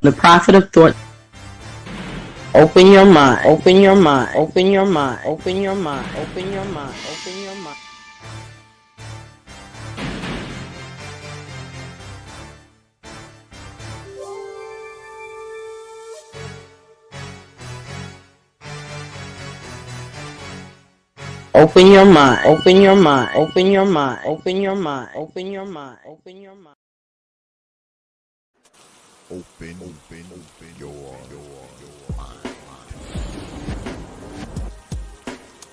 The prophet of thought. Open your mind. Open your mind. Open your mind. Open your mind. Open your mind. Open your mind. Open your mind. Open your mind. Open your mind. Open your mind. Open your mind. Open your mind. Open your mind.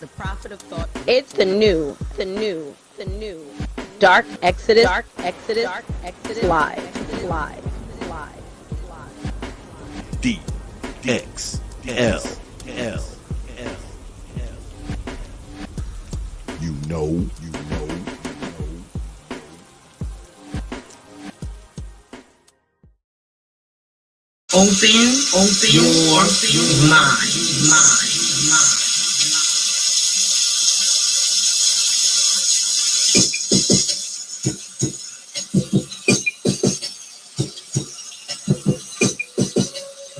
The prophet of thought. It's the new dark exodus live. D.X.L. You know. Open your mind.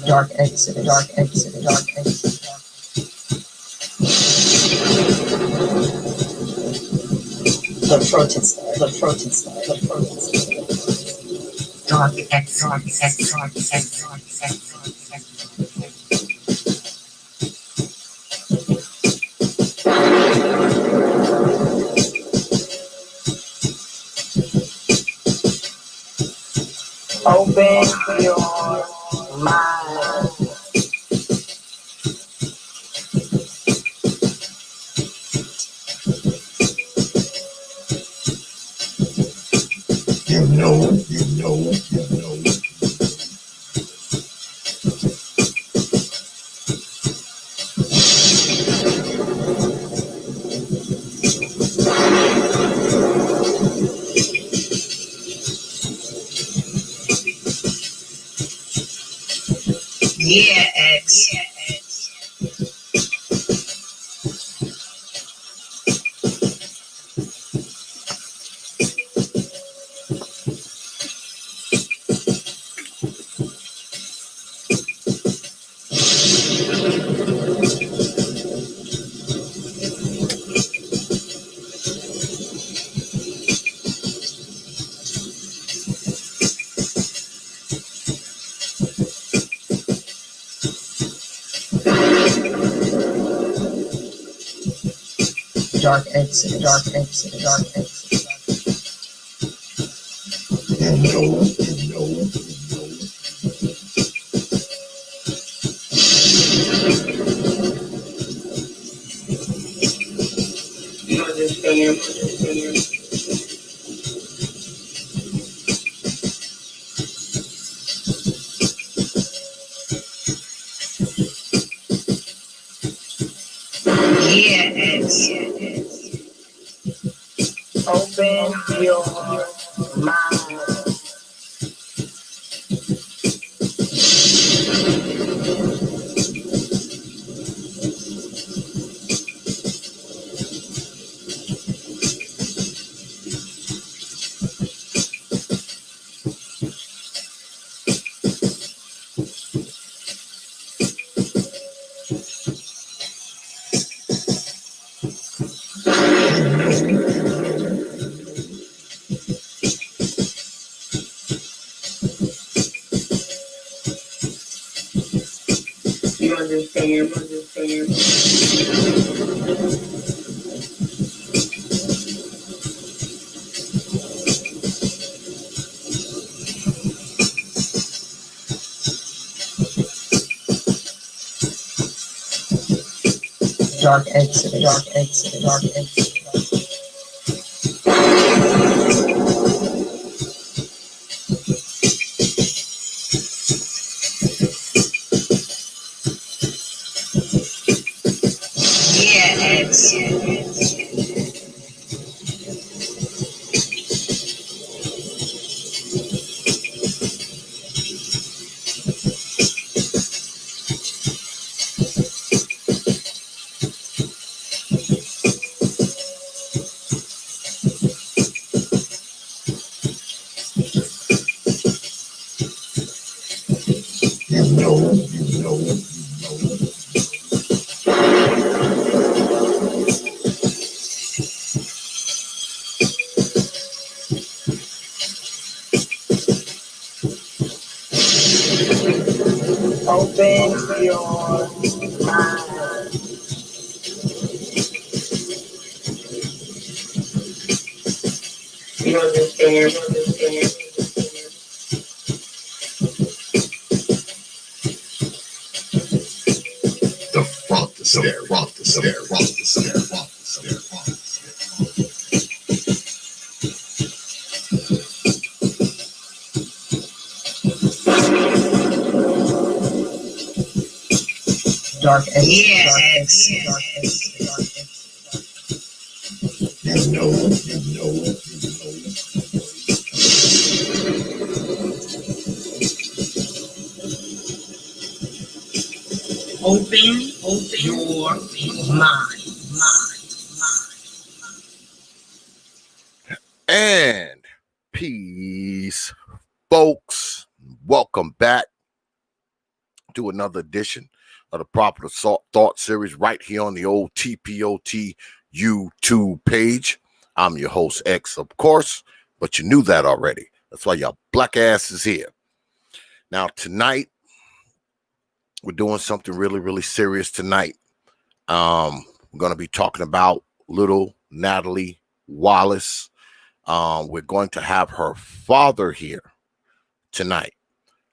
Dark exodus. The protest. Dark exodus. Open your mind. You know. Yeah, X. Dark exodus. You know. You understand? Yeah, X. Open your mind. You understand? Dark exodus. Yeah, X. Open your mind. You understand? The front, the stare, rock, the stare, rock, the stare, rock, the stare, rock, the Dark and Yes. You know. Open your mind. And peace, folks. Welcome back to another edition of the Proper Thought series right here on the old T.P.O.T YouTube page. I'm your host, X, of course, but you knew that already. That's why y'all black ass is here. Now, tonight, we're doing something really, really serious tonight. We're going to be talking about little Natalie Wallace. We're going to have her father here tonight.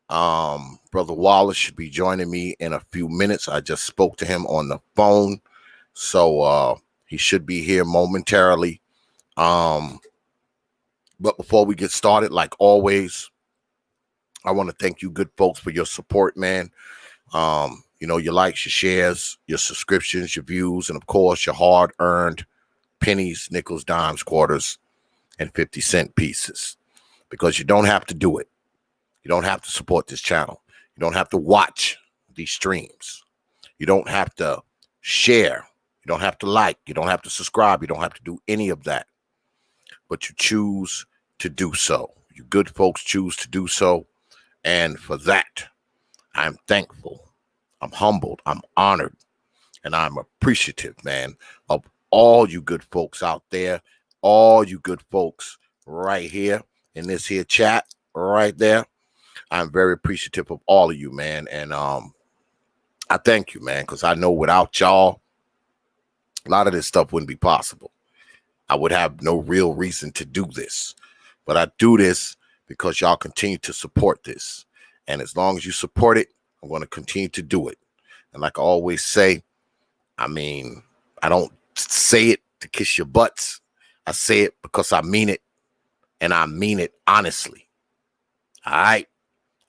Brother Wallace should be joining me in a few minutes. I just spoke to him on the phone, so he should be here momentarily. But before we get started, like always, I want to thank you good folks for your support, man. Your likes, your shares, your subscriptions, your views, and of course, your hard-earned pennies, nickels, dimes, quarters, and 50-cent pieces, because you don't have to do it. You don't have to support this channel. You don't have to watch these streams. You don't have to share. You don't have to like. You don't have to subscribe. You don't have to do any of that. But you choose to do so. You good folks choose to do so. And for that, I'm thankful. I'm humbled. I'm honored. And I'm appreciative, man, of all you good folks out there. All you good folks right here in this here chat right there. I'm very appreciative of all of you, man. And I thank you, man, because I know without y'all, a lot of this stuff wouldn't be possible. I would have no real reason to do this. But I do this because y'all continue to support this. And as long as you support it, I'm going to continue to do it. And like I always say, I don't say it to kiss your butts. I say it because I mean it. And I mean it honestly. All right.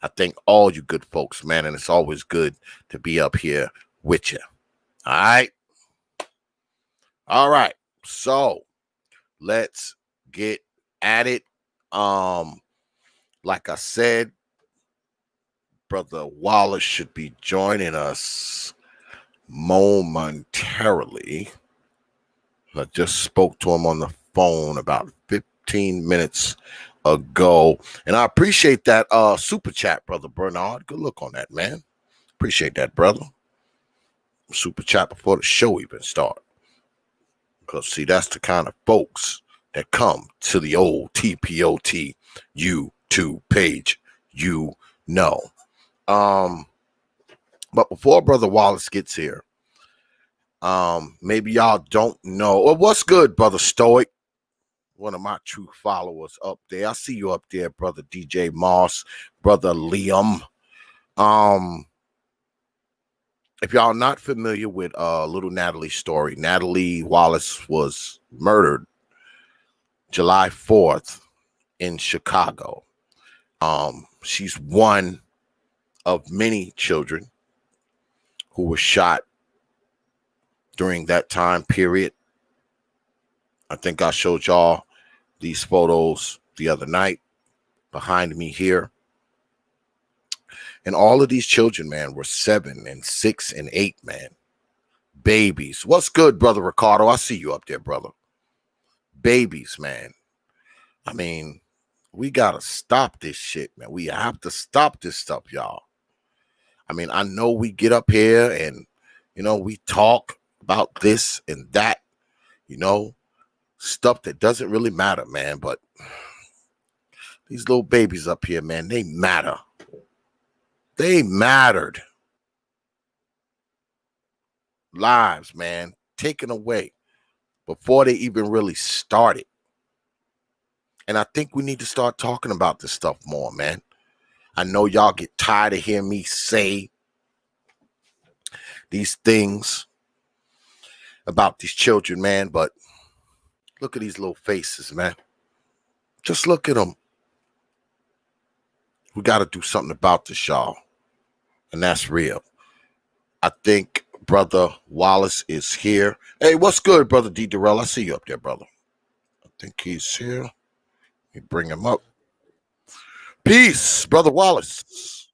I thank all you good folks, man, and it's always good to be up here with you. All right. So let's get at it. Like I said, Brother Wallace should be joining us momentarily. I just spoke to him on the phone about 15 minutes ago, and I appreciate that super chat, Brother Bernard. Good look on that, man. Appreciate that, brother. Super chat before the show even start, because see, that's the kind of folks that come to the old T.P.O.T YouTube page, but before Brother Wallace gets here, maybe y'all don't know. Well, what's good, Brother Stoic? One of my true followers up there. I see you up there, Brother DJ Moss, Brother Liam. If y'all not familiar with little Natalie's story, Natalie Wallace was murdered July 4th in Chicago. She's one of many children who were shot during that time period. I think I showed y'all these photos the other night behind me here. And all of these children, man, were 7 and 6 and 8, man. Babies. What's good, Brother Ricardo? I see you up there, brother. Babies, man. We got to stop this shit, man. We have to stop this stuff, y'all. I mean, I know we get up here and, we talk about this and that, stuff that doesn't really matter, man. But these little babies up here, man, they matter. They mattered. Lives, man, taken away before they even really started. And I think we need to start talking about this stuff more, man. I know y'all get tired of hearing me say these things about these children, man, but look at these little faces, man. Just look at them. We got to do something about this, y'all. And that's real. I think Brother Wallace is here. Hey, what's good, Brother D.X.L? I see you up there, brother. I think he's here. Let me bring him up. Peace, Brother Wallace.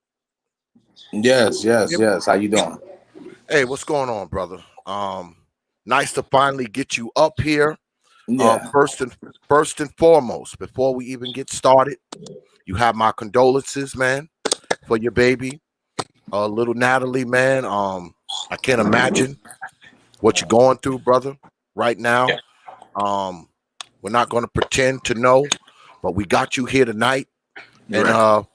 Yes. How you doing? Hey, what's going on, brother? Nice to finally get you up here. Yeah. First and foremost, before we even get started, you have my condolences, man, for your baby, little Natalie, man. I can't imagine what you're going through, brother, right now. We're not going to pretend to know, but we got you here tonight, and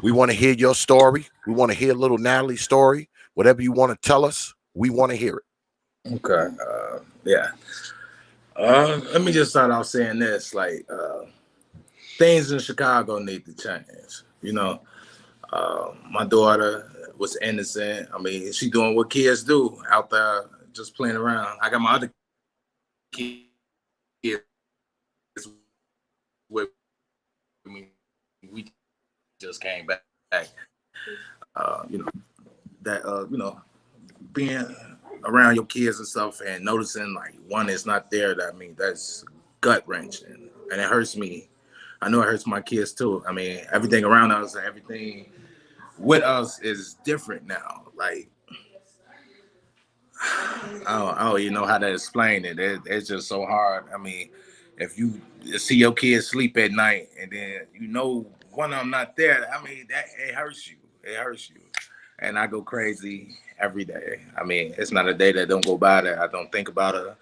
we want to hear your story. We want to hear little Natalie's story. Whatever you want to tell us, we want to hear it. Okay. Yeah. Let me just start off saying this: like, things in Chicago need to change. My daughter was innocent. I mean, she doing what kids do out there, just playing around. I got my other kids with me. We just came back. Being around your kids and stuff and noticing like one is not there, that's gut wrenching, and it hurts me. I know it hurts my kids too. I mean, everything around us, everything with us is different now. Like, I don't even know how to explain it. It's just so hard. I mean, if you see your kids sleep at night and then one of them not there, I mean, that it hurts you. It hurts you. And I go crazy every day. I mean, it's not a day that don't go by that I don't think about her.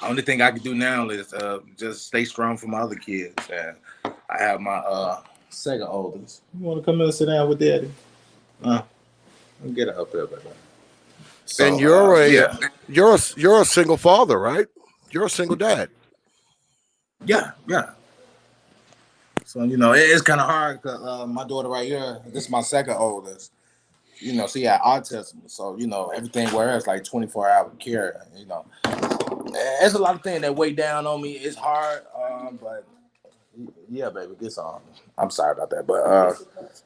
Only thing I can do now is just stay strong for my other kids. And I have my second oldest. You want to come in and sit down with Daddy? Get her up there, baby. So, and you're a single father, right? You're a single dad. Yeah. So it's kind of hard because my daughter right here, this is my second oldest. She had autism, so everything with her is like 24-hour care. There's a lot of things that weigh down on me. It's hard, but yeah, baby, get on. I'm sorry about that, but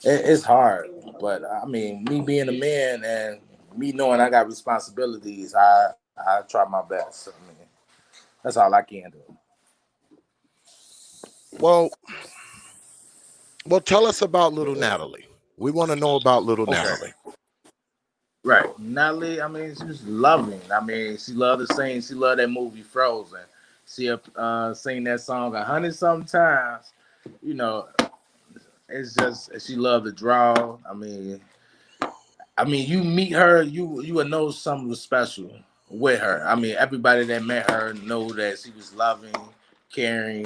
it's hard. But I mean, me being a man and me knowing I got responsibilities, I try my best. I mean, that's all I can do. Well, tell us about little Natalie. We want to know about little Natalie. Right. Natalie, I mean, she was loving. I mean, she loved to sing. She loved that movie Frozen. She sing that song 100 sometimes. It's just she loved to draw. I mean, you meet her, you would know something was special with her. I mean, everybody that met her know that she was loving, caring.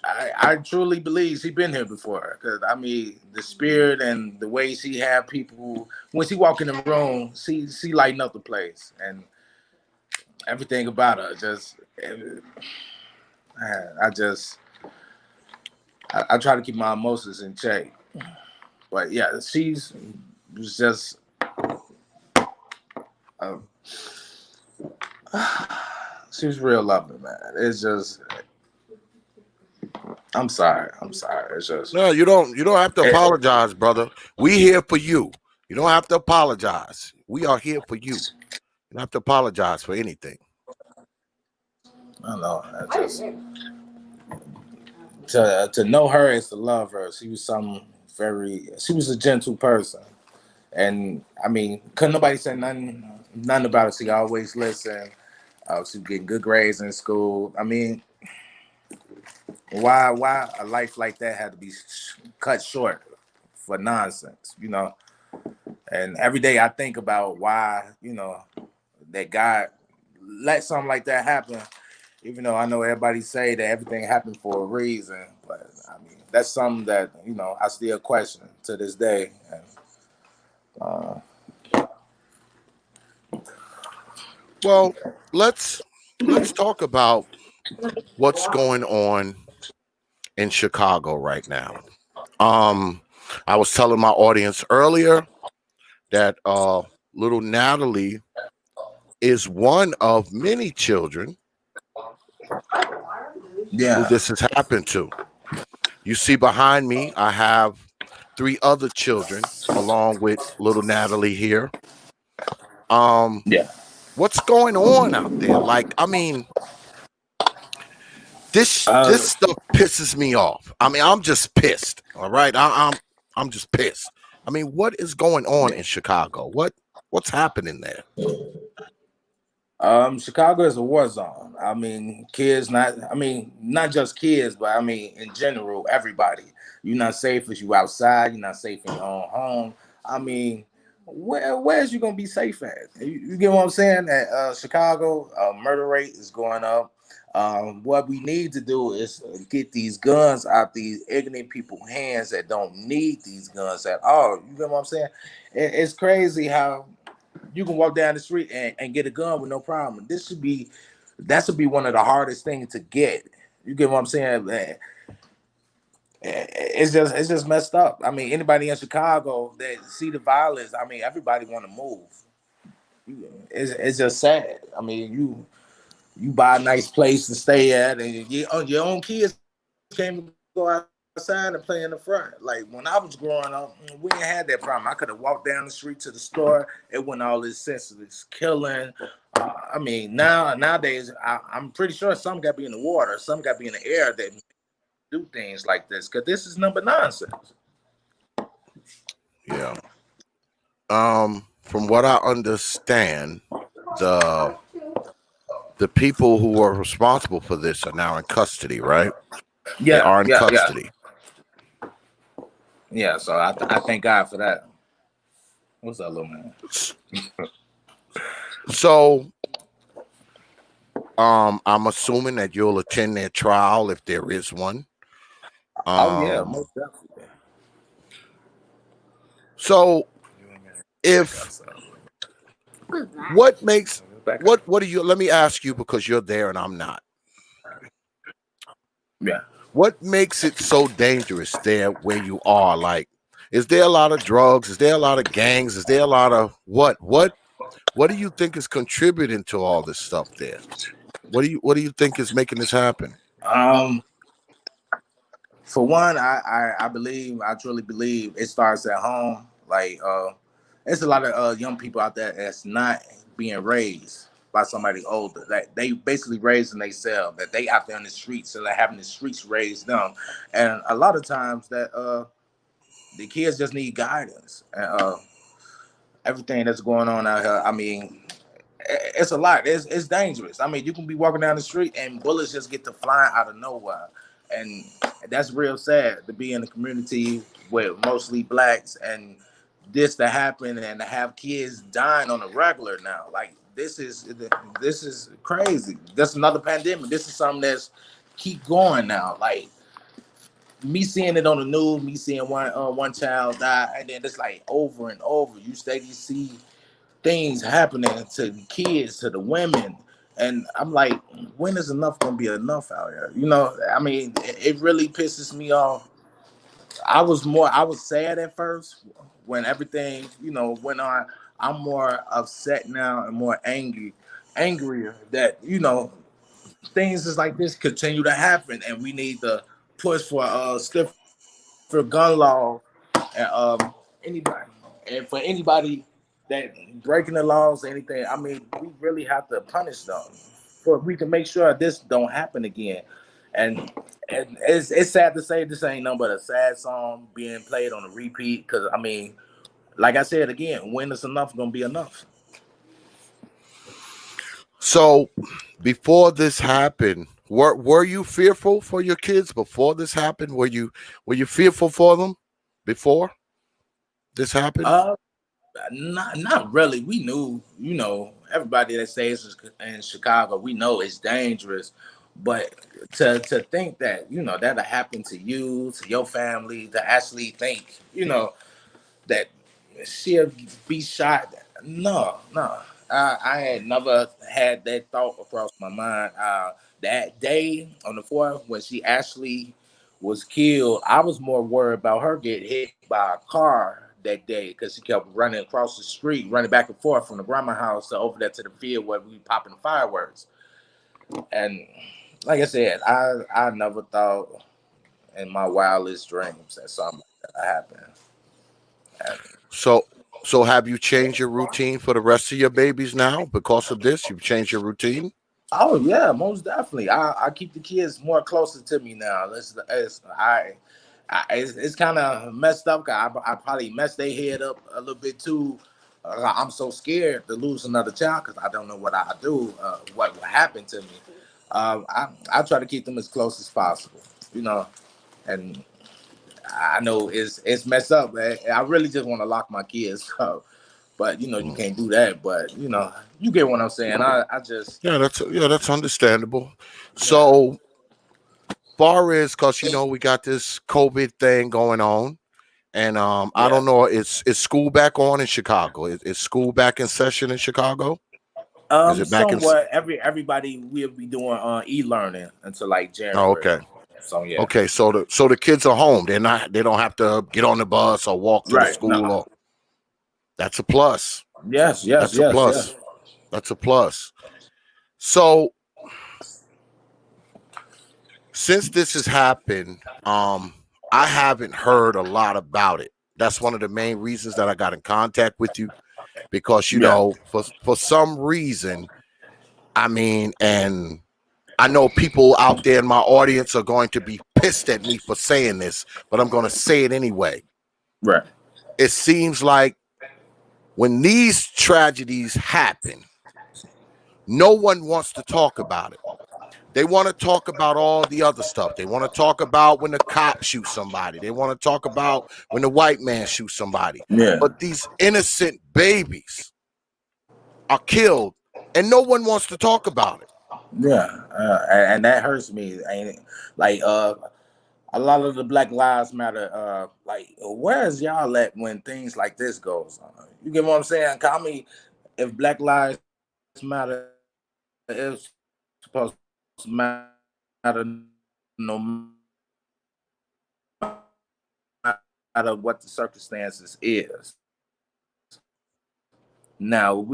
I truly believe she been here before, because I mean the spirit and the way she had people when she walk in the room, she lighten up the place, and everything about her I try to keep my emotions in check, but yeah, she was just she was real loving, man. It's just I'm sorry. It's just No, you don't have to apologize, brother. We here for you. You don't have to apologize. We are here for you. You don't have to apologize for anything. I know. To know her is to love her. She was she was a gentle person. And I mean, couldn't nobody say nothing about it. She always listened. She was getting good grades in school. I mean, why a life like that had to be cut short for nonsense, you know. And every day I think about why, you know, that God let something like that happen. Even though I know everybody say that everything happened for a reason, but I mean that's something that, you know, I still question to this day. And Well, let's talk about what's going on in Chicago right now. I was telling my audience earlier that little Natalie is one of many children who yeah, this has happened to. You see behind me, I have 3 other children along with little Natalie here. yeah. What's going on out there? Like, I mean, this Uh, stuff pisses me off. I mean, I'm just pissed. All right, I'm just pissed. I mean, what is going on in Chicago? What's happening there? Chicago is a war zone. I mean, kids not just kids, but I mean in general, everybody. You're not safe as you outside, you're not safe in your own home. I mean, where's you gonna be safe at? You get what I'm saying? At Chicago, murder rate is going up. What we need to do is get these guns out these ignorant people's hands that don't need these guns at all. You get what I'm saying? It's crazy how you can walk down the street and get a gun with no problem. That should be one of the hardest things to get. You get what I'm saying? Man, it's just messed up. I mean, anybody in Chicago that see the violence, I mean, everybody want to move. It's just sad. I mean, you buy a nice place to stay at, and your own kids can't go outside and play in the front. Like when I was growing up, we didn't have that problem. I could have walked down the street to the store. It wasn't all this senseless killing. I mean, nowadays, I'm pretty sure some got to be in the water, some got to be in the air that do things like this. Because this is number nonsense. Yeah. From what I understand, the people who are responsible for this are now in custody, right? They Yeah, are in yeah, custody. yeah. So I thank God for that. What's up, little man? So, I'm assuming that you'll attend their trial if there is one. Oh yeah, most definitely. So, if what makes what do you? Let me ask you because you're there and I'm not. Yeah. What makes it so dangerous there where you are? Like, is there a lot of drugs? Is there a lot of gangs? Is there a lot of what? What do you think is contributing to all this stuff there? What do you think is making this happen? Um, for one, I truly believe it starts at home. Like there's a lot of young people out there that's not being raised by somebody older. Like they basically raising themselves, that they out there in the streets, so they're having the streets raise them. And a lot of times that the kids just need guidance. And everything that's going on out here, I mean, it's a lot. It's dangerous. I mean, you can be walking down the street and bullets just get to flying out of nowhere, and that's real sad to be in a community with mostly blacks and this to happen and to have kids dying on a regular now. Like this is crazy. That's another pandemic. This is something that's keep going now. Like me seeing it on the news, me seeing one child die, and then it's like over and over. You steady see things happening to the kids, to the women. And I'm like, when is enough gonna be enough out here? You know, I mean, it really pisses me off. I was sad at first when everything, you know, went on. I'm more upset now and more angrier that, you know, things is like this continue to happen and we need to push for stiffer gun law and anybody and for anybody that breaking the laws or anything. I mean, we really have to punish them for we can make sure this don't happen again. And it's sad to say this ain't nothing but a sad song being played on a repeat because I mean, like I said again, when is enough gonna be enough? So, before this happened, were you fearful for your kids before this happened? Were you fearful for them before? this happened? Not really. We knew, everybody that stays in Chicago, we know it's dangerous. But to think that, that'll happen to you, to your family, to actually think, that she'll be shot. No, no. I had never had that thought across my mind. That day on the 4th when she actually was killed, I was more worried about her getting hit by a car that day because she kept running across the street, running back and forth from the grandma house to over there to the field where we popping fireworks. And like I said, I never thought in my wildest dreams that something like that happened. And So have you changed your routine for the rest of your babies now because of this? You've changed your routine? oh yeah, most definitely. I keep the kids more closer to me now. It's kind of messed up. I probably messed their head up a little bit too. I'm so scared to lose another child because I don't know what I do, what will happen to me. I try to keep them as close as possible, and I know it's messed up, man. I really just want to lock my kids up, but you can't do that. But you get what I'm saying. I just that's understandable. So far as because we got this COVID thing going on, and I don't know, is school back on in Chicago? Is school back in session in Chicago? Is it back in? somewhat everybody will be doing e-learning until like Oh, January. okay. So yeah. Okay, so the kids are home. They don't have to get on the bus or walk to the Right. school. No. Or that's a plus. Yes. That's a plus. That's a plus. So since this has happened, I haven't heard a lot about it. That's one of the main reasons that I got in contact with you, because for some reason, and I know people out there in my audience are going to be pissed at me for saying this, but I'm going to say it anyway. Right. It seems like when these tragedies happen, no one wants to talk about it. They want to talk about all the other stuff. They want to talk about when the cop shoots somebody. They want to talk about when the white man shoots somebody. Yeah. But these innocent babies are killed, and no one wants to talk about it. Yeah. And that hurts me. Ain't it? Like a lot of the Black Lives Matter. Like where's y'all at when things like this goes on? You get what I'm saying? Call me if Black Lives Matter is supposed to matter no matter what the circumstances is. Now,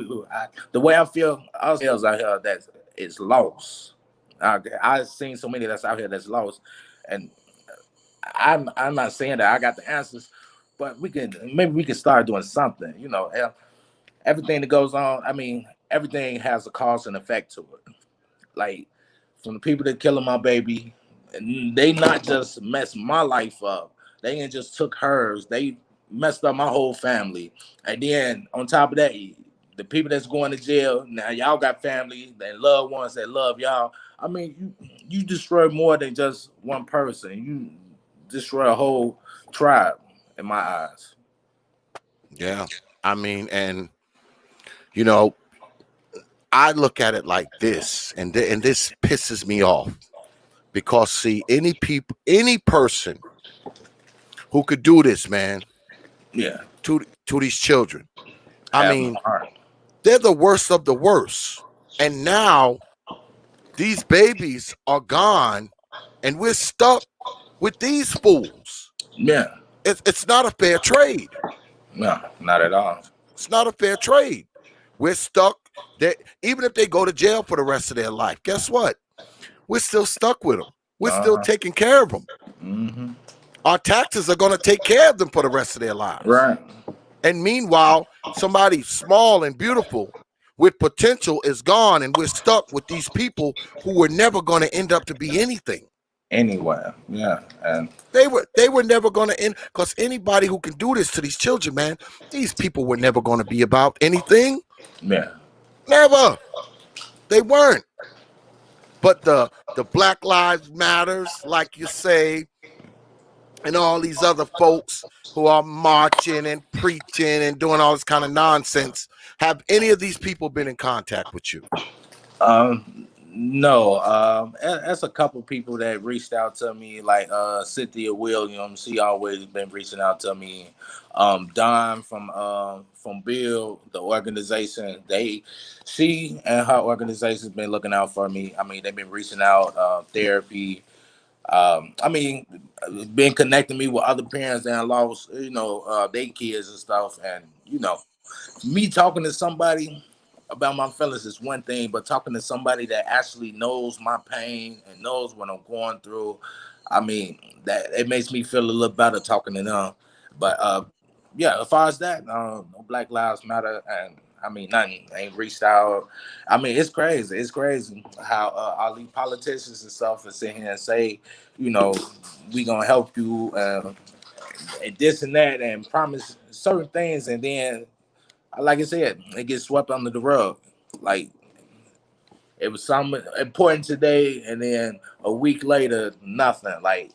the way I feel, us out here that is lost. I've seen so many that's out here that's lost, and I'm not saying that I got the answers, but maybe we can start doing something. Everything that goes on. I mean, everything has a cause and effect to it. Like from the people that killing my baby, and they not just messed my life up. They ain't just took hers. They messed up my whole family. And then on top of that, the people that's going to jail, now y'all got family and loved ones that love y'all. I mean, you destroy more than just one person. You destroy a whole tribe in my eyes. Yeah. I mean, and I look at it like this, and this pisses me off, because see, any person who could do this, man, Yeah. to these children, I Have mean, no heart. they're the worst of the worst. And now these babies are gone, and we're stuck with these fools. Yeah. It's not a fair trade. No, not at all. It's not a fair trade. We're stuck. Even if they go to jail for the rest of their life, guess what? We're still stuck with them. We're still taking care of them. Mm-hmm. Our taxes are going to take care of them for the rest of their lives. Right. And meanwhile, somebody small and beautiful with potential is gone, and we're stuck with these people who were never going to end up to be anything. Anywhere. Yeah. And They were never going to end, because anybody who can do this to these children, man, these people were never going to be about anything. yeah. Never. They weren't. But the Black Lives Matters, like you say, and all these other folks who are marching and preaching and doing all this kind of nonsense, have any of these people been in contact with you? No. That's a couple people that reached out to me, like Cynthia Williams. She always been reaching out to me. Don from Bill, the organization. She and her organization's been looking out for me. I mean, they've been reaching out, therapy. I mean, been connecting me with other parents that lost, their kids and stuff, and me talking to somebody about my feelings is one thing, but talking to somebody that actually knows my pain and knows what I'm going through, I mean, that it makes me feel a little better talking to them. But yeah, as far as that, no Black Lives Matter, and I mean, nothing ain't reached out. I mean, it's crazy. It's crazy how all these politicians and stuff are sitting here and say, you know, we gonna help you and this and that, and promise certain things, and then like I said, it gets swept under the rug. Like it was something important today, and then a week later, nothing. Like,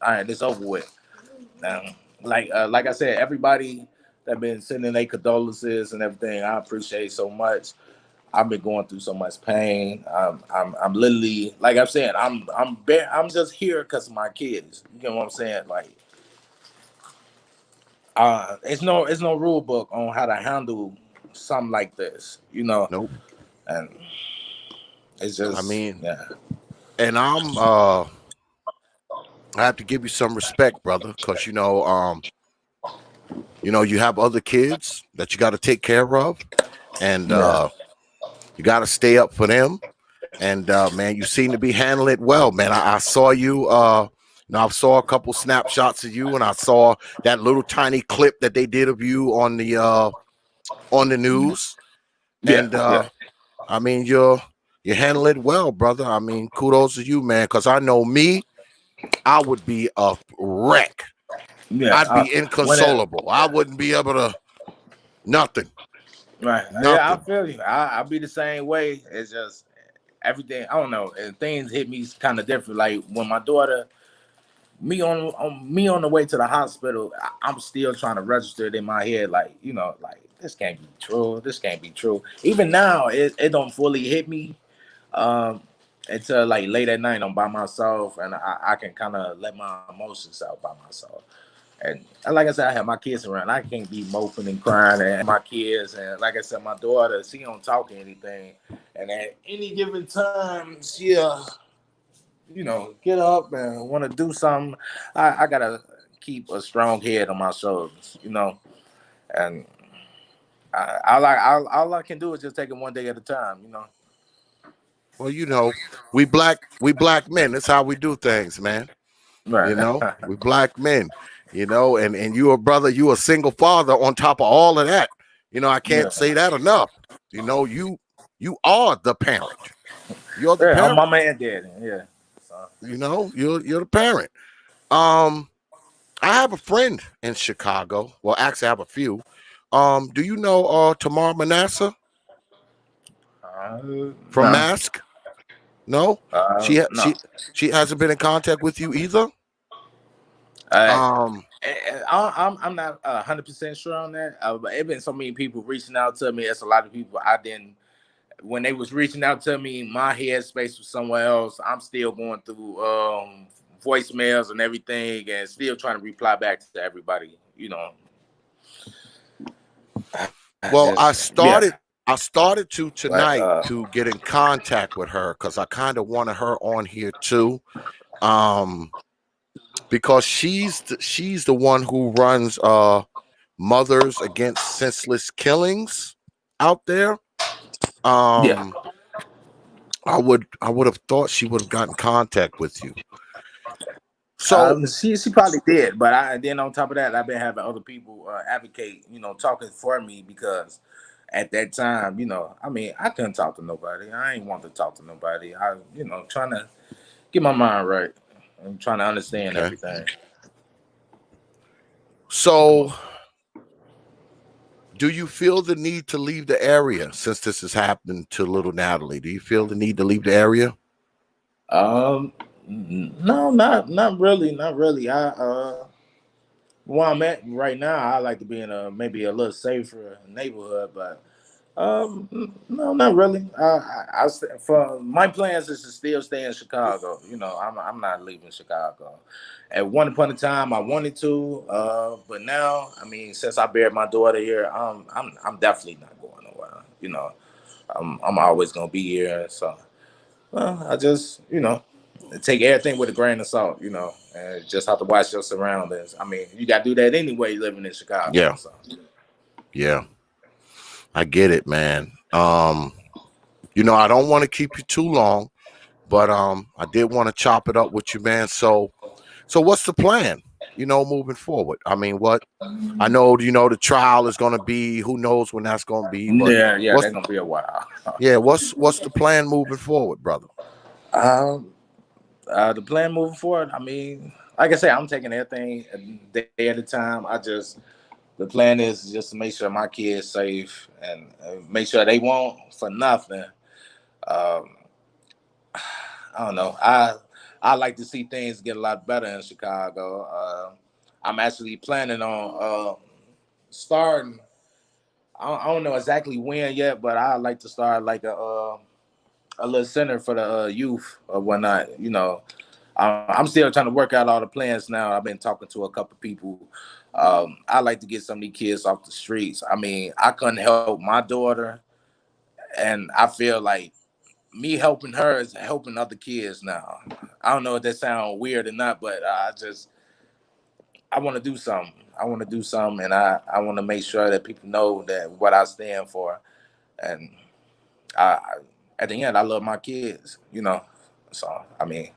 all right, it's over with. Like I said, everybody that been sending their condolences and everything, I appreciate so much. I've been going through so much pain. I'm literally, like I've said, I'm just here because of my kids. You know what I'm saying? Like, it's no rule book on how to handle something like this. Nope. And it's I just, mean, yeah. and I have to give you some respect, brother, because you have other kids that you got to take care of, and Yeah. you got to stay up for them. And man, you seem to be handling it well, man. I saw you. I saw a couple snapshots of you, and I saw that little tiny clip that they did of you on the news. Yeah. And Yeah. I mean, you handle it well, brother. I mean, kudos to you, man. Because I know me, I would be a wreck. Yeah. I'd be When it, inconsolable. I wouldn't be able to nothing, right. Yeah, I nothing. feel you. I'll be the same way. It's just everything. I don't know. And things hit me kind of different. Like when my daughter, me on the way to the hospital, I'm still trying to register it in my head. Like, like this can't be true. This can't be true. Even now, it don't fully hit me. Um, until like late at night, I'm by myself, and I can kind of let my emotions out by myself. And like I said, I have my kids around. I can't be moping and crying and my kids. And like I said, my daughter, she don't talk anything. And at any given time, she'll, get up and want to do something. I gotta keep a strong head on my shoulders. And all I can do is just take it one day at a time. Well, we black men. That's how we do things, man. Right. We black men. And you a brother, you a single father on top of all of that. I Yeah. can't say that enough. You are the parent. You're the Yeah. I'm parent. my man, daddy. Yeah. So. You're the parent. Um, I have a friend in Chicago. Well, actually, I have a few. Do you know Tamar Manasseh from No. Mask? No, she ha- No. she hasn't been in contact with you either. Uh, Um, I'm not 100% sure on that. But it been so many people reaching out to me. It's a lot of people I didn't. When they was reaching out to me, my headspace was somewhere else. I'm still going through voicemails and everything, and still trying to reply back to everybody. well, I Just yeah. started. I started to But tonight to get in contact with her because I kind of wanted her on here too. Um, because she's the one who runs Mothers Against Senseless Killings out there. yeah. Um, I would have thought she would have gotten contact with you. So She probably did, but then on top of that, I've been having other people advocate, talking for me because at that time, I mean, I couldn't talk to nobody. I ain't want to talk to nobody. Trying to get my mind right. I'm trying to understand okay. everything. So do you feel the need to leave the area since this has happened to little Natalie? Do you feel the need to leave the area? Um, No, not really, not really. Where I'm at right now, I like to be in a maybe a little safer neighborhood, but no, not really. For my plans is to still stay in Chicago. You know, I'm not leaving Chicago. At one point in time, I wanted to, but now, I mean, since I buried my daughter here, I'm definitely not going nowhere. You know, I'm always gonna be here. So, well, I just, take everything with a grain of salt. And just have to watch your surroundings. I mean, you got to do that anyway, living in Chicago. Yeah, So. yeah, I get it, man. I don't want to keep you too long, but I did want to chop it up with you, man. So what's the plan? Moving forward. I mean, what I know, the trial is going to be. Who knows when that's going to be? But Yeah, that's gonna be a while. what's the plan moving forward, brother? The plan moving forward, I mean, like I said, I'm taking everything a day at a time. The plan is just to make sure my kids safe and make sure they won't for nothing. Um, I don't know. I like to see things get a lot better in Chicago. I'm actually planning on starting. I don't know exactly when yet, but I like to start like a little center for the youth or whatnot. I'm still trying to work out all the plans now. I've been talking to a couple people. I like to get some of these kids off the streets. I mean, I couldn't help my daughter, and I feel like me helping her is helping other kids now. I don't know if that sounds weird or not, but I want to do something. I want to do something, and I want to make sure that people know that what I stand for. And I at the end, I love my kids. So I mean,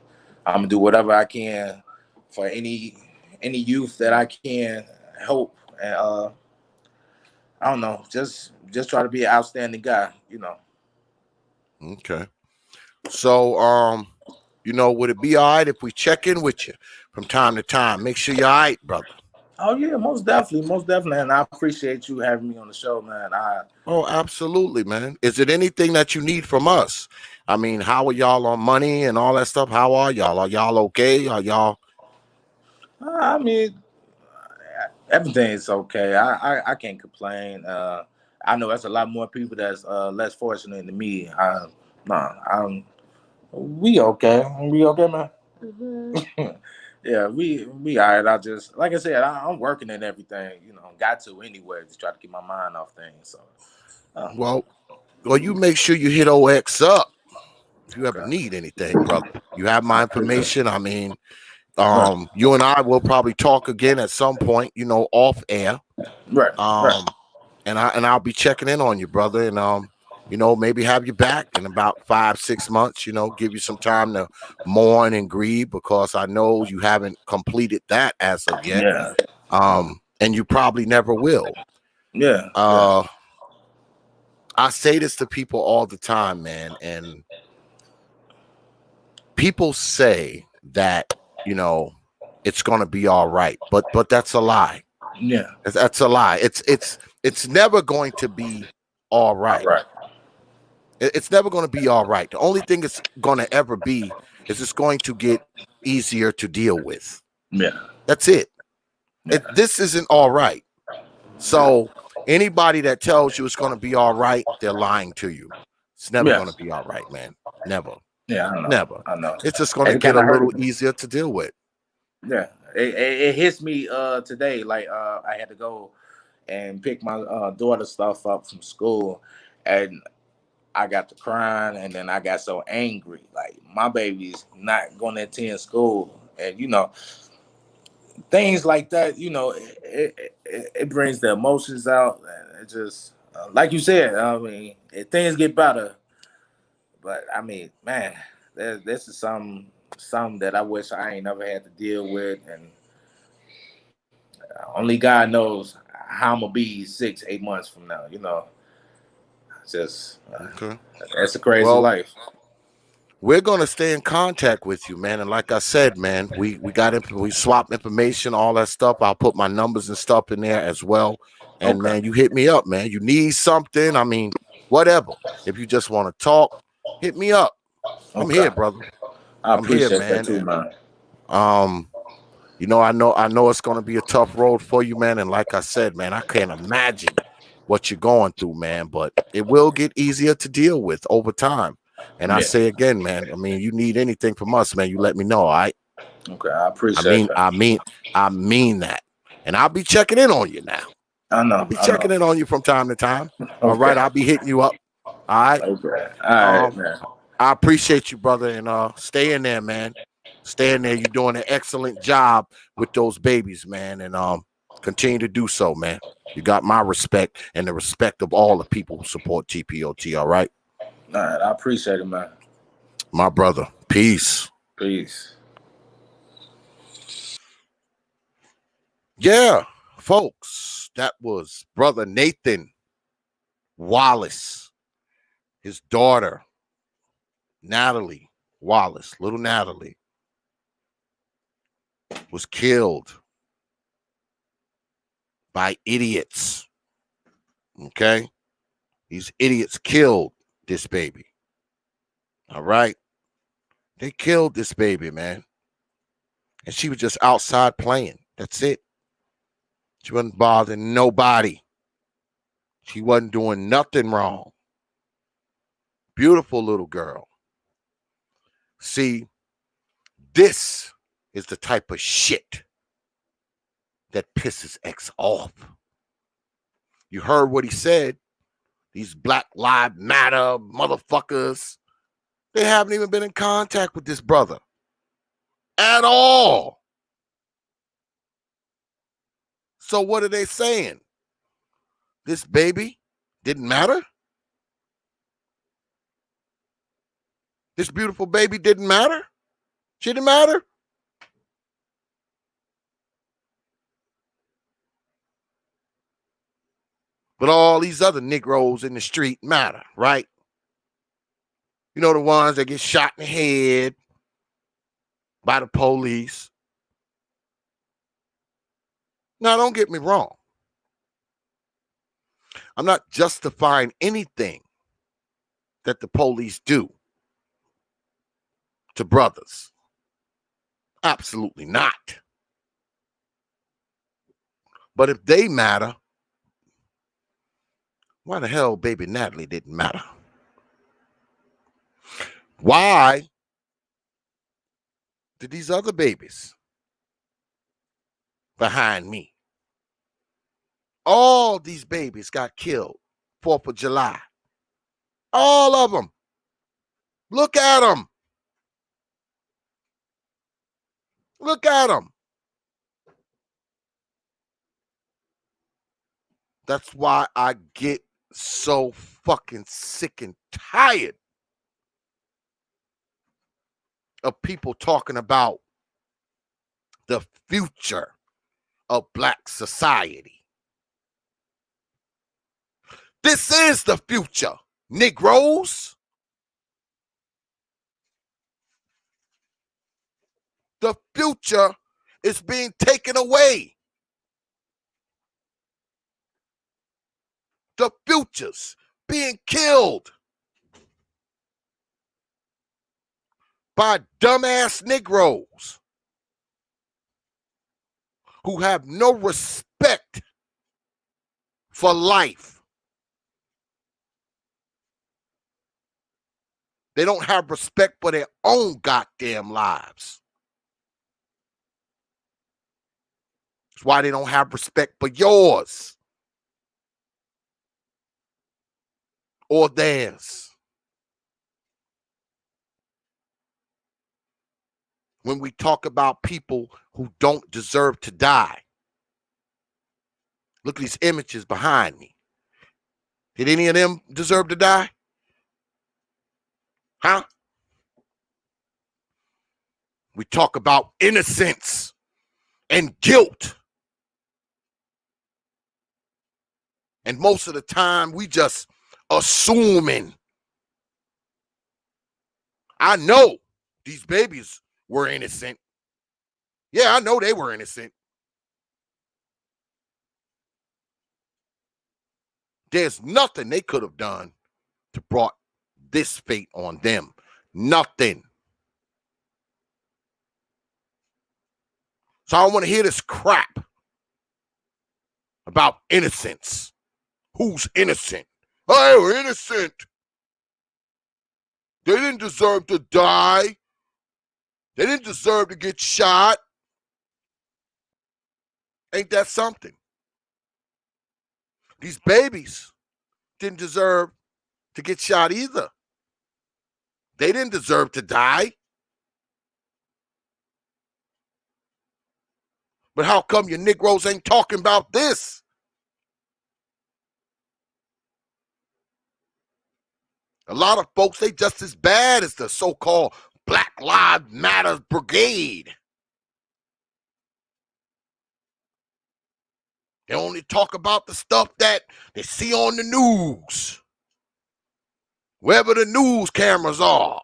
I'm gonna do whatever I can for any youth that I can help, and I don't know, just try to be an outstanding guy. Okay. So would it be all right if we check in with you from time to time? Make sure you're all right, brother. Oh yeah, most definitely, and I appreciate you having me on the show, man. Oh, absolutely, man. Is it anything that you need from us? I mean, how are y'all on money and all that stuff? How are y'all? Are y'all okay? Are y'all? I mean, everything's okay. I can't complain. I know that's a lot more people that's less fortunate than me. We okay. We okay, man. Yeah, we all right. I just like I said, I'm working and everything. Got to anyway to try to keep my mind off things. So, Well, you make sure you hit OX up if you ever okay. need anything, brother. You have my I appreciate it. information. I mean, Right, you and I will probably talk again at some point, off air. right, right. And I'll be checking in on you, brother, and maybe have you back in about 5-6 months. Give you some time to mourn and grieve because I know you haven't completed that as of yet. Yeah, And you probably never will. yeah, yeah, I say this to people all the time, man, and people say that it's gonna be all right, but that's a lie. yeah. That's a lie. It's never going to be all right. Right. It's never going to be all right. The only thing it's going to ever be is it's going to get easier to deal with. Yeah, That's it. yeah. This isn't all right. So anybody that tells you it's going to be all right, they're lying to you. It's never Yeah. going to be all right, man. Never. Yeah, I know. Never. I know. It's just going to It get a kinda hurt little me. easier to deal with. Yeah, it hits me today. Like I had to go and pick my daughter's stuff up from school, and I got to crying, and then I got so angry. Like my baby's not going to attend school, and things like that. It brings the emotions out, and it just like you said. I mean, if things get better, but I mean, man, this is something that I wish I ain't never had to deal with, and only God knows how I'm gonna be 6, 8 months from now. Just Okay. that's a crazy Well, life. we're gonna stay in contact with you, man. And like I said, man, we swap information, all that stuff. I'll put my numbers and stuff in there as well. And Okay. man, you hit me up, man. You need something? I mean, whatever. If you just want to talk, hit me up. I'm Okay. here, brother. I I'm here, appreciate that man. too, man. You know, I know it's gonna be a tough road for you, man. And like I said, man, I can't imagine what you're going through, man. But it will get easier to deal with over time. And I Yeah. say again, man, I mean, you need anything from us, man, you let me know, all right? Okay, I I appreciate mean, that. I mean that. And I'll be checking in on you now. I I'll know. be I know. checking in on you from time to time. All Okay. right, I'll be hitting you up. All right. Okay. All right, Um, man. I appreciate you, brother, and stay in there, man. Stay in there. You're doing an excellent job with those babies, man, and continue to do so, man. You got my respect and the respect of all the people who support T.P.O.T. All right, All right, I appreciate it, man. my brother. Peace. Peace. Yeah, folks, that was brother Nathan Wallace, his daughter Natalie Wallace, little Natalie, was killed by idiots. Okay, these idiots killed this baby. All right, they killed this baby, man, and she was just outside playing. That's it. She wasn't bothering nobody. She wasn't doing nothing wrong. Beautiful little girl. See, this is the type of shit that pisses X off. You heard what he said. These Black Lives Matter motherfuckers, they haven't even been in contact with this brother at all. So what are they saying? This baby didn't matter? This beautiful baby didn't matter? She didn't matter? But all these other Negroes in the street matter, right? You know, the ones that get shot in the head by the police. Now, don't get me wrong. I'm not justifying anything that the police do to brothers. Absolutely not. But if they matter, why the hell baby Natalie didn't matter? Why did these other babies behind me, all these babies got killed 4th of July? All of them. Look at them. Look at them. That's why I get so fucking sick and tired of people talking about the future of Black society. This is the future, Negroes. The future is being taken away. The future's being killed by dumbass Negroes who have no respect for life. They don't have respect for their own goddamn lives. That's why they don't have respect for yours or theirs. When we talk about people who don't deserve to die, look at these images behind me. Did any of them deserve to die? Huh? We talk about innocence and guilt. And most of the time, we just assuming. I know these babies were innocent. Yeah, I know they were innocent. There's nothing they could have done to brought this fate on them. Nothing. So I don't want to hear this crap about innocence. Who's innocent? Oh, they were innocent. They didn't deserve to die. They didn't deserve to get shot. Ain't that something? These babies didn't deserve to get shot either. They didn't deserve to die. But how come your Negroes ain't talking about this? A lot of folks, they just as bad as the so-called Black Lives Matter Brigade. They only talk about the stuff that they see on the news, wherever the news cameras are.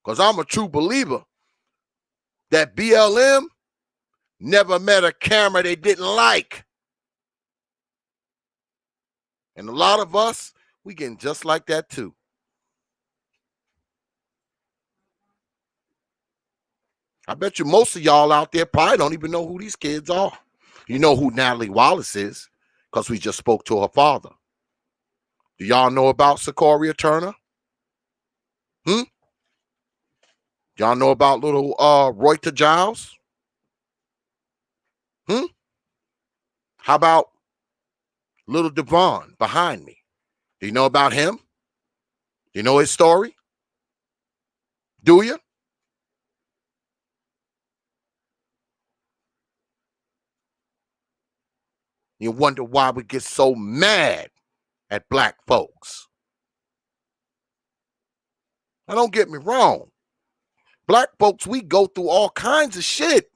Because I'm a true believer that BLM never met a camera they didn't like. And a lot of us, we getting just like that too. I bet you most of y'all out there probably don't even know who these kids are. You know who Natalie Wallace is because we just spoke to her father. Do y'all know about Sequoia Turner? Y'all know about little Reuter Giles? How about little Devon behind me? Do you know about him? Do you know his story? Do you? You wonder why we get so mad at black folks. Now, don't get me wrong. Black folks, we go through all kinds of shit.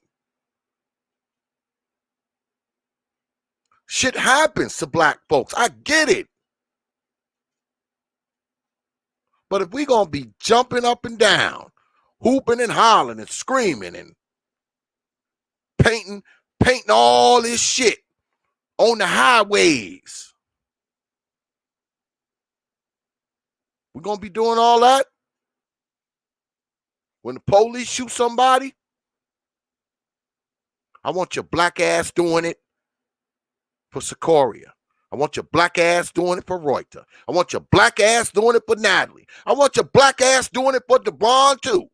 Shit happens to black folks. I get it. But if we going to be jumping up and down, hooping and hollering and screaming and painting all this shit on the highways, we're going to be doing all that? When the police shoot somebody, I want your black ass doing it for Sequoia. I want your black ass doing it for Reuter. I want your black ass doing it for Natalie. I want your black ass doing it for Devon too.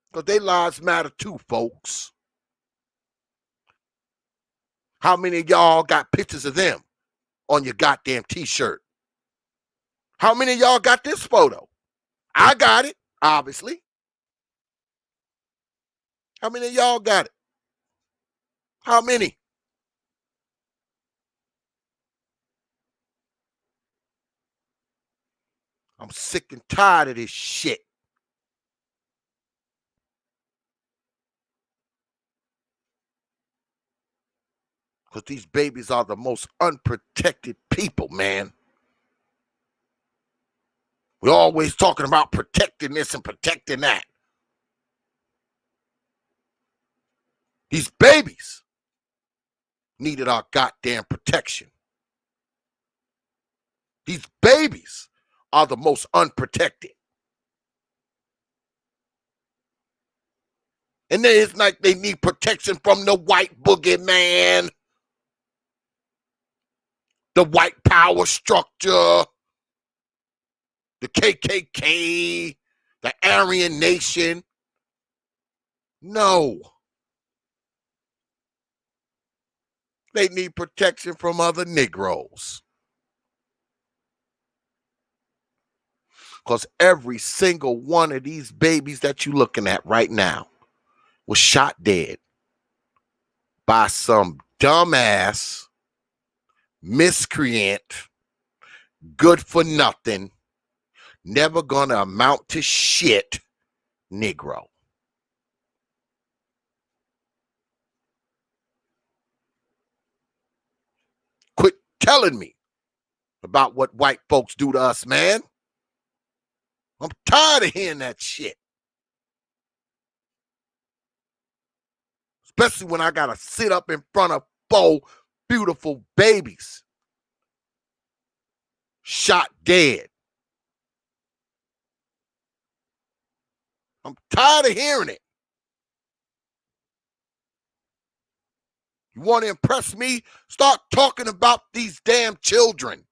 Because their lives matter too, folks. How many of y'all got pictures of them on your goddamn t-shirt? How many of y'all got this photo? I got it, obviously. How many of y'all got it? How many? I'm sick and tired of this shit. Because these babies are the most unprotected people, man. We're always talking about protecting this and protecting that. These babies needed our goddamn protection. These babies are the most unprotected. And then it's like they need protection from the white boogeyman, the white power structure, the KKK, the Aryan Nation. No. They need protection from other Negroes. Because every single one of these babies that you're looking at right now was shot dead by some dumbass, miscreant, good for nothing, never gonna amount to shit Negro. Quit telling me about what white folks do to us, man. I'm tired of hearing that shit. Especially when I gotta sit up in front of 4 beautiful babies shot dead. I'm tired of hearing it. You want to impress me? Start talking about these damn children.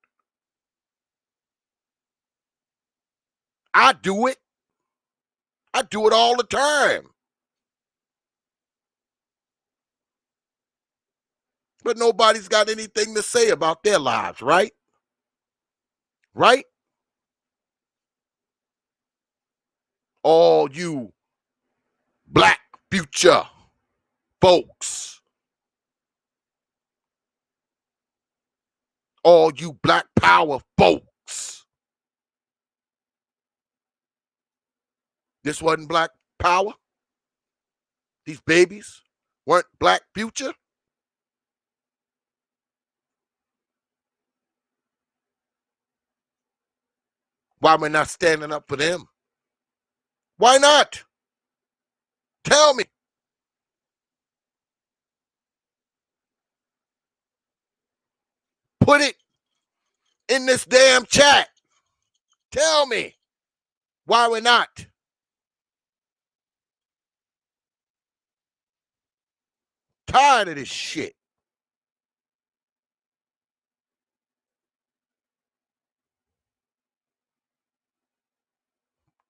I do it. I do it all the time. But nobody's got anything to say about their lives, right? Right? All you black future folks. All you black power folks. This wasn't black power? These babies weren't black future? Why we're not standing up for them? Why not? Tell me. Put it in this damn chat. Tell me why we're not. Tired of this shit.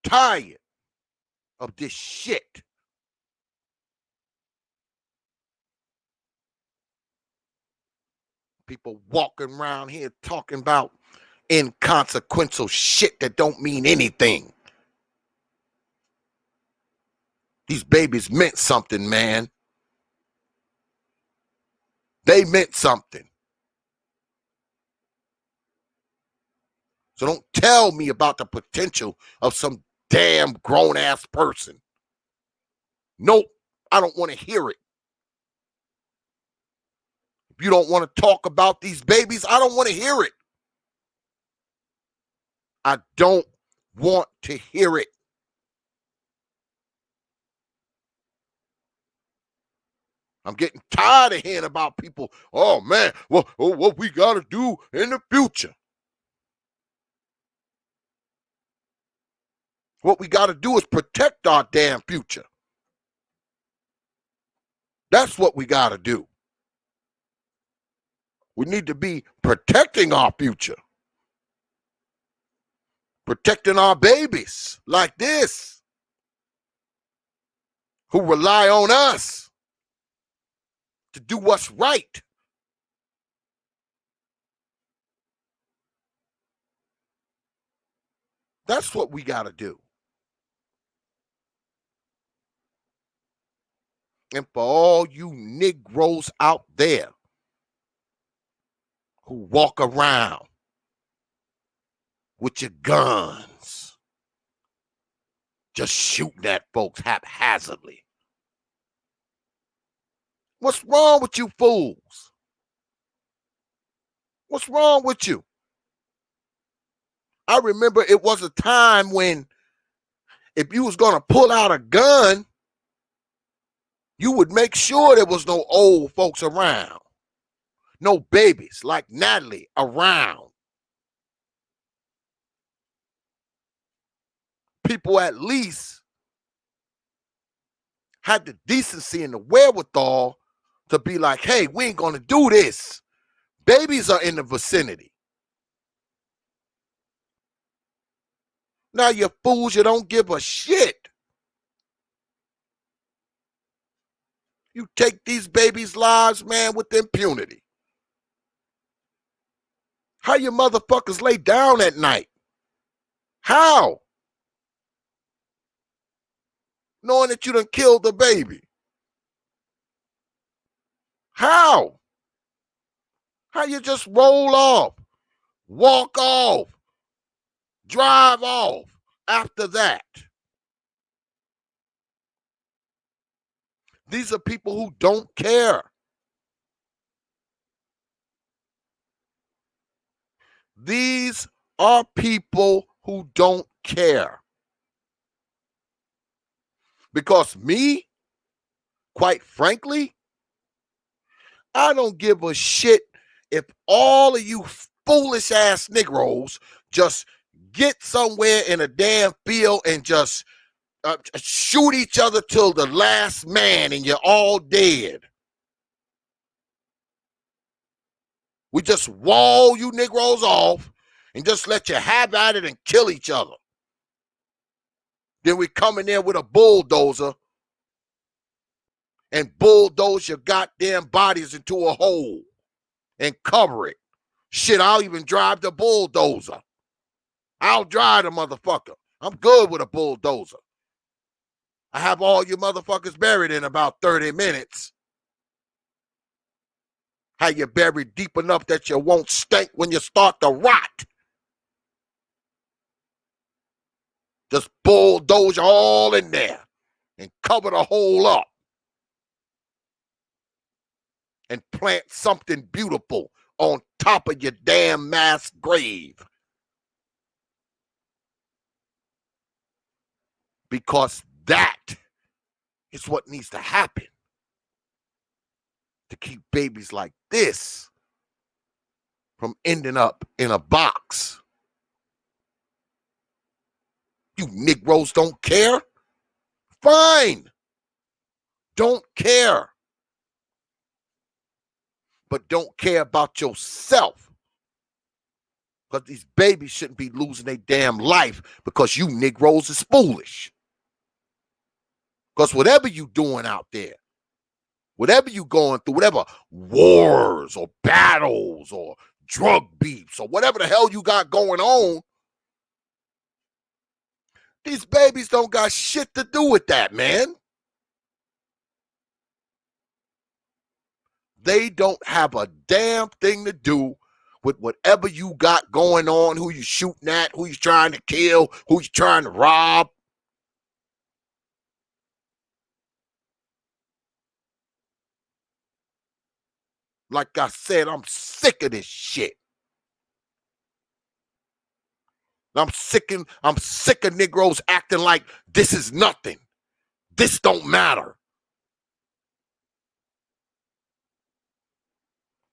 Tired of this shit. People walking around here talking about inconsequential shit that don't mean anything. These babies meant something, man. They meant something. So don't tell me about the potential of some damn grown-ass person. Nope, I don't want to hear it. If you don't want to talk about these babies, I don't want to hear it. I don't want to hear it. I'm getting tired of hearing about people, oh man, well, what we got to do in the future. What we got to do is protect our damn future. That's what we got to do. We need to be protecting our future. Protecting our babies like this, who rely on us to do what's right. That's what we got to do. And for all you Negroes out there who walk around with your guns, just shooting at folks haphazardly. What's wrong with you fools? What's wrong with you? I remember it was a time when if you was going to pull out a gun, you would make sure there was no old folks around. No babies like Natalie around. People at least had the decency and the wherewithal to be like, hey, we ain't going to do this. Babies are in the vicinity. Now you fools, you don't give a shit. You take these babies' lives, man, with impunity. How you motherfuckers lay down at night? How? Knowing that you done killed the baby. How? How you just roll off, walk off, drive off after that? These are people who don't care. These are people who don't care. Because me, quite frankly, I don't give a shit if all of you foolish ass Negroes just get somewhere in a damn field and just shoot each other till the last man and you're all dead. We just wall you Negroes off and just let you have at it and kill each other. Then we come in there with a bulldozer and bulldoze your goddamn bodies into a hole and cover it. Shit, I'll even drive the bulldozer. I'll drive the motherfucker. I'm good with a bulldozer. I have all you motherfuckers buried in about 30 minutes. How you buried deep enough that you won't stink when you start to rot. Just bulldoze you all in there and cover the hole up. And plant something beautiful on top of your damn mass grave. Because that is what needs to happen to keep babies like this from ending up in a box. You Negroes don't care? Fine. Don't care. But don't care about yourself. Because these babies shouldn't be losing their damn life because you Negroes is foolish. Because whatever you doing out there, whatever you going through, whatever wars or battles or drug beefs or whatever the hell you got going on, these babies don't got shit to do with that, man. They don't have a damn thing to do with whatever you got going on, who you shooting at, who you trying to kill, who you trying to rob. Like I said, I'm sick of this shit. I'm sick of Negroes acting like this is nothing. This don't matter.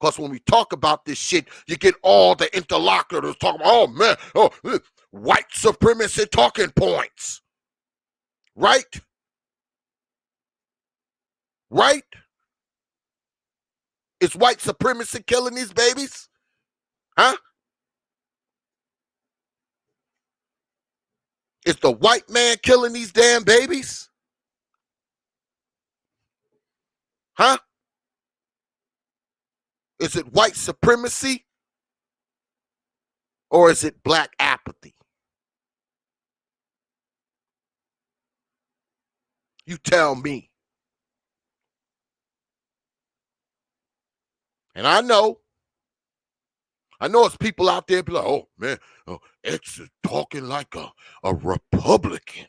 Because when we talk about this shit, you get all the interlocutors talking about, oh man, white supremacy talking points. Right? Right? Is white supremacy killing these babies? Huh? Is the white man killing these damn babies? Huh? Is it white supremacy? Or is it black apathy? You tell me. And I know it's people out there be like, oh man, X is talking like a Republican.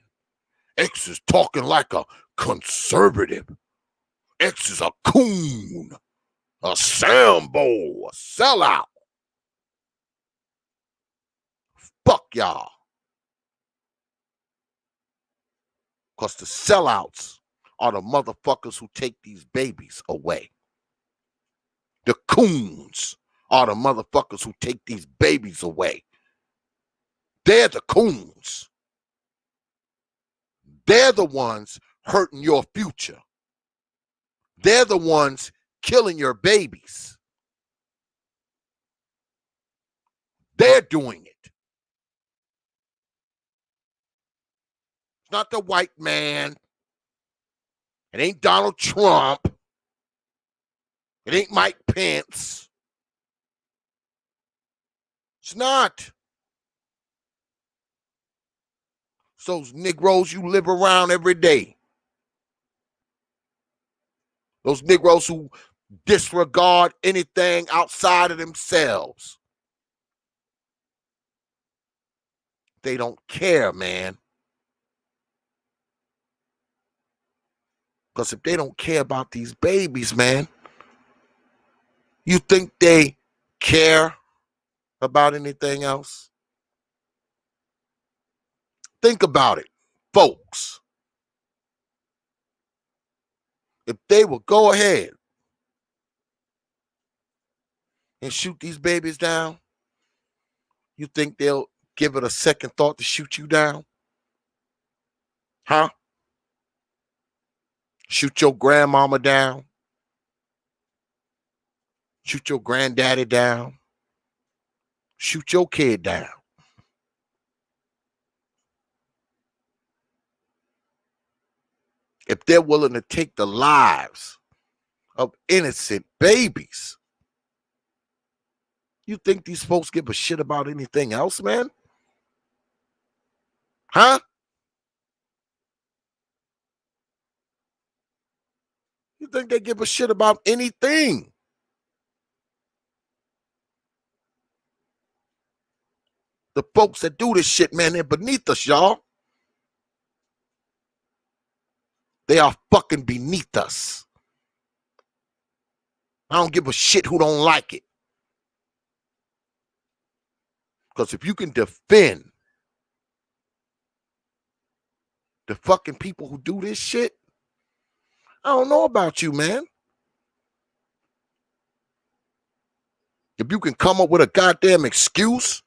X is talking like a conservative. X is a coon, a Sambo, a sellout. Fuck y'all. Because the sellouts are the motherfuckers who take these babies away. The coons are the motherfuckers who take these babies away. They're the coons. They're the ones hurting your future. They're the ones killing your babies. They're doing it. It's not the white man. It ain't Donald Trump. It ain't Mike Pence. It's not. It's those Negroes you live around every day. Those Negroes who disregard anything outside of themselves. They don't care, man. Because if they don't care about these babies, man, you think they care about anything else? Think about it, folks. If they will go ahead and shoot these babies down, you think they'll give it a second thought to shoot you down? Huh? Shoot your grandmama down. Shoot your granddaddy down. Shoot your kid down. If they're willing to take the lives of innocent babies, you think these folks give a shit about anything else, man? Huh? You think they give a shit about anything? The folks that do this shit, man, they're beneath us, y'all. They are fucking beneath us. I don't give a shit who don't like it. Because if you can defend the fucking people who do this shit, I don't know about you, man. If you can come up with a goddamn excuse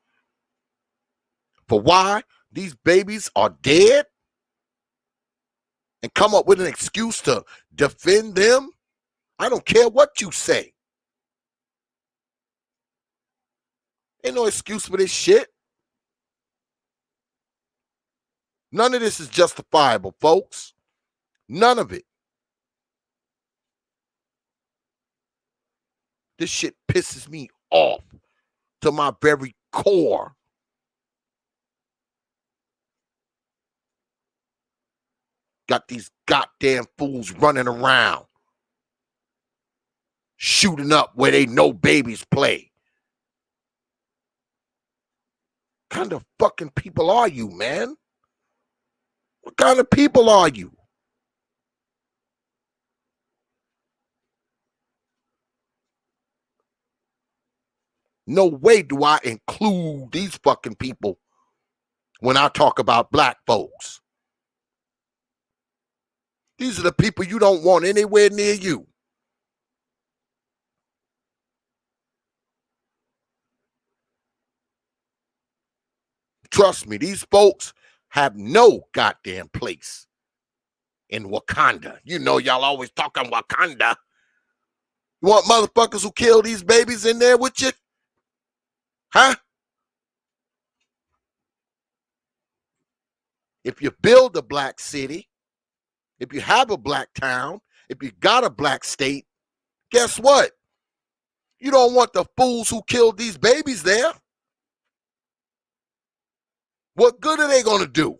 for why these babies are dead and come up with an excuse to defend them, I don't care what you say. Ain't no excuse for this shit. None of this is justifiable, folks. None of it. This shit pisses me off to my very core. Got these goddamn fools running around, shooting up where they know babies play. What kind of fucking people are you, man? What kind of people are you? No way do I include these fucking people when I talk about black folks. These are the people you don't want anywhere near you. Trust me, these folks have no goddamn place in Wakanda. You know y'all always talking Wakanda. You want motherfuckers who kill these babies in there with you? Huh? If you build a black city, if you have a black town, if you got a black state, guess what? You don't want the fools who killed these babies there. What good are they going to do?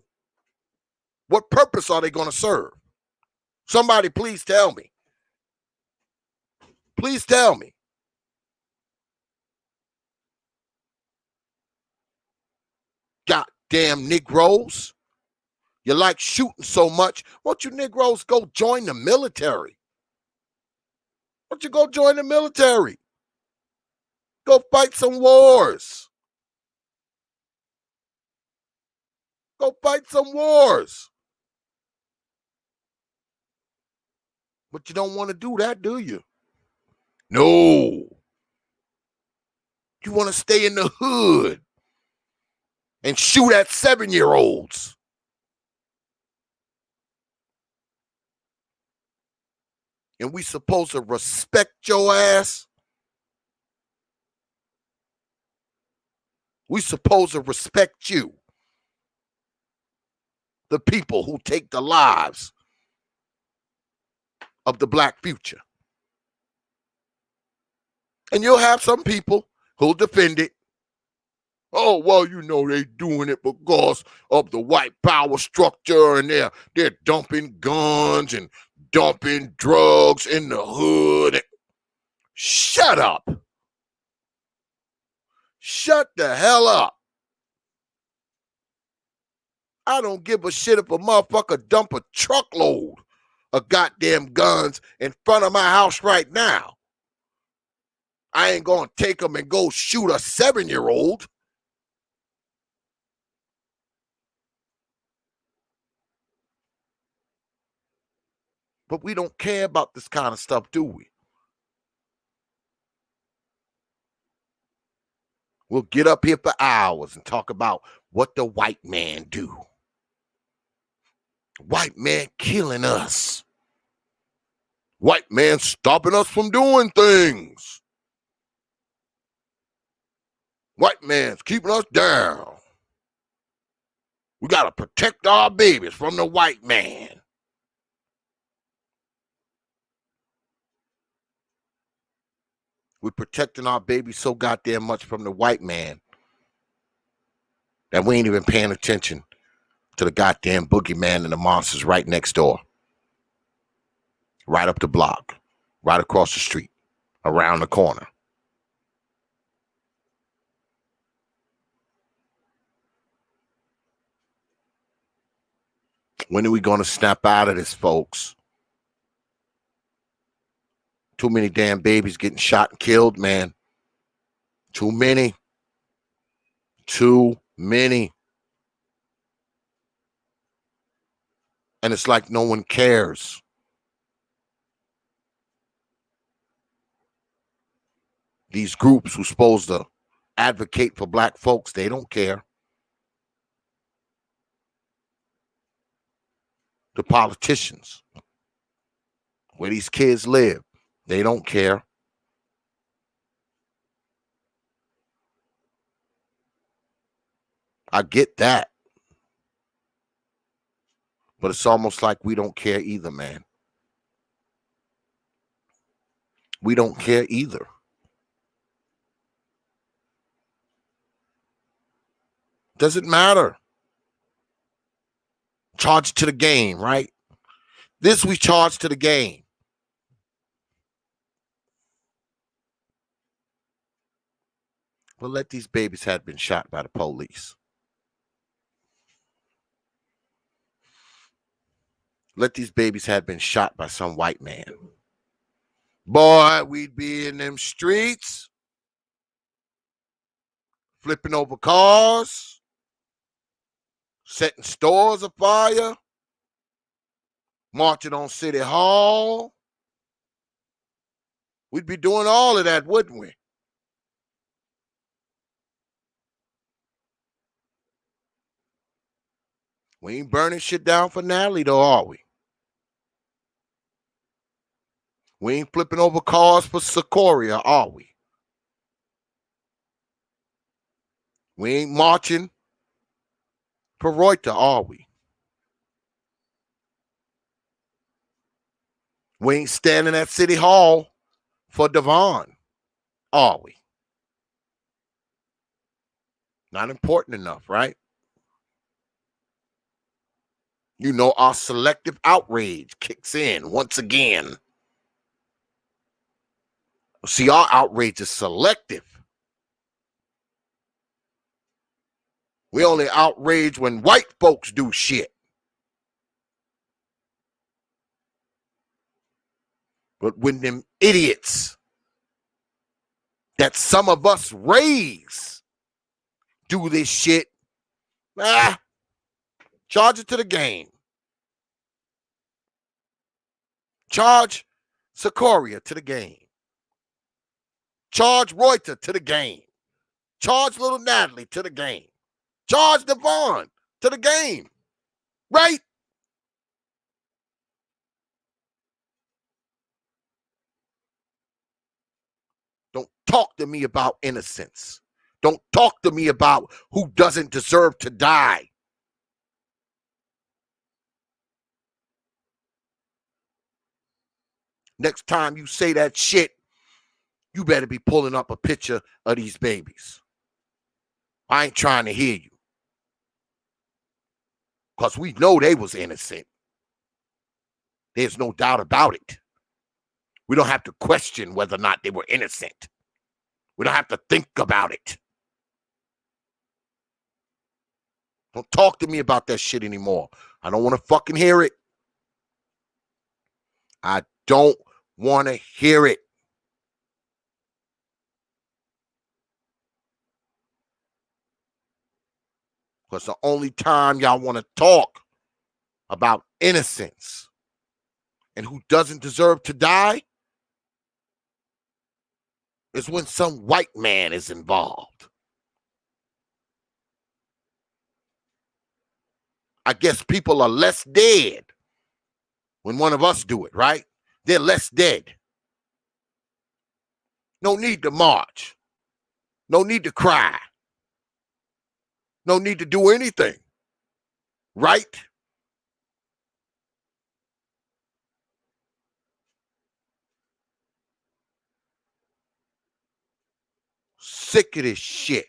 What purpose are they going to serve? Somebody please tell me. Please tell me. Goddamn Negroes. You like shooting so much. Why don't you Negroes go join the military? Why don't you go join the military? Go fight some wars. Go fight some wars. But you don't want to do that, do you? No. You want to stay in the hood and shoot at 7-year-olds. And we supposed to respect your ass? We supposed to respect you. The people who take the lives of the black future. And you'll have some people who'll defend it. Oh, well, you know, they doing it because of the white power structure, and they're dumping guns and dumping drugs in the hood. Shut up. Shut the hell up. I don't give a shit if a motherfucker dump a truckload of goddamn guns in front of my house right now. I ain't gonna take them and go shoot a 7-year-old. But we don't care about this kind of stuff, do we? We'll get up here for hours and talk about what the white man do. White man killing us. White man stopping us from doing things. White man's keeping us down. We got to protect our babies from the white man. We're protecting our babies so goddamn much from the white man that we ain't even paying attention to the goddamn boogeyman and the monsters right next door. Right up the block. Right across the street. Around the corner. When are we going to snap out of this, folks? Too many damn babies getting shot and killed, man. Too many. Too many. And it's like no one cares. These groups who're supposed to advocate for black folks, they don't care. The politicians, where these kids live, they don't care. I get that. But it's almost like we don't care either, man. We don't care either. Doesn't matter. Charge to the game, right? This we charge to the game. But let these babies have been shot by the police. Let these babies have been shot by some white man. Boy, we'd be in them streets, flipping over cars, setting stores afire, marching on City Hall. We'd be doing all of that, wouldn't we? We ain't burning shit down for Natalie, though, are we? We ain't flipping over cars for Sequoia, are we? We ain't marching for Reuter, are we? We ain't standing at City Hall for Devon, are we? Not important enough, right? You know, our selective outrage kicks in once again. See, our outrage is selective. We only outrage when white folks do shit. But when them idiots that some of us raise do this shit, charge it to the game. Charge Sequoia to the game. Charge Reuter to the game. Charge little Natalie to the game. Charge Devon to the game. Right? Don't talk to me about innocence. Don't talk to me about who doesn't deserve to die. Next time you say that shit, you better be pulling up a picture of these babies. I ain't trying to hear you. Because we know they was innocent. There's no doubt about it. We don't have to question whether or not they were innocent. We don't have to think about it. Don't talk to me about that shit anymore. I don't want to fucking hear it. I don't want to hear it. Because the only time y'all want to talk about innocence and who doesn't deserve to die is when some white man is involved. I guess people are less dead when one of us do it, right? They're less dead. No need to march. No need to cry. No need to do anything, right? Sick of this shit.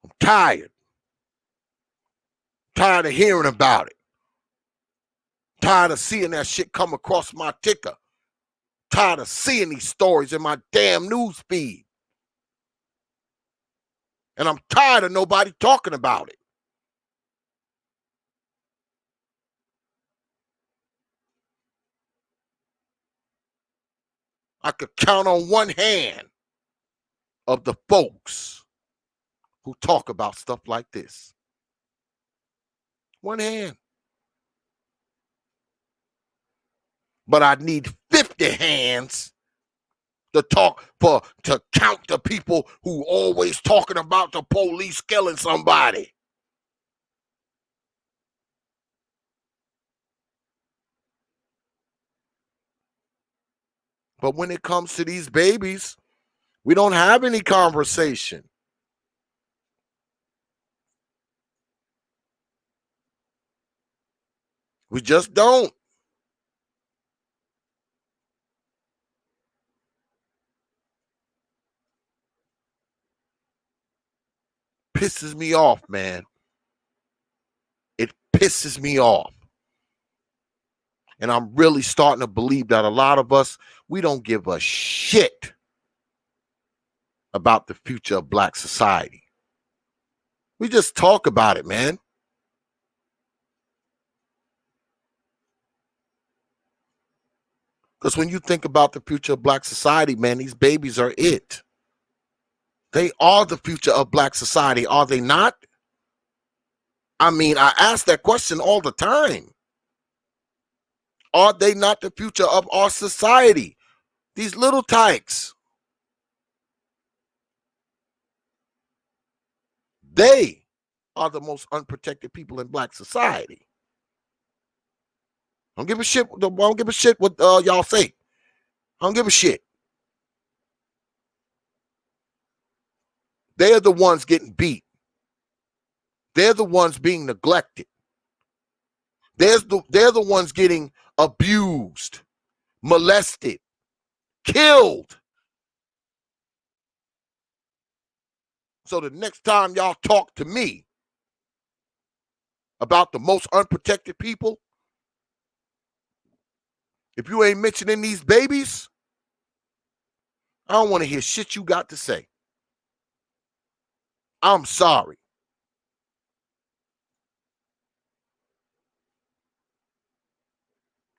I'm tired. Tired of hearing about it. Tired of seeing that shit come across my ticker. Tired of seeing these stories in my damn news feed. And I'm tired of nobody talking about it. I could count on one hand of the folks who talk about stuff like this. One hand. But I need 50 hands to count the people who always talking about the police killing somebody. But when it comes to these babies, we don't have any conversation. We just don't. Pisses me off, man. It pisses me off. And I'm really starting to believe that a lot of us, we don't give a shit about the future of Black society. We just talk about it, man. Because when you think about the future of Black society, man, these babies are it. They are the future of Black society, are they not? I mean, I ask that question all the time. Are they not the future of our society? These little tykes. They are the most unprotected people in Black society. I don't give a shit. I don't give a shit what y'all say. I don't give a shit. They're the ones getting beat. They're the ones being neglected. They're the ones getting abused, molested, killed. So the next time y'all talk to me about the most unprotected people, if you ain't mentioning these babies, I don't want to hear shit you got to say. I'm sorry.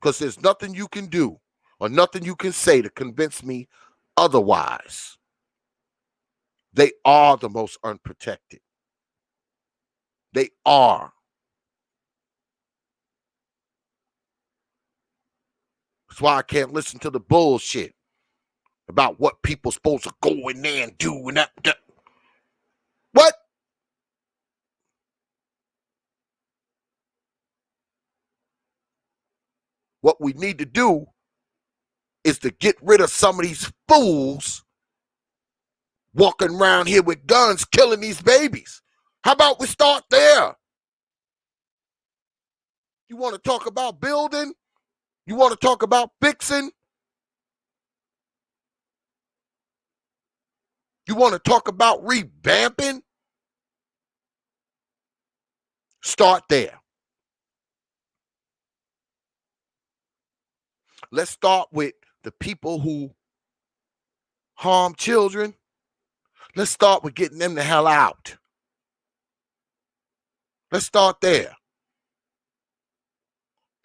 Because there's nothing you can do or nothing you can say to convince me otherwise. They are the most unprotected. They are. That's why I can't listen to the bullshit about what people supposed to go in there and do and that. What? What we need to do is to get rid of some of these fools walking around here with guns killing these babies. How about we start there? You want to talk about building? You want to talk about fixing? You want to talk about revamping? Start there. Let's start with the people who harm children. Let's start with getting them the hell out. Let's start there.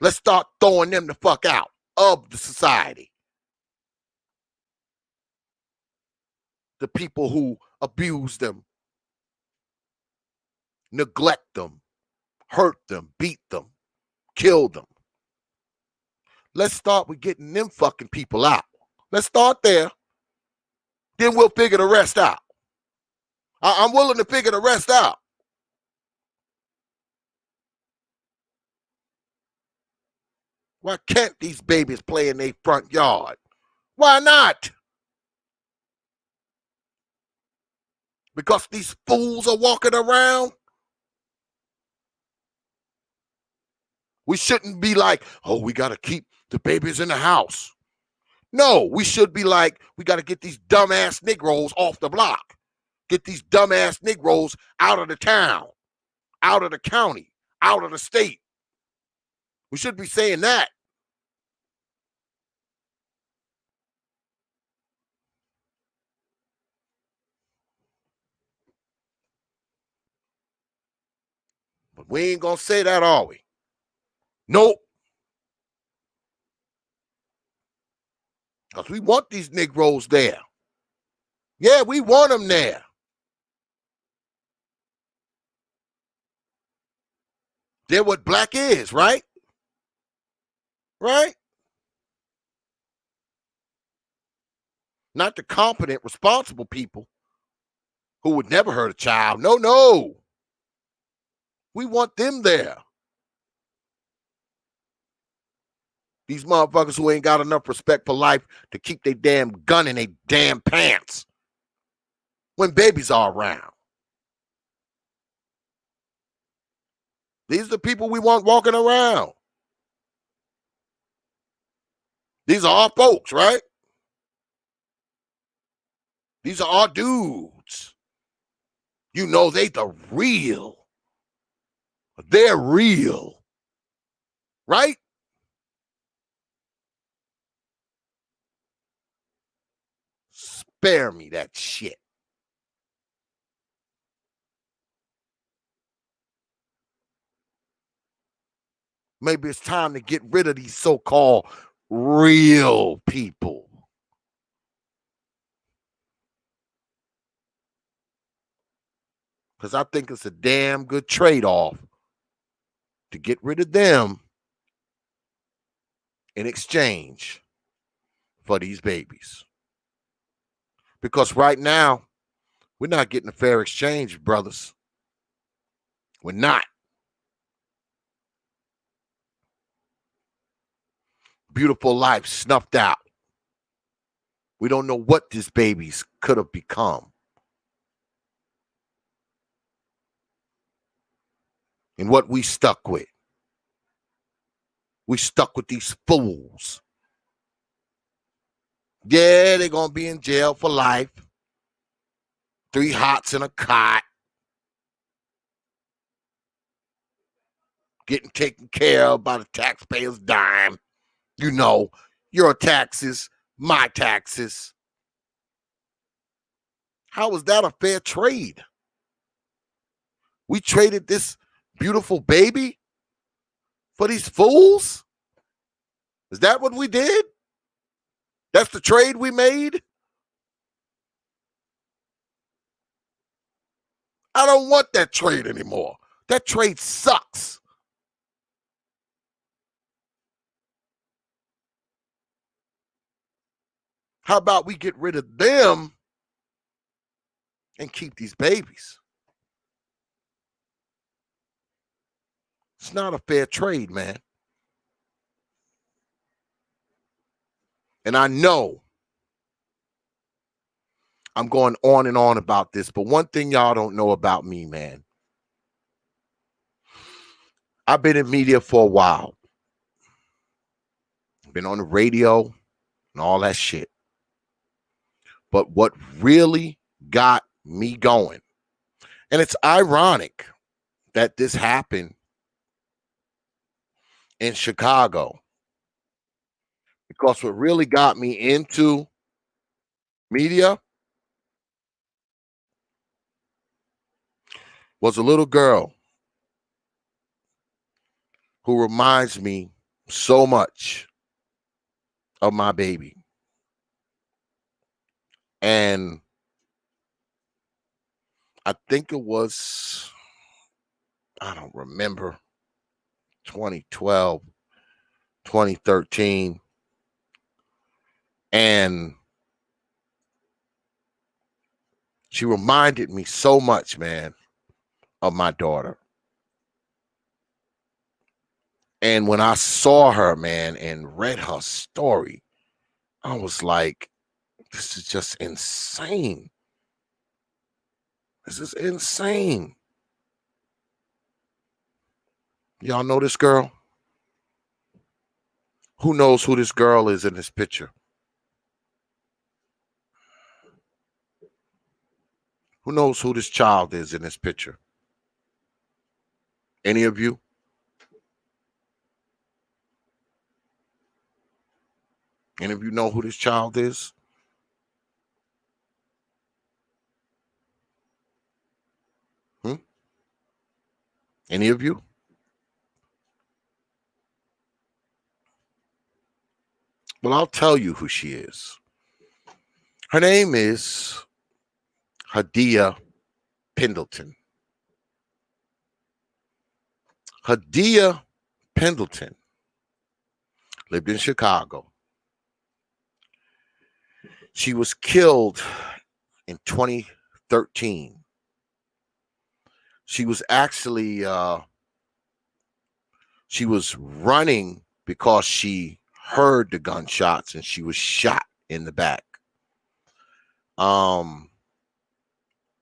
Let's start throwing them the fuck out of the society. The people who abuse them, neglect them, hurt them, beat them, kill them. Let's start with getting them fucking people out. Let's start there. Then we'll figure the rest out. I'm willing to figure the rest out. Why can't these babies play in their front yard? Why not? Because these fools are walking around? We shouldn't be like, oh, we got to keep the babies in the house. No, we should be like, we got to get these dumbass Negroes off the block. Get these dumbass Negroes out of the town, out of the county, out of the state. We should be saying that. But we ain't going to say that, are we? Nope. Because we want these Negroes there. Yeah, we want them there. They're what black is, right? Right? Not the competent, responsible people who would never hurt a child. No, no. We want them there. These motherfuckers who ain't got enough respect for life to keep their damn gun in their damn pants when babies are around. These are the people we want walking around. These are our folks, right? These are our dudes. You know they the real. They're real. Right? Spare me that shit. Maybe it's time to get rid of these so-called real people. Because I think it's a damn good trade-off to get rid of them in exchange for these babies. Because right now, we're not getting a fair exchange, brothers. We're not. Beautiful life snuffed out. We don't know what these babies could have become. And what we stuck with. We stuck with these fools. Yeah, they're going to be in jail for life. 3 hots in a cot. Getting taken care of by the taxpayer's dime. You know, your taxes, my taxes. How is that a fair trade? We traded this beautiful baby for these fools? Is that what we did? That's the trade we made? I don't want that trade anymore. That trade sucks. How about we get rid of them and keep these babies? It's not a fair trade, man. And I know I'm going on and on about this, but one thing y'all don't know about me, man. I've been in media for a while. Been on the radio and all that shit. But what really got me going, and it's ironic that this happened in Chicago, because what really got me into media was a little girl who reminds me so much of my baby. And I think it was, I don't remember, 2012, 2013. And she reminded me so much, man, of my daughter. And when I saw her, man, and read her story, I was like, this is just insane. This is insane. Y'all know this girl? Who knows who this girl is in this picture? Who knows who this child is in this picture? Any of you? Any of you know who this child is? Any of you? Well, I'll tell you who she is. Her name is Hadiya Pendleton. Hadiya Pendleton lived in Chicago. She was killed in 2013. She was actually she was running because she heard the gunshots and she was shot in the back.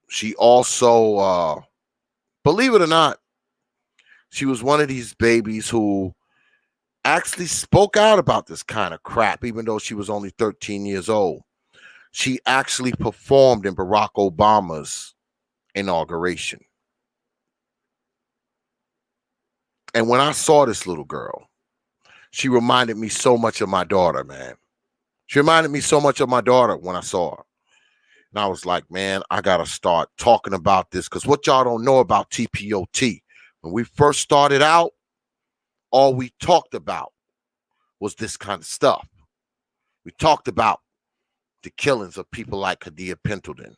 She also, believe it or not, she was one of these babies who actually spoke out about this kind of crap, even though she was only 13 years old. She actually performed in Barack Obama's inauguration. And when I saw this little girl, she reminded me so much of my daughter, man. She reminded me so much of my daughter when I saw her. And I was like, man, I got to start talking about this, because what y'all don't know about T.P.O.T. When we first started out, all we talked about was this kind of stuff. We talked about the killings of people like Hadiya Pendleton.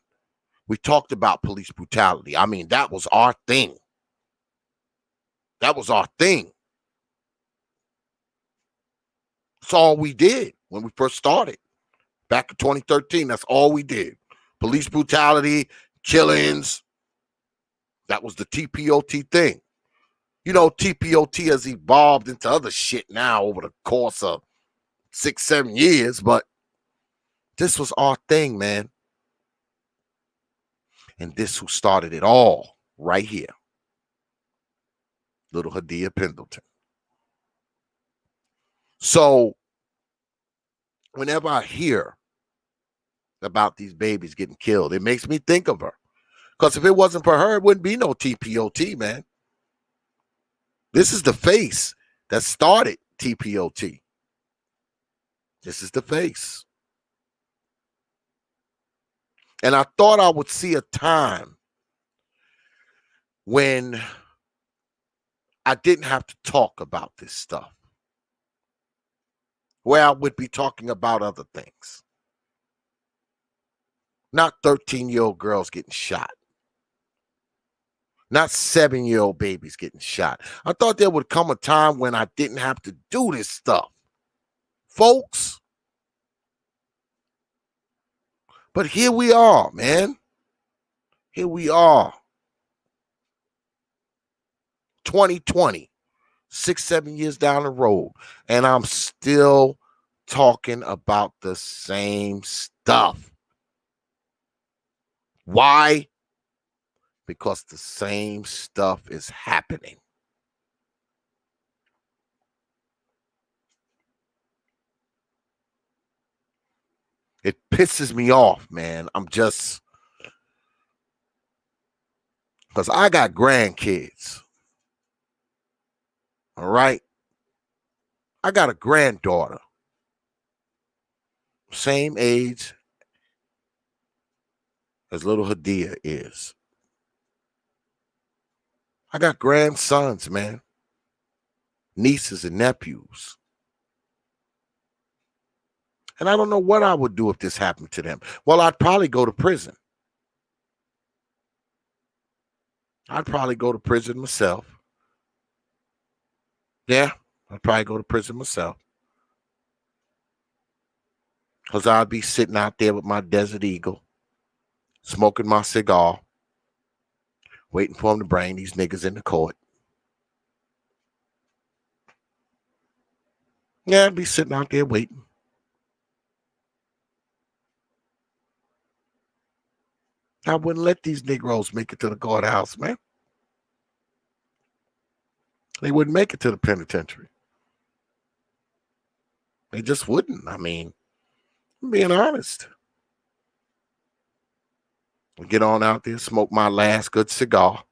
We talked about police brutality. I mean, that was our thing. That was our thing. That's all we did when we first started. Back in 2013, that's all we did. Police brutality, killings. That was the T.P.O.T. thing. You know, T.P.O.T. has evolved into other shit now over the course of 6-7 years, but this was our thing, man. And this who started it all right here. Little Hadiya Pendleton. So whenever I hear about these babies getting killed, it makes me think of her. Because if it wasn't for her, it wouldn't be no T.P.O.T., man. This is the face that started T.P.O.T. This is the face. And I thought I would see a time when I didn't have to talk about this stuff, where I would be talking about other things. Not 13-year-old girls getting shot. Not 7-year-old babies getting shot. I thought there would come a time when I didn't have to do this stuff, folks. But here we are, man. Here we are. 2020, 6-7 years down the road, and I'm still talking about the same stuff. Why? Because the same stuff is happening. It pisses me off, man. I'm just, because I got grandkids. All right? I got a granddaughter. Same age as little Hadiya is. I got grandsons, man. Nieces and nephews. And I don't know what I would do if this happened to them. Well, I'd probably go to prison. I'd probably go to prison myself. Yeah, I'd probably go to prison myself. Because I'd be sitting out there with my Desert Eagle, smoking my cigar, waiting for them to bring these niggas into court. Yeah, I'd be sitting out there waiting. I wouldn't let these Negroes make it to the courthouse, man. They wouldn't make it to the penitentiary. They just wouldn't. I mean, I'm being honest. I get on out there, smoke my last good cigar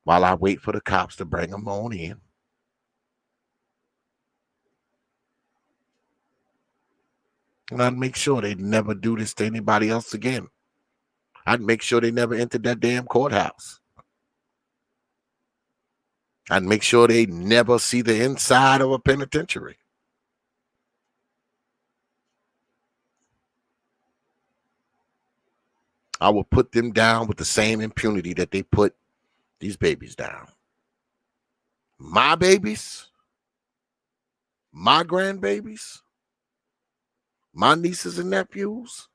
while I wait for the cops to bring them on in. And I'd make sure they never do this to anybody else again. I'd make sure they never entered that damn courthouse. I'd make sure they never see the inside of a penitentiary. I will put them down with the same impunity that they put these babies down. My babies, my grandbabies, my nieces and nephews.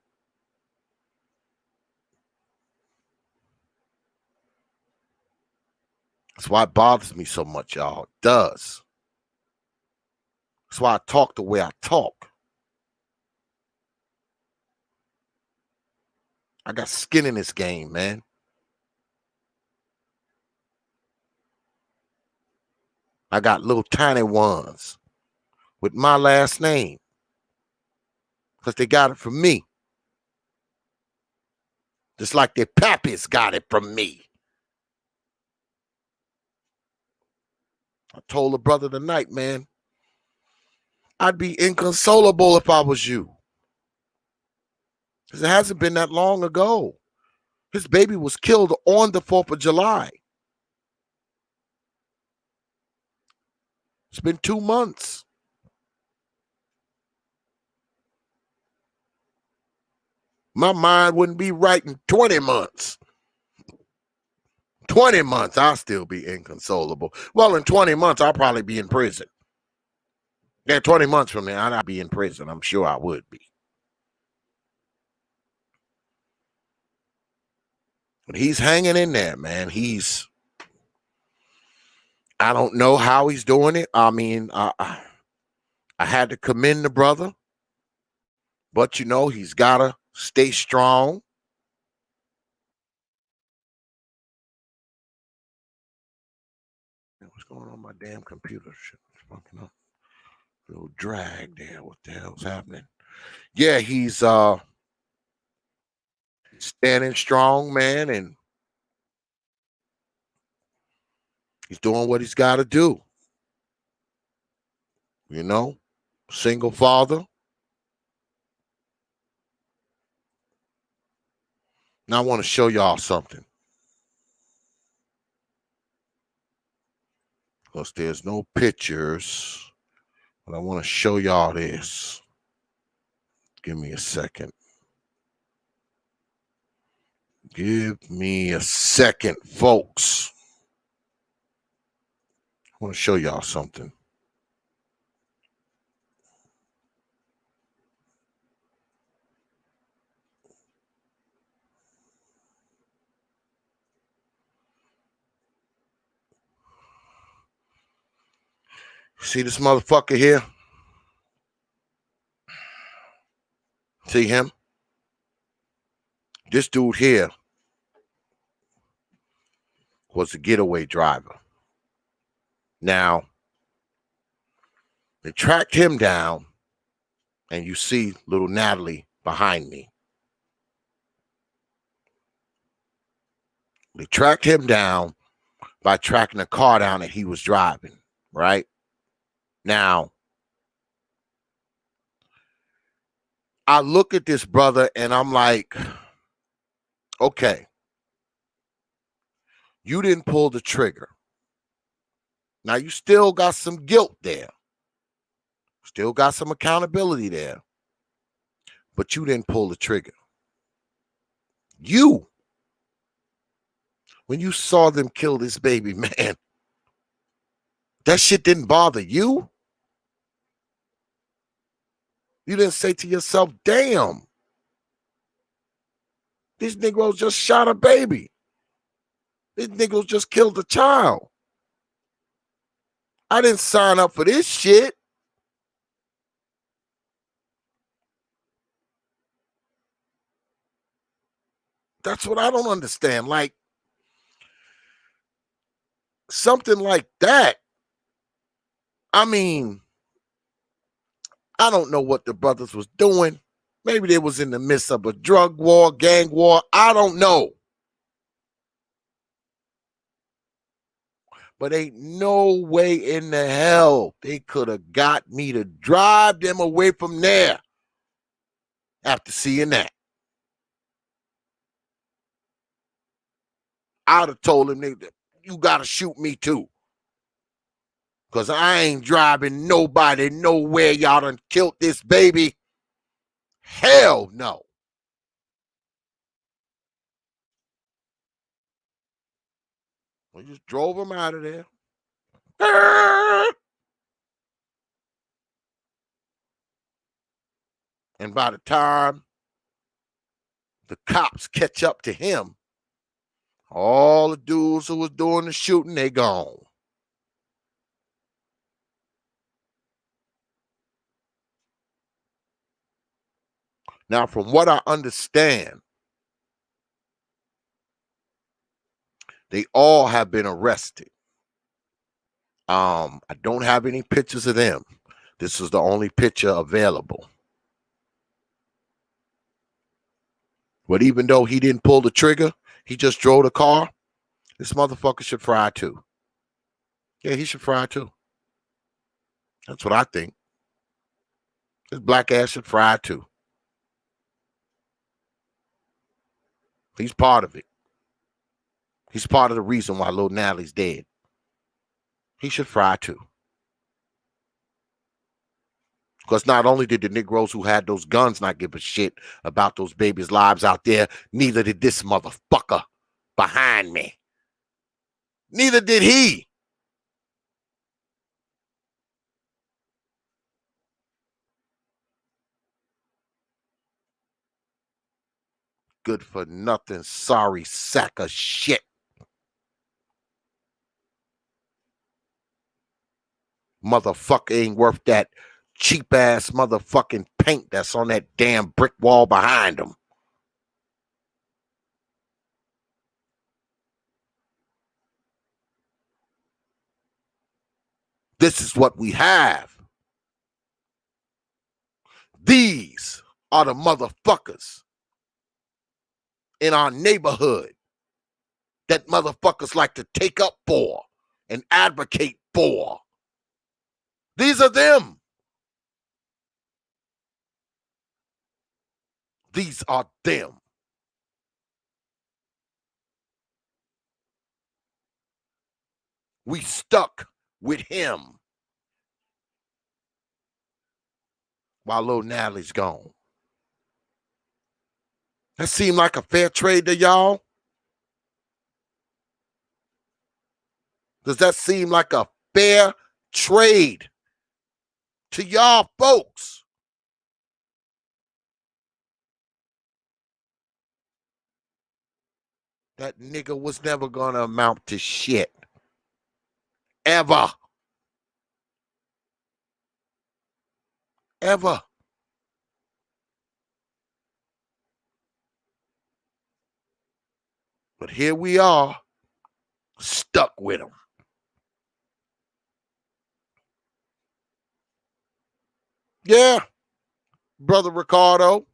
That's why it bothers me so much, y'all. It does. That's why I talk the way I talk. I got skin in this game, man. I got little tiny ones with my last name because they got it from me. Just like their pappies got it from me. I told a brother tonight, man, I'd be inconsolable if I was you. Because it hasn't been that long ago. His baby was killed on the 4th of July. It's been 2 months. My mind wouldn't be right in 20 months. 20 months, I'll still be inconsolable. Well, in 20 months, I'll probably be in prison. Yeah, 20 months from now, I'd be in prison. I'm sure I would be. But he's hanging in there, man. I don't know how he's doing it. I mean, I had to commend the brother. But, you know, he's got to stay strong. What's going on with my damn computer? Shit, it's fucking up. Little drag there. What the hell's happening? Yeah, he's standing strong, man, and he's doing what he's got to do. You know, single father. Now I want to show y'all something. Because there's no pictures. But I want to show y'all this. Give me a second. Give me a second, folks. I want to show y'all something. See this motherfucker here? See him? This dude here was a getaway driver. Now, they tracked him down, and you see little Natalie behind me. They tracked him down by tracking a car down that he was driving, right? Now, I look at this brother and I'm like, okay, you didn't pull the trigger. Now, you still got some guilt there. Still got some accountability there. But you didn't pull the trigger. You, when you saw them kill this baby, man, that shit didn't bother you? You didn't say to yourself, damn, these Negroes just shot a baby. These Negroes just killed a child. I didn't sign up for this shit. That's what I don't understand. Like, something like that. I mean, I don't know what the brothers was doing. Maybe they was in the midst of a drug war, gang war. I don't know. But ain't no way in the hell they could have got me to drive them away from there after seeing that. I'd have told them, you got to shoot me too. Because I ain't driving nobody nowhere. Y'all done killed this baby. Hell no. We just drove him out of there. And by the time the cops catch up to him, all the dudes who was doing the shooting, they gone. Now, from what I understand, they all have been arrested. I don't have any pictures of them. This is the only picture available. But even though he didn't pull the trigger, he just drove the car, this motherfucker should fry too. Yeah, he should fry too. That's what I think. This black ass should fry too. He's part of it. He's part of the reason why little Natalie's dead. He should fry too. Because not only did the Negroes who had those guns not give a shit about those babies' lives out there, neither did this motherfucker behind me. Neither did he. Good for nothing, sorry sack of shit. Motherfucker ain't worth that cheap ass motherfucking paint that's on that damn brick wall behind him. This is what we have. These are the motherfuckers in our neighborhood that motherfuckers like to take up for and advocate for. These are them. These are them. We stuck with him while little Natalie's gone. That seem like a fair trade to y'all? Does that seem like a fair trade to y'all folks? That nigga was never gonna amount to shit. Ever. Ever. But here we are, stuck with him. Yeah, brother Ricardo.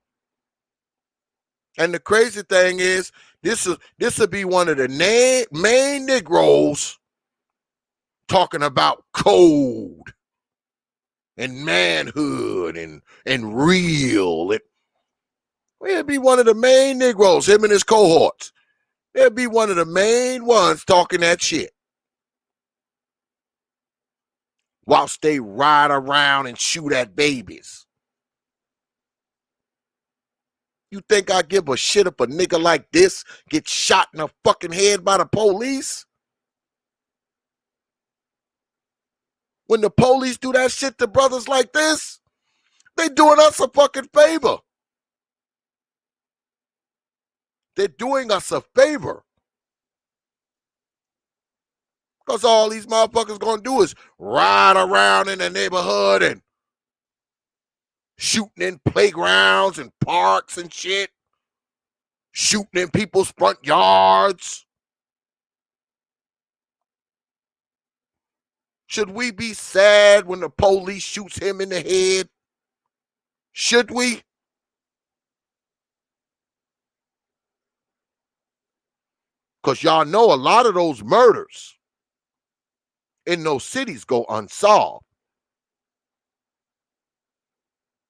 And the crazy thing is, this will be one of the main Negroes talking about code and manhood and real. It'll be one of the main Negroes, him and his cohorts. They'll be one of the main ones talking that shit. Whilst they ride around and shoot at babies. You think I give a shit if a nigga like this gets shot in the fucking head by the police? When the police do that shit to brothers like this, they doing us a fucking favor. They're doing us a favor. Because all these motherfuckers gonna do is ride around in the neighborhood and shooting in playgrounds and parks and shit. shooting in people's front yards. Should we be sad when the police shoots him in the head? Should we? Because y'all know a lot of those murders in those cities go unsolved.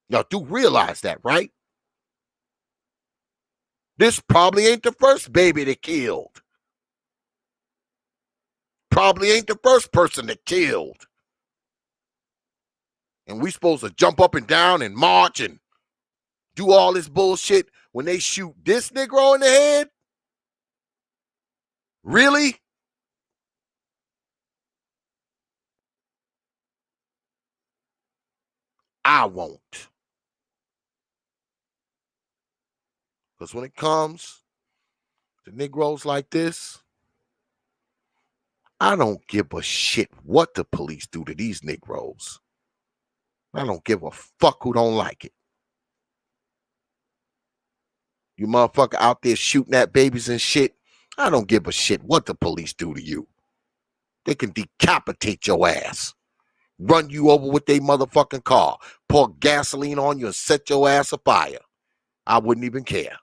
Y'all do realize that, right? This probably ain't the first baby they killed. Probably ain't the first person that killed. And we supposed to jump up and down and march and do all this bullshit when they shoot this Negro in the head? Really? I won't. Because when it comes to Negroes like this, I don't give a shit what the police do to these Negroes. I don't give a fuck who don't like it. You motherfucker out there shooting at babies and shit, I don't give a shit what the police do to you. They can decapitate your ass, run you over with their motherfucking car, pour gasoline on you and set your ass afire. I wouldn't even care.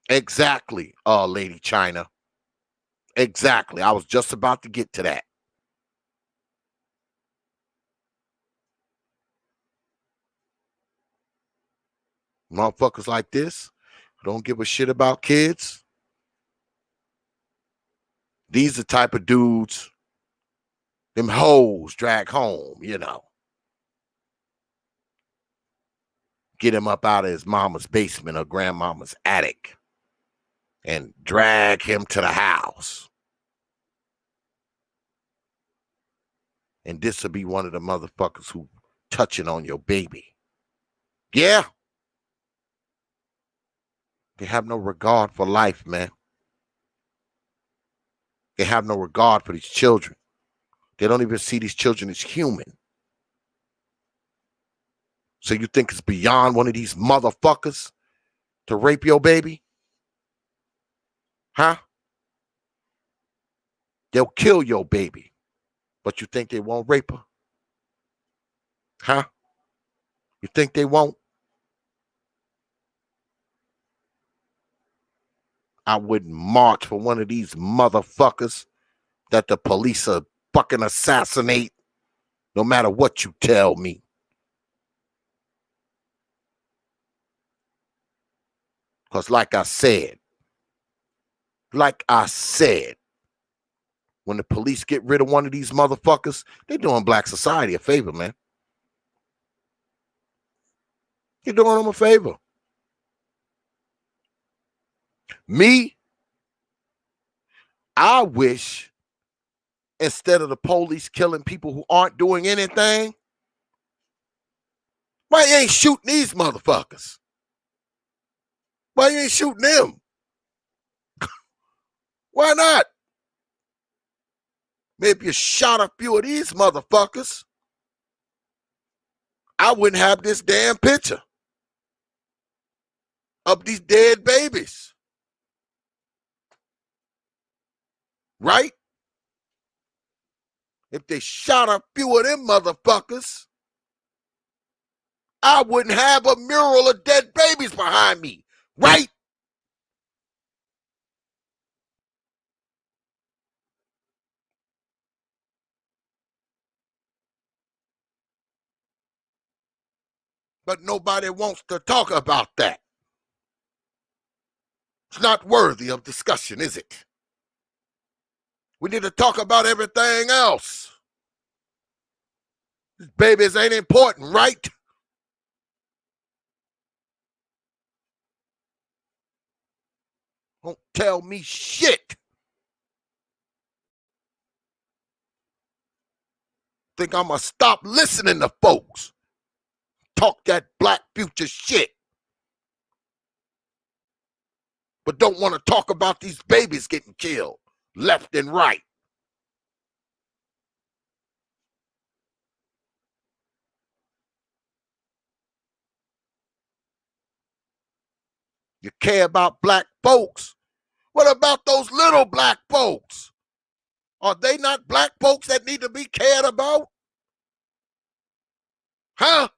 Exactly, Lady China. Exactly. I was just about to get to that. Motherfuckers like this who don't give a shit about kids. These are the type of dudes them hoes drag home, you know. Get him up out of his mama's basement or grandmama's attic and drag him to the house. And this will be one of the motherfuckers who touching on your baby. Yeah. They have no regard for life, man. They have no regard for these children. They don't even see these children as human. So you think it's beyond one of these motherfuckers to rape your baby? Huh? They'll kill your baby, but you think they won't rape her? Huh? You think they won't? I wouldn't march for one of these motherfuckers that the police are fucking assassinate, no matter what you tell me. Because like I said, when the police get rid of one of these motherfuckers, they're doing black society a favor, man. You're doing them a favor. Me, I wish instead of the police killing people who aren't doing anything, why you ain't shooting these motherfuckers? Why you ain't shooting them? Why not? Maybe you shot a few of these motherfuckers, I wouldn't have this damn picture of these dead babies. Right? If they shot a few of them motherfuckers, I wouldn't have a mural of dead babies behind me. Right? But nobody wants to talk about that. It's not worthy of discussion, is it? We need to talk about everything else. These babies ain't important, right? Don't tell me shit. Think I'm gonna stop listening to folks talk that black future shit, but don't want to talk about these babies getting killed left and right. You care about black folks. What about those little black folks? Are they not black folks that need to be cared about? Huh?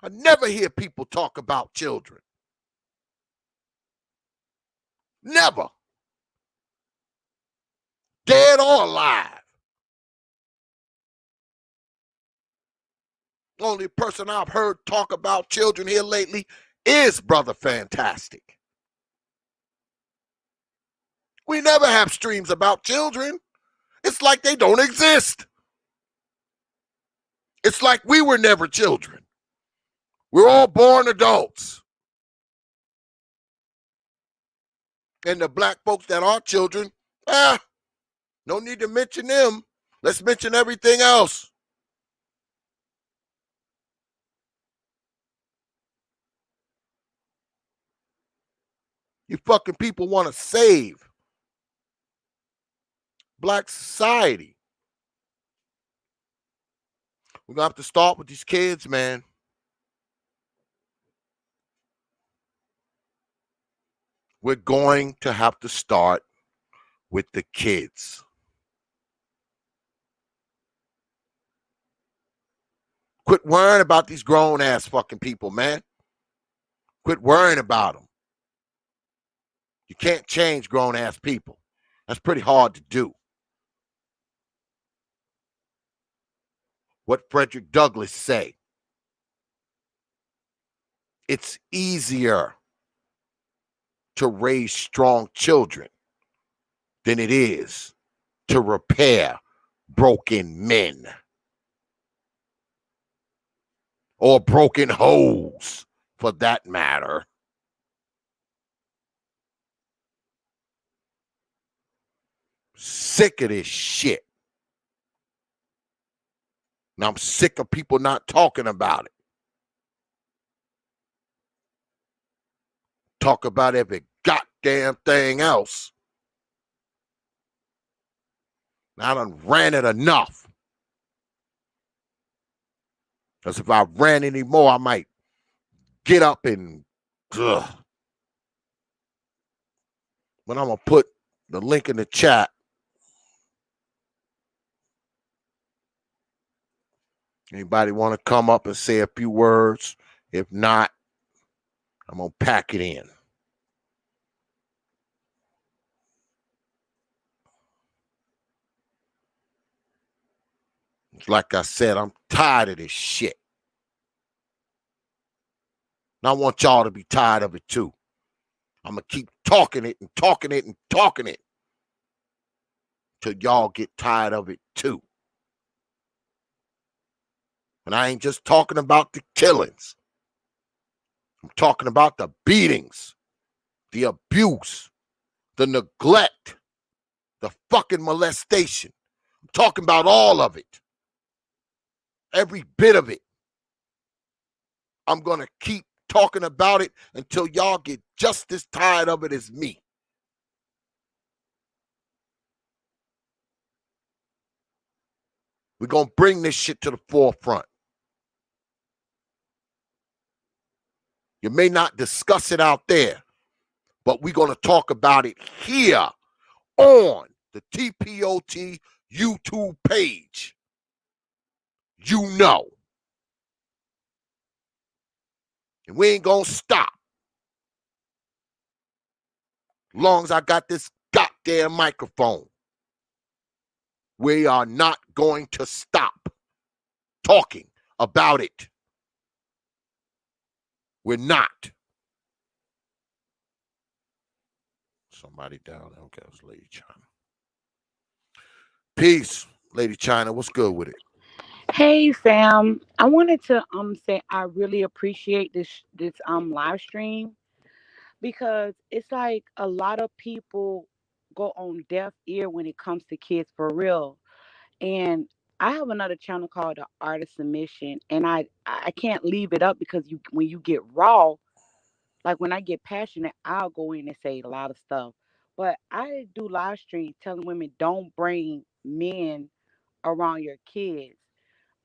I never hear people talk about children. Never. Dead or alive. Only person I've heard talk about children here lately is Brother Fantastic. We never have streams about children. It's like they don't exist. It's like we were never children. We're all born adults. And the black folks that are children, no need to mention them. Let's mention everything else. You fucking people want to save black society. We're going to have to start with these kids, man. We're going to have to start with the kids. Quit worrying about these grown-ass fucking people, man. Quit worrying about them. You can't change grown-ass people. That's pretty hard to do. What Frederick Douglass say? It's easier to raise strong children than it is to repair broken men or broken hoes, for that matter. Sick of this shit. And I'm sick of people not talking about it. Talk about every goddamn thing else. I done ran it enough. Because if I ran anymore, I might get up and... But I'm going to put the link in the chat. Anybody want to come up and say a few words? If not, I'm going to pack it in. Like I said, I'm tired of this shit. And I want y'all to be tired of it too. I'm going to keep talking it and talking it and talking it till y'all get tired of it too. And I ain't just talking about the killings. I'm talking about the beatings, the abuse, the neglect, the fucking molestation. I'm talking about all of it. Every bit of it. I'm going to keep talking about it until y'all get just as tired of it as me. We're going to bring this shit to the forefront. You may not discuss it out there, but we're going to talk about it here on the T.P.O.T. YouTube page. You know. And we ain't going to stop. Long as I got this goddamn microphone. We are not going to stop talking about it. We're not. Somebody down there. Okay, it was Lady China. Peace, Lady China. What's good with it? Hey fam, I wanted to say I really appreciate this live stream because it's like a lot of people go on deaf ear when it comes to kids for real. And I have another channel called the Art of Submission, and I can't leave it up because you when you get raw, like when I get passionate, I'll go in and say a lot of stuff. But I do live streams telling women don't bring men around your kids.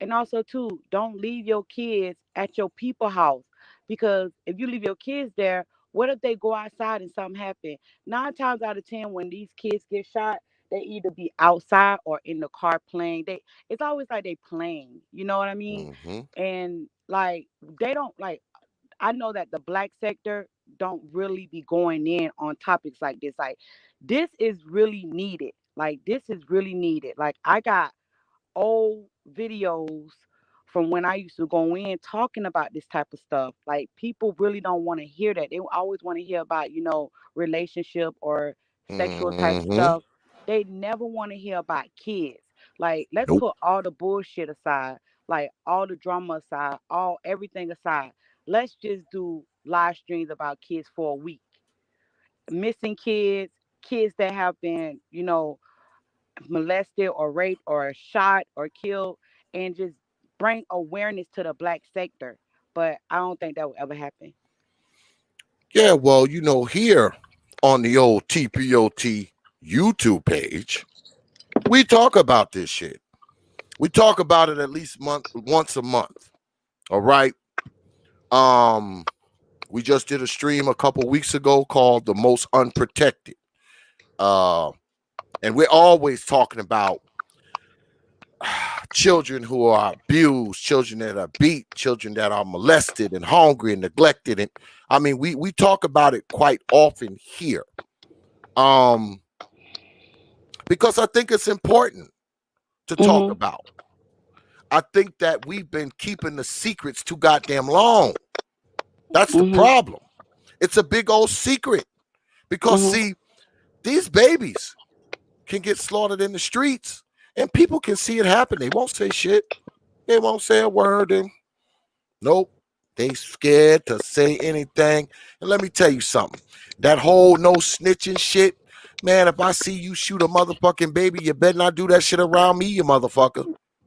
And also too, don't leave your kids at your people house. Because if you leave your kids there, what if they go outside and something happen? 9 times out of 10, when these kids get shot, they either be outside or in the car playing. It's always like they playing. You know what I mean? Mm-hmm. And like they don't like. I know that the black sector don't really be going in on topics like this. Like this is really needed. Like this is really needed. Like I got old videos from when I used to go in talking about this type of stuff. Like people really don't want to hear that. They always want to hear about, relationship or sexual type Mm-hmm. stuff. They never want to hear about kids. Like let's Nope. put all the bullshit aside, like all the drama aside, all everything aside. Let's just do live streams about kids for a week. Missing kids, kids that have been, molested or raped or shot or killed, and just bring awareness to the black sector. But I don't think that will ever happen. Yeah, well, here on the old T.P.O.T YouTube page, we talk about this shit. We talk about it at least once a month. All right. Um, we just did a stream a couple weeks ago called "The Most Unprotected," uh, and we're always talking about children who are abused, children that are beat, children that are molested and hungry and neglected. And I mean, we talk about it quite often here. Um, because I think it's important to talk Mhm. about. I think that we've been keeping the secrets too goddamn long. That's the Mhm. problem. It's a big old secret because Mhm. see, these babies can get slaughtered in the streets and people can see it happen. They won't say shit. They won't say a word. And nope, they scared to say anything. And let me tell you something. That whole no snitching shit, man, if I see you shoot a motherfucking baby, you better not do that shit around me, you motherfucker.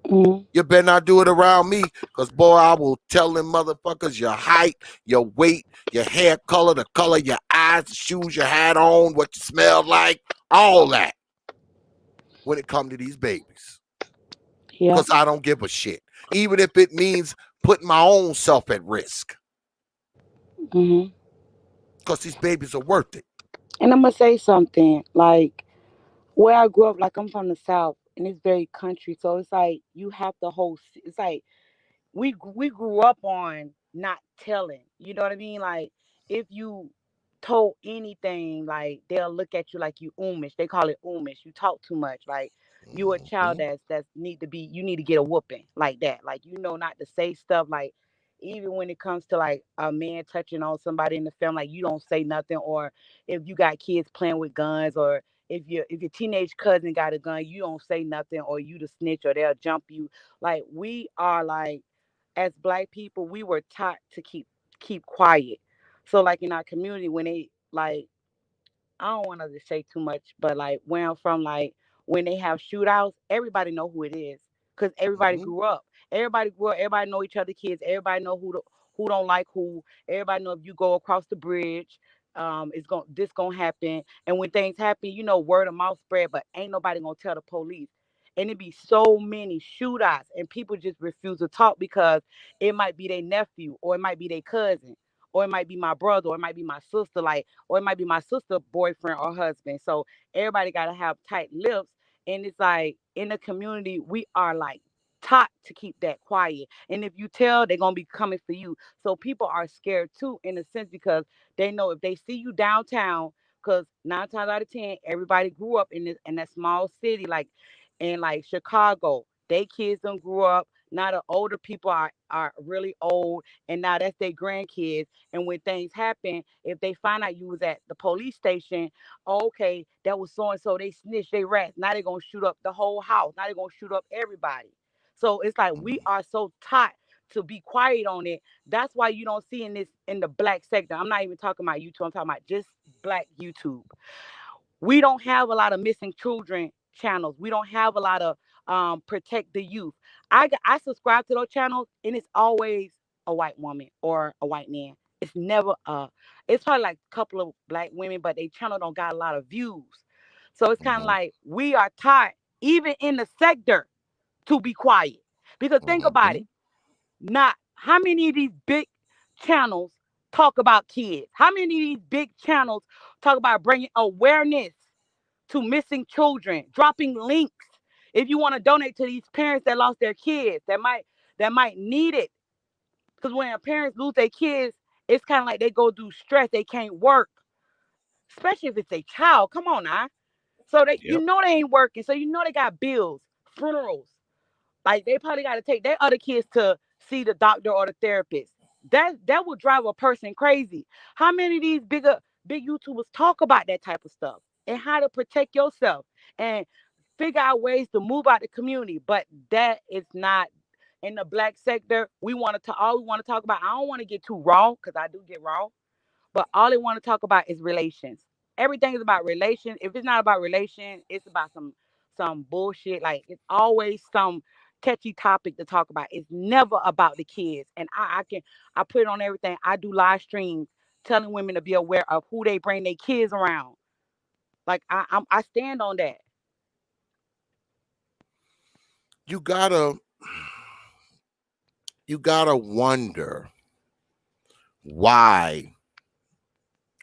Mhm. You better not do it around me, because, boy, I will tell them motherfuckers your height, your weight, your hair color, the color of your eyes, the shoes you had on, what you smell like, all that when it comes to these babies. Yeah. Because I don't give a shit, even if it means putting my own self at risk, Mhm. because these babies are worth it. And I'm gonna say something like where I grew up. Like I'm from the South, and it's very country, so it's like you have the whole. It's like we grew up on not telling. You know what I mean? Like if you told anything, like they'll look at you like you oomish. They call it oomish. You talk too much. Like you a child Mm-hmm. that's need to be. You need to get a whooping like that. Like not to say stuff like. Even when it comes to like a man touching on somebody in the film, like you don't say nothing, or if you got kids playing with guns, or if your teenage cousin got a gun, you don't say nothing, or you the snitch, or they'll jump you. Like we are like as black people, we were taught to keep quiet. So like in our community, when they like, I don't want to say too much, but like where I'm from, like when they have shootouts, everybody know who it is because everybody Mm-hmm. grew up. Everybody grew up. Everybody know each other kids. Everybody know who don't like who. Everybody know if you go across the bridge, this gonna happen. And when things happen, word of mouth spread, but ain't nobody gonna tell the police. And it be so many shootouts, and people just refuse to talk because it might be their nephew, or it might be their cousin, or it might be my brother, or it might be my sister, like, or it might be my sister boyfriend or husband. So everybody gotta have tight lips. And it's like in the community, we are like taught to keep that quiet. And if you tell, they're gonna be coming for you. So people are scared too, in a sense, because they know if they see you downtown, because 9 times out of 10, everybody grew up in that small city, like in like Chicago. They kids don't grew up. Now the older people are really old, and now that's their grandkids. And when things happen, if they find out you was at the police station, oh, okay, that was so and so, they snitched, they rats. Now they're gonna shoot up the whole house. Now they're gonna shoot up everybody. So it's like we are so taught to be quiet on it. That's why you don't see in the black sector. I'm not even talking about YouTube. I'm talking about just black YouTube. We don't have a lot of missing children channels. We don't have a lot of protect the youth. I subscribe to those channels, and it's always a white woman or a white man. It's never it's probably like a couple of black women, but they channel don't got a lot of views. So it's kind of Mm-hmm. like we are taught, even in the sector, to be quiet. Because think about Mm-hmm. it. Not how many of these big channels talk about kids? How many of these big channels talk about bringing awareness to missing children, dropping links if you want to donate to these parents that lost their kids that might need it? Because when parents lose their kids, it's kind of like they go through stress. They can't work, especially if it's a child. Come on now. So they, Yep. they ain't working. So they got bills, funerals. Like they probably got to take their other kids to see the doctor or the therapist. That would drive a person crazy. How many of these big YouTubers talk about that type of stuff and how to protect yourself and figure out ways to move out the community? But that is not in the black sector. All we want to talk about. I don't want to get too raw because I do get raw, but all they want to talk about is relations. Everything is about relations. If it's not about relation, it's about some bullshit. Like it's always some catchy topic to talk about. It's never about the kids. And I put it on everything. I do live streams telling women to be aware of who they bring their kids around. Like I stand on that. You gotta wonder why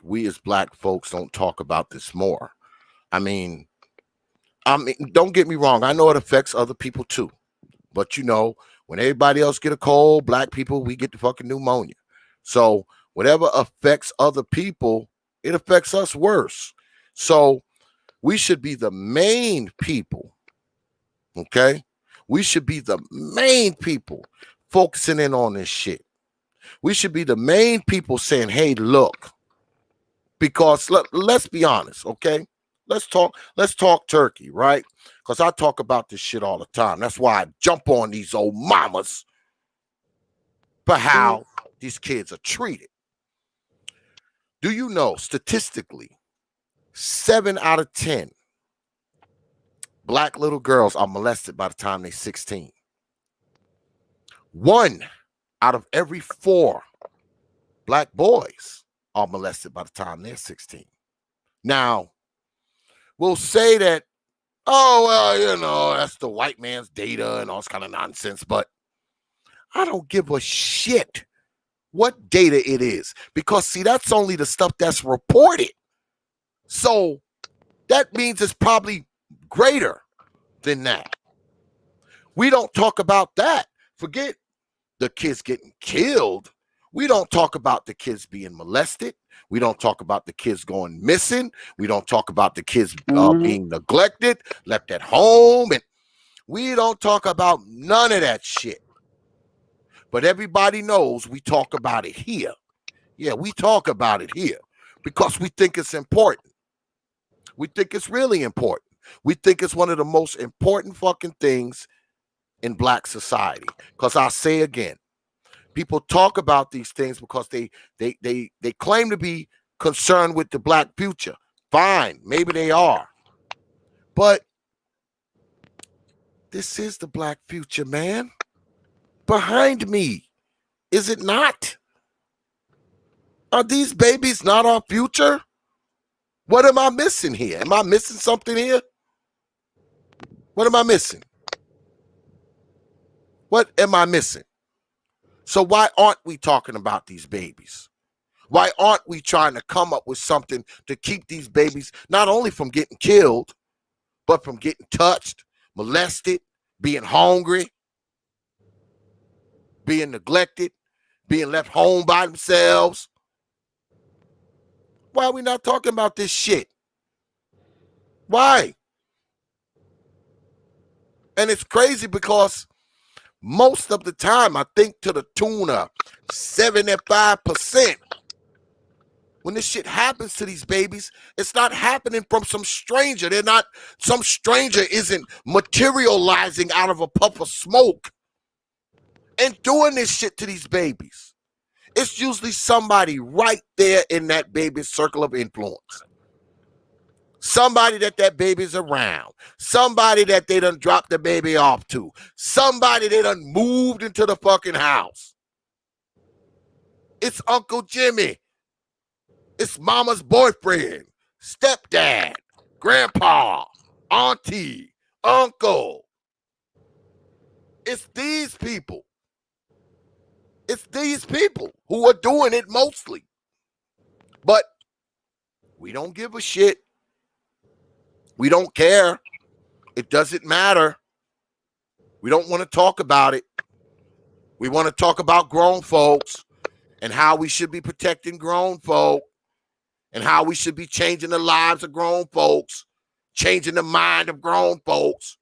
we as black folks don't talk about this more. I mean, don't get me wrong. I know it affects other people too. But when everybody else get a cold, black people, we get the fucking pneumonia. So whatever affects other people, it affects us worse. So we should be the main people. Okay? We should be the main people focusing in on this shit. We should be the main people saying, hey, look, because let's be honest, okay? Let's talk turkey, right? Because I talk about this shit all the time. That's why I jump on these old mamas for how these kids are treated. Do you know, statistically, 7 out of 10 black little girls are molested by the time they're 16. 1 out of every 4 black boys are molested by the time they're 16. Now, we'll say that, oh, well, that's the white man's data and all this kind of nonsense, but I don't give a shit what data it is, because, see, that's only the stuff that's reported. So that means it's probably greater than that. We don't talk about that. Forget the kids getting killed. We don't talk about the kids being molested. We don't talk about the kids going missing. We don't talk about the kids being neglected, left at home. And we don't talk about none of that shit. But everybody knows we talk about it here. Yeah, we talk about it here because we think it's important. We think it's really important. We think it's one of the most important fucking things in black society. Because I'll say again, people talk about these things because they claim to be concerned with the black future. Fine, maybe they are. But this is the black future, man. Behind me, is it not? Are these babies not our future? What am I missing here? Am I missing something here? What am I missing? What am I missing? So why aren't we talking about these babies? Why aren't we trying to come up with something to keep these babies not only from getting killed, but from getting touched, molested, being hungry, being neglected, being left home by themselves? Why are we not talking about this shit? Why? And it's crazy because most of the time, I think to the tune of 75%, when this shit happens to these babies, it's not happening from some stranger. Some stranger isn't materializing out of a puff of smoke and doing this shit to these babies. It's usually somebody right there in that baby's circle of influence. Somebody that baby's around. Somebody that they done dropped the baby off to. Somebody they done moved into the fucking house. It's Uncle Jimmy. It's mama's boyfriend, stepdad, grandpa, auntie, uncle. It's these people. It's these people who are doing it mostly. But we don't give a shit. We don't care. It doesn't matter. We don't want to talk about it. We want to talk about grown folks and how we should be protecting grown folk and how we should be changing the lives of grown folks, changing the mind of grown folks,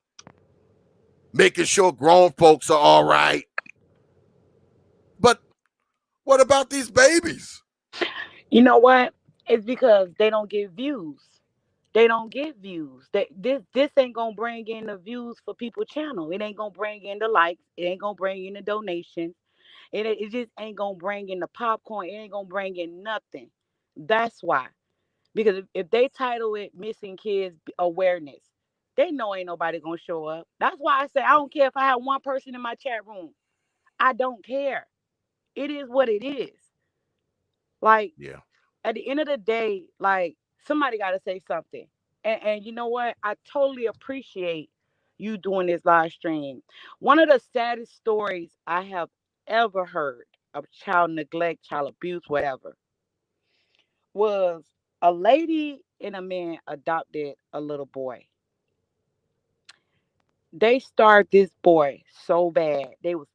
making sure grown folks are all right. But what about these babies? You know what? It's because they don't get views. They don't get views. This ain't gonna bring in the views for people channel. It ain't gonna bring in the likes. It ain't gonna bring in the donations. It just ain't gonna bring in the popcorn. It ain't gonna bring in nothing. That's why. Because if they title it "Missing Kids Awareness," they know ain't nobody gonna show up. That's why I say I don't care if I have one person in my chat room. I don't care. It is what it is. Like Yeah. at the end of the day, like somebody got to say something. And you know what? I totally appreciate you doing this live stream. One of the saddest stories I have ever heard of child neglect, child abuse, whatever, was a lady and a man adopted a little boy. They starved this boy so bad. They was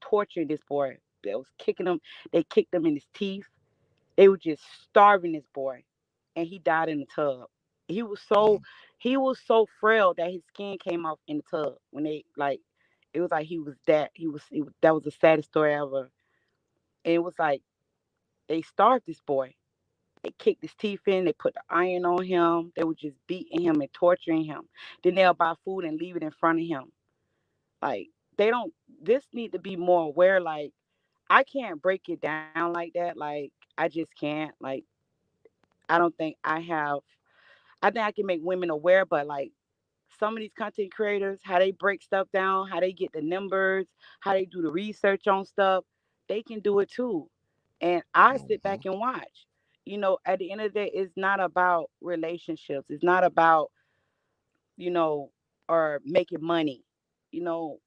torturing this boy. They was kicking him. They kicked him in his teeth. They were just starving this boy, and he died in the tub. He was so Mhm. he was so frail that his skin came off in the tub when they like. It was like he was that that was the saddest story ever. And it was like they starved this boy. They kicked his teeth in. They put the iron on him. They were just beating him and torturing him. Then they'll buy food and leave it in front of him. Like they don't. This need to be more aware. Like I can't break it down like that. Like I just can't. Like I don't think I have. I think I can make women aware, but like some of these content creators, how they break stuff down, how they get the numbers, how they do the research on stuff, they can do it too. And I sit Mhm. back and watch. You know, at the end of the day, it's not about relationships. It's not about, you know, or making money. You know,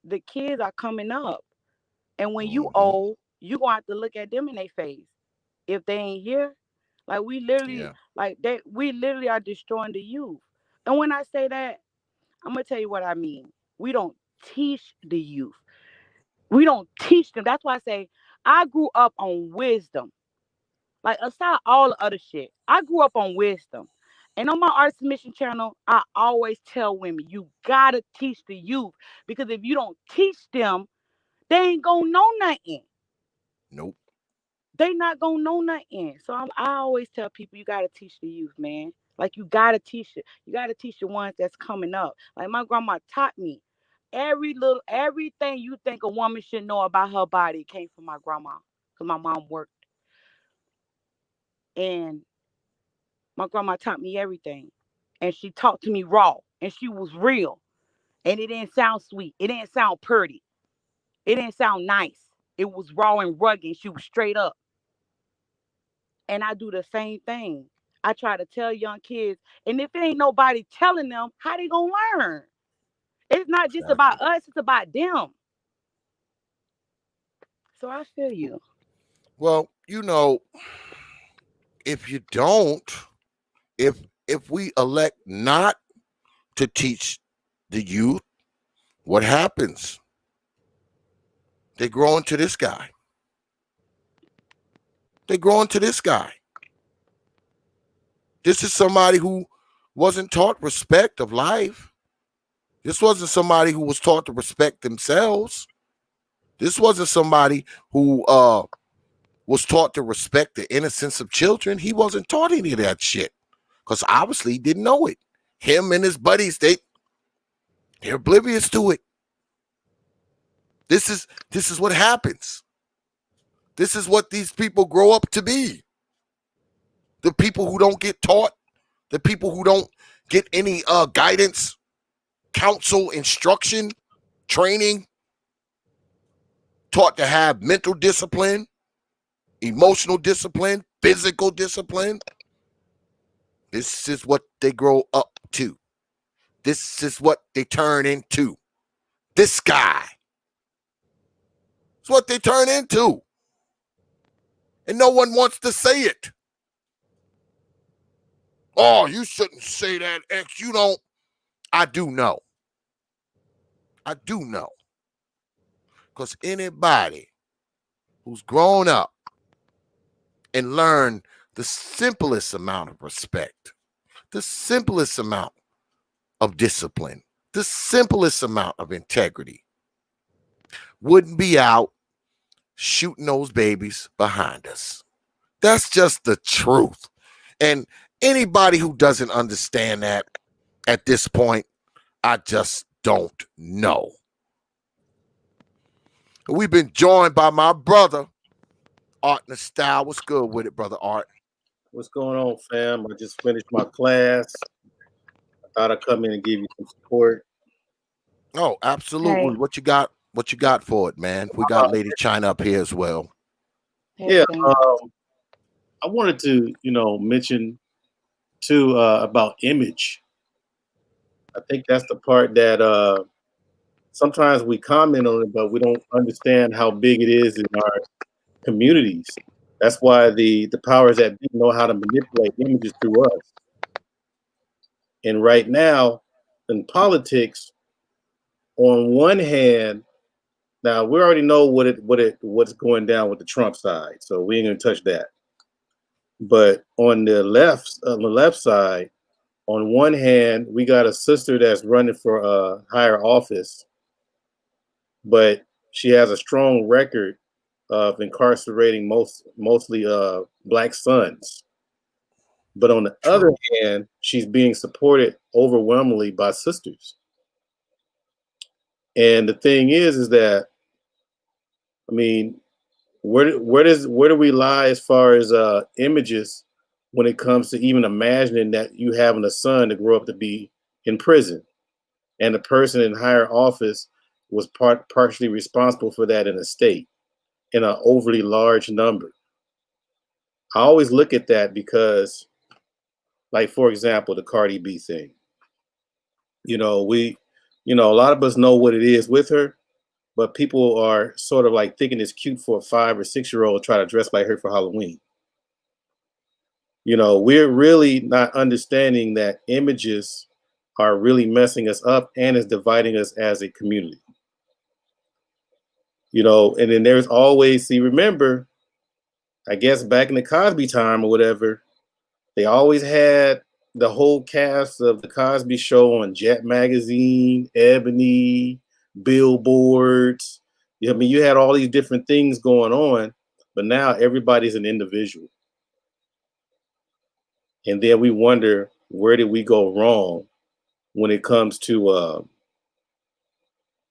the kids are coming up. And when you Mhm. old, you gonna have to look at them in their face. If they ain't here, like we literally Yeah. we literally are destroying the youth. And when I say that, I'm gonna tell you what I mean. We don't teach the youth. We don't teach them. That's why I say I grew up on wisdom. Like aside all the other shit, I grew up on wisdom. And on my art submission channel, I always tell women you gotta teach the youth because if you don't teach them, they ain't gonna know nothing. Nope. They not gonna know nothing. So I always tell people you gotta teach the youth, man. Like you gotta teach it. You gotta teach the ones that's coming up. Like my grandma taught me everything you think a woman should know about her body came from my grandma. Cause my mom worked and my grandma taught me everything. And she talked to me raw and she was real. And it didn't sound sweet. It didn't sound pretty. It didn't sound nice. It was raw and rugged. She was straight up. And I do the same thing. I try to tell young kids, and if it ain't nobody telling them, how they gonna learn? It's not just Exactly. about us; it's about them. So I feel you. Well, if you don't, if we elect not to teach the youth, what happens? They grow into this guy. They grow into this guy. This is somebody who wasn't taught respect of life. This wasn't somebody who was taught to respect themselves. This wasn't somebody who was taught to respect the innocence of children. He wasn't taught any of that shit because obviously he didn't know it. Him and his buddies, they're oblivious to it. This is what happens. This is what these people grow up to be. The people who don't get taught, the people who don't get any guidance, counsel, instruction, training, taught to have mental discipline, emotional discipline, physical discipline. This is what they grow up to. This is what they turn into. This guy. It's what they turn into. And no one wants to say it. Oh, you shouldn't say that, X. You don't. I do know. I do know. Because anybody who's grown up and learned the simplest amount of respect, the simplest amount of discipline, the simplest amount of integrity, wouldn't be out shooting those babies behind us. That's just the truth. And anybody who doesn't understand that at this point, I just don't know. We've been joined by my brother, Art in the Style. What's good with it, brother Art? What's going on, fam? I just finished my class. I thought I'd come in and give you some support. Oh, absolutely. Hey. What you got? What you got for it, man? We got Lady China up here as well. Yeah, I wanted to, mention too about image. I think that's the part that sometimes we comment on it, but we don't understand how big it is in our communities. That's why the powers that be know how to manipulate images through us. And right now, in politics, on one hand, now we already know what's going down with the Trump side, so we ain't gonna touch that. But on the left side, on one hand, we got a sister that's running for a higher office, but she has a strong record of incarcerating mostly black sons. But on the other hand, she's being supported overwhelmingly by sisters. And the thing is that, I mean, where do we lie as far as images when it comes to even imagining that you having a son to grow up to be in prison, and the person in higher office was partially responsible for that in a state in an overly large number. I always look at that because, like, for example, the Cardi B thing. A lot of us know what it is with her, but people are sort of like thinking it's cute for a 5 or 6-year-old to try to dress like her for Halloween. We're really not understanding that images are really messing us up and is dividing us as a community. And then there's always, remember, I guess back in the Cosby time or whatever, they always had the whole cast of the Cosby Show on Jet Magazine, Ebony, billboards. You had all these different things going on, but now everybody's an individual. And then we wonder, where did we go wrong when it comes to,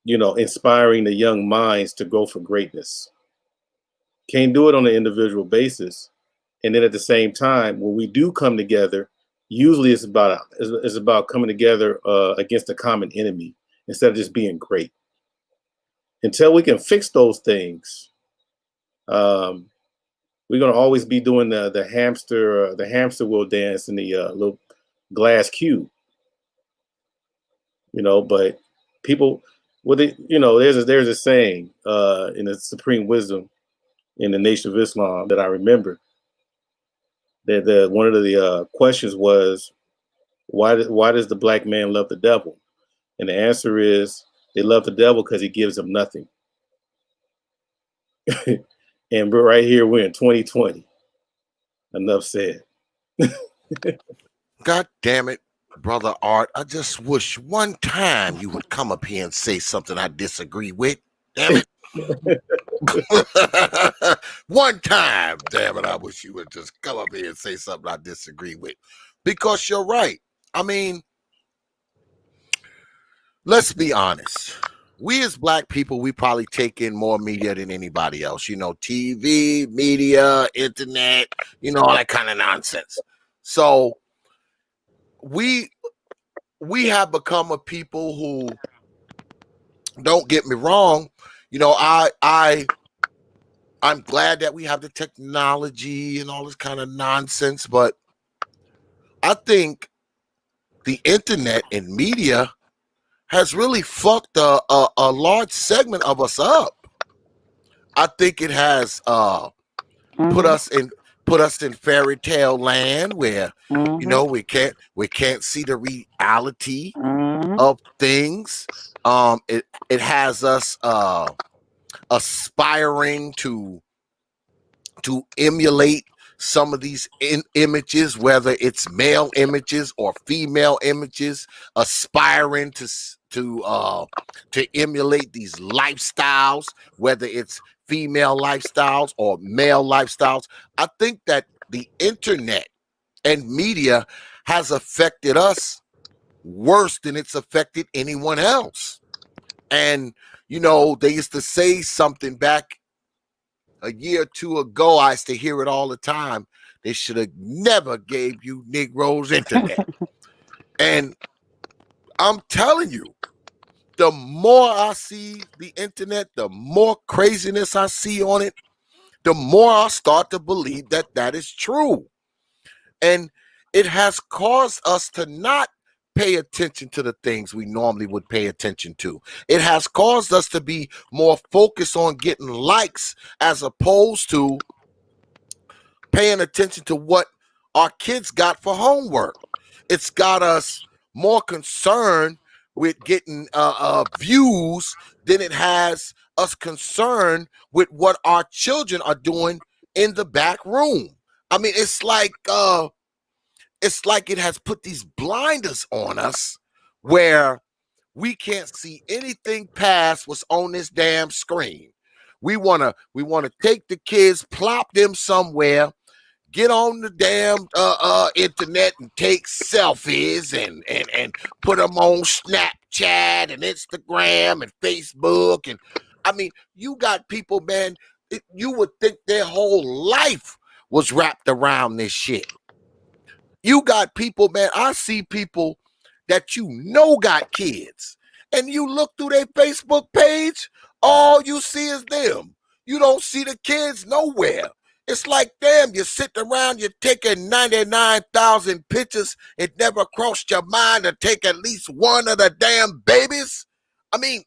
inspiring the young minds to go for greatness? Can't do it on an individual basis. And then at the same time, when we do come together, usually it's about coming together against a common enemy instead of just being great. Until we can fix those things, we're gonna always be doing the hamster wheel dance in the little glass cube. But people, there's a saying in the Supreme Wisdom in the Nation of Islam that I remember. That one of the questions was, why does the black man love the devil? And the answer is, they love the devil because he gives them nothing. And we're right here, we're in 2020. Enough said. God damn it, brother Art. I just wish one time you would come up here and say something I disagree with. Damn it. One time, damn it, I wish you would just come up here and say something I disagree with. Because you're right. I mean, let's be honest. We as black people, we probably take in more media than anybody else. TV, media, internet, all that kind of nonsense. So we have become a people who, don't get me wrong, I'm glad that we have the technology and all this kind of nonsense, but I think the internet and media has really fucked a large segment of us up. I think it has put us in fairy tale land where we can't see the reality of things. It has us aspiring to emulate some of these images, whether it's male images or female images, aspiring to emulate these lifestyles, whether it's female lifestyles or male lifestyles. I think that the internet and media has affected us worse than it's affected anyone else. And they used to say something back a year or two ago. I used to hear it all the time. They should have never gave you Negroes internet. And I'm telling you, the more I see the internet, the more craziness I see on it, the more I start to believe that that is true. And it has caused us to not pay attention to the things we normally would pay attention to. It has caused us to be more focused on getting likes as opposed to paying attention to what our kids got for homework. It's got us more concerned with getting views than it has us concerned with what our children are doing in the back room. I mean, it's like it has put these blinders on us where we can't see anything past what's on this damn screen. We wanna take the kids, plop them somewhere, get on the damn internet and take selfies and put them on Snapchat and Instagram and Facebook. And I mean, you got people, man, you would think their whole life was wrapped around this shit. You got people, man, I see people that got kids, and you look through their Facebook page, all you see is them. You don't see the kids nowhere. It's like, damn, you sit around, you're taking 99,000 pictures. It never crossed your mind to take at least one of the damn babies. I mean,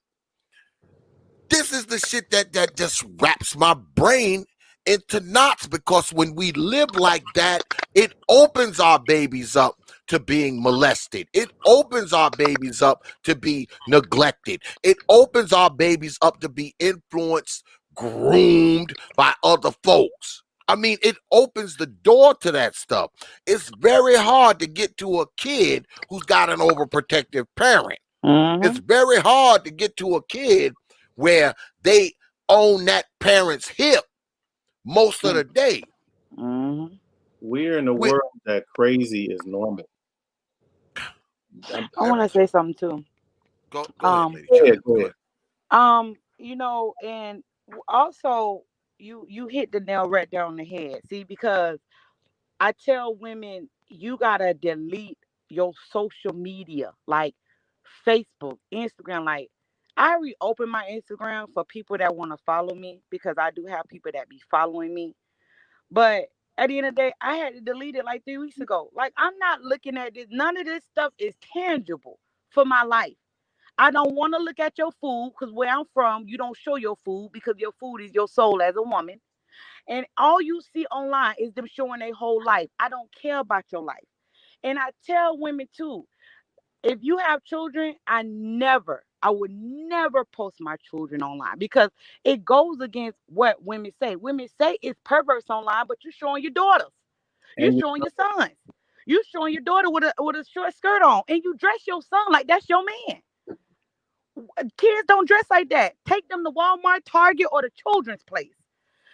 this is the shit that just wraps my brain into knots, because when we live like that, it opens our babies up to being molested. It opens our babies up to be neglected. It opens our babies up to be influenced, groomed by other folks. I mean, it opens the door to that stuff. It's very hard to get to a kid who's got an overprotective parent. It's very hard to get to a kid where they own that parent's hip most of the day. We're in a world that crazy is normal. I want to say something too. Go ahead, lady. Go ahead. And also you hit the nail right there on the head. See, because I tell women, you gotta delete your social media, like Facebook, Instagram. Like, I reopen my Instagram for people that want to follow me, because I do have people that be following me. But at the end of the day, I had to delete it like 3 weeks ago. Like, I'm not looking at this. None of this stuff is tangible for my life. I don't want to look at your food, because where I'm from, you don't show your food, because your food is your soul as a woman. And all you see online is them showing their whole life. I don't care about your life. And I tell women too, if you have children, I would never post my children online, because it goes against what women say. Women say it's perverse online, but you're showing your daughters, you're showing your sons, you're showing your daughter with a short skirt on, and you dress your son like that's your man. Kids don't dress like that. Take them to Walmart, Target, or the children's place.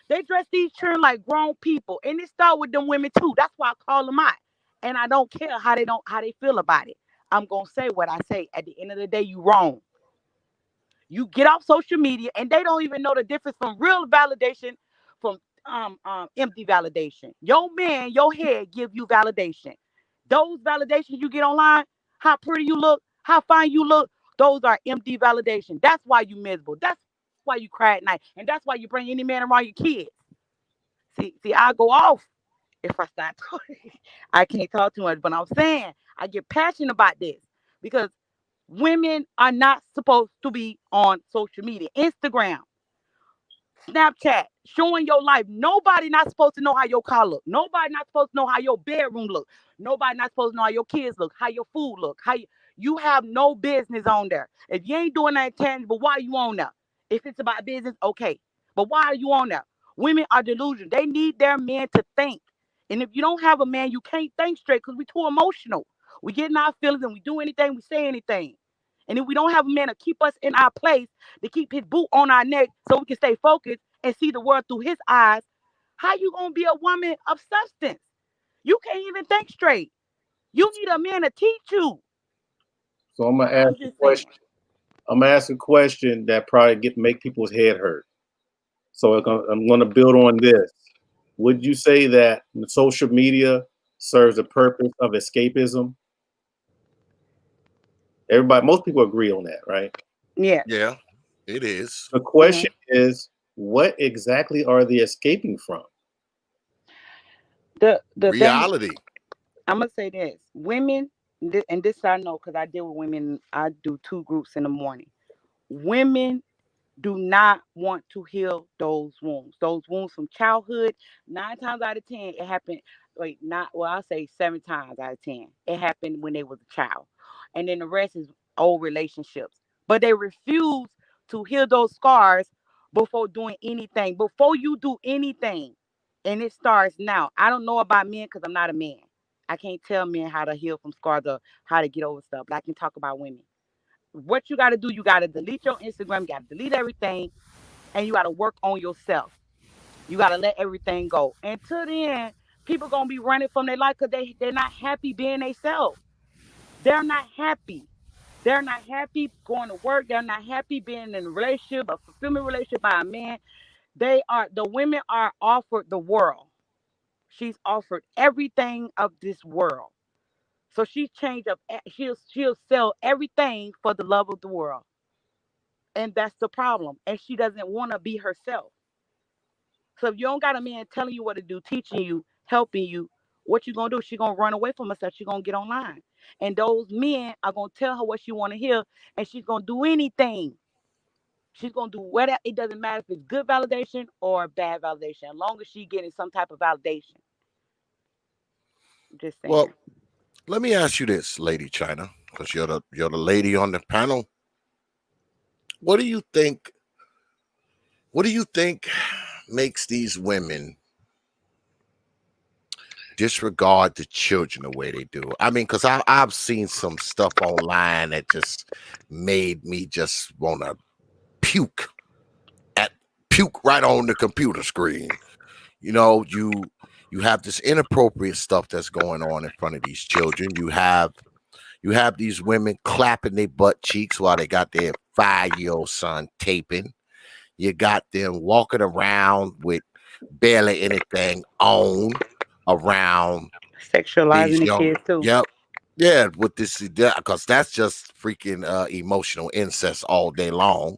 They dress these children like grown people, and it start with them women too. That's why I call them out, and I don't care how they feel about it. I'm gonna say what I say. At the end of the day, you wrong. You get off social media, and they don't even know the difference from real validation from empty validation. Your man, your head give you validation. Those validations you get online, how pretty you look, how fine you look, those are empty validation. That's why you miserable. That's why you cry at night, and that's why you bring any man around your kids. See, I go off if I start talking. I can't talk too much, but I'm saying I get passionate about this, because women are not supposed to be on social media. Instagram, Snapchat, showing your life. Nobody not supposed to know how your car look. Nobody not supposed to know how your bedroom look. Nobody not supposed to know how your kids look, how your food look, you have no business on there. If you ain't doing that tangible, why are you on there? If it's about business, okay. But why are you on there? Women are delusional. They need their men to think. And if you don't have a man, you can't think straight because we too emotional. We get in our feelings and we do anything, we say anything. And if we don't have a man to keep us in our place, to keep his boot on our neck so we can stay focused and see the world through his eyes, how you gonna be a woman of substance? You can't even think straight. You need a man to teach you. So I'm gonna ask I'm a just saying. question. I'm gonna ask a question that probably make people's head hurt. So I'm gonna build on this. Would you say that social media serves the purpose of escapism? Most people agree on that, right? Yeah. Yeah, it is. The question is, what exactly are they escaping from? The thing Reality. I'm gonna say this: women, and this I know because I deal with women. I do 2 groups in the morning. Women do not want to heal those wounds. Those wounds from childhood, 9 times out of 10, it happened. Wait, not well, I'll say 7 times out of 10. It happened when they was a child. And then the rest is old relationships. But they refuse to heal those scars before doing anything. Before you do anything. And it starts now. I don't know about men because I'm not a man. I can't tell men how to heal from scars or how to get over stuff. But I can talk about women. What you got to do, you got to delete your Instagram, you got to delete everything, and you got to work on yourself. You got to let everything go. Until then, people going to be running from their life because they're not happy being themselves. They're not happy. They're not happy going to work. They're not happy being in a relationship, a fulfillment relationship by a man. The women are offered the world. She's offered everything of this world. So she's changed up. She'll sell everything for the love of the world. And that's the problem. And she doesn't want to be herself. So if you don't got a man telling you what to do, teaching you, helping you, what you gonna do? She gonna run away from herself. She gonna get online. And those men are gonna tell her what she wanna hear, and she's gonna do anything. She's gonna do whatever. It doesn't matter if it's good validation or bad validation, as long as she getting some type of validation. Just saying. Well, let me ask you this, Lady China, because you're the lady on the panel. What do you think? What do you think makes these women disregard the children the way they do? I mean, because I've seen some stuff online that just made me just want to puke puke right on the computer screen. You know, you have this inappropriate stuff that's going on in front of these children. You have these women clapping their butt cheeks while they got their 5-year-old son taping. You got them walking around with barely anything on around Sexualizing these the young. kids too. Yep. Yeah, with this, because that's just freaking emotional incest all day long.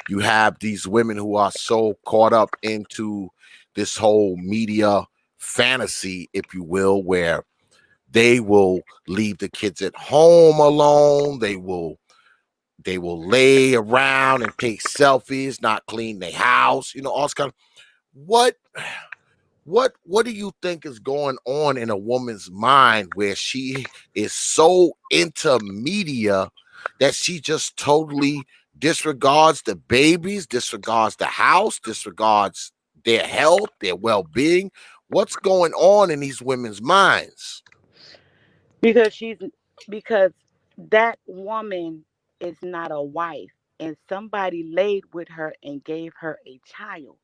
You have these women who are so caught up into this whole media fantasy, if you will, where they will leave the kids at home alone. They will lay around and take selfies, not clean their house, all this kind of what what do you think is going on in a woman's mind where she is so into media that she just totally disregards the babies, disregards the house, disregards their health, their well-being? What's going on in these women's minds? Because because that woman is not a wife, and somebody laid with her and gave her a child.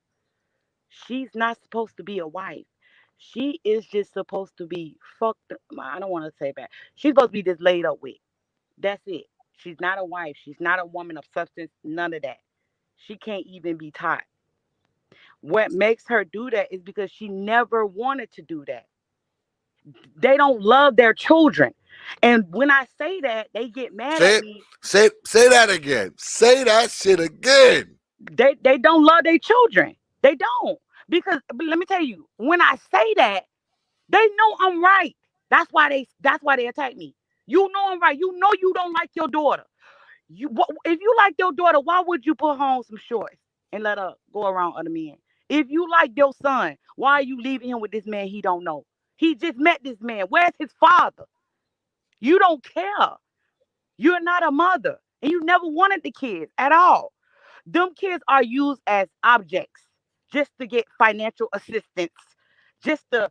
She's not supposed to be a wife. She is just supposed to be fucked. I don't want to say that. She's supposed to be just laid up with. That's it. She's not a wife. She's not a woman of substance. None of that. She can't even be taught. What makes her do that is because she never wanted to do that. They don't love their children. And when I say that, they get mad Say at it. me. Say that again. Say that shit again. They don't love their children. They don't. Because but let me tell you, when I say that, they know I'm right. That's why they attack me. You know I'm right. You know you don't like your daughter. If you like your daughter, why would you put her on some shorts? and let her go around other men. If you like your son, why are you leaving him with this man he don't know? He just met this man. Where's his father? You don't care. You're not a mother. And you never wanted the kids at all. Them kids are used as objects just to get financial assistance, just to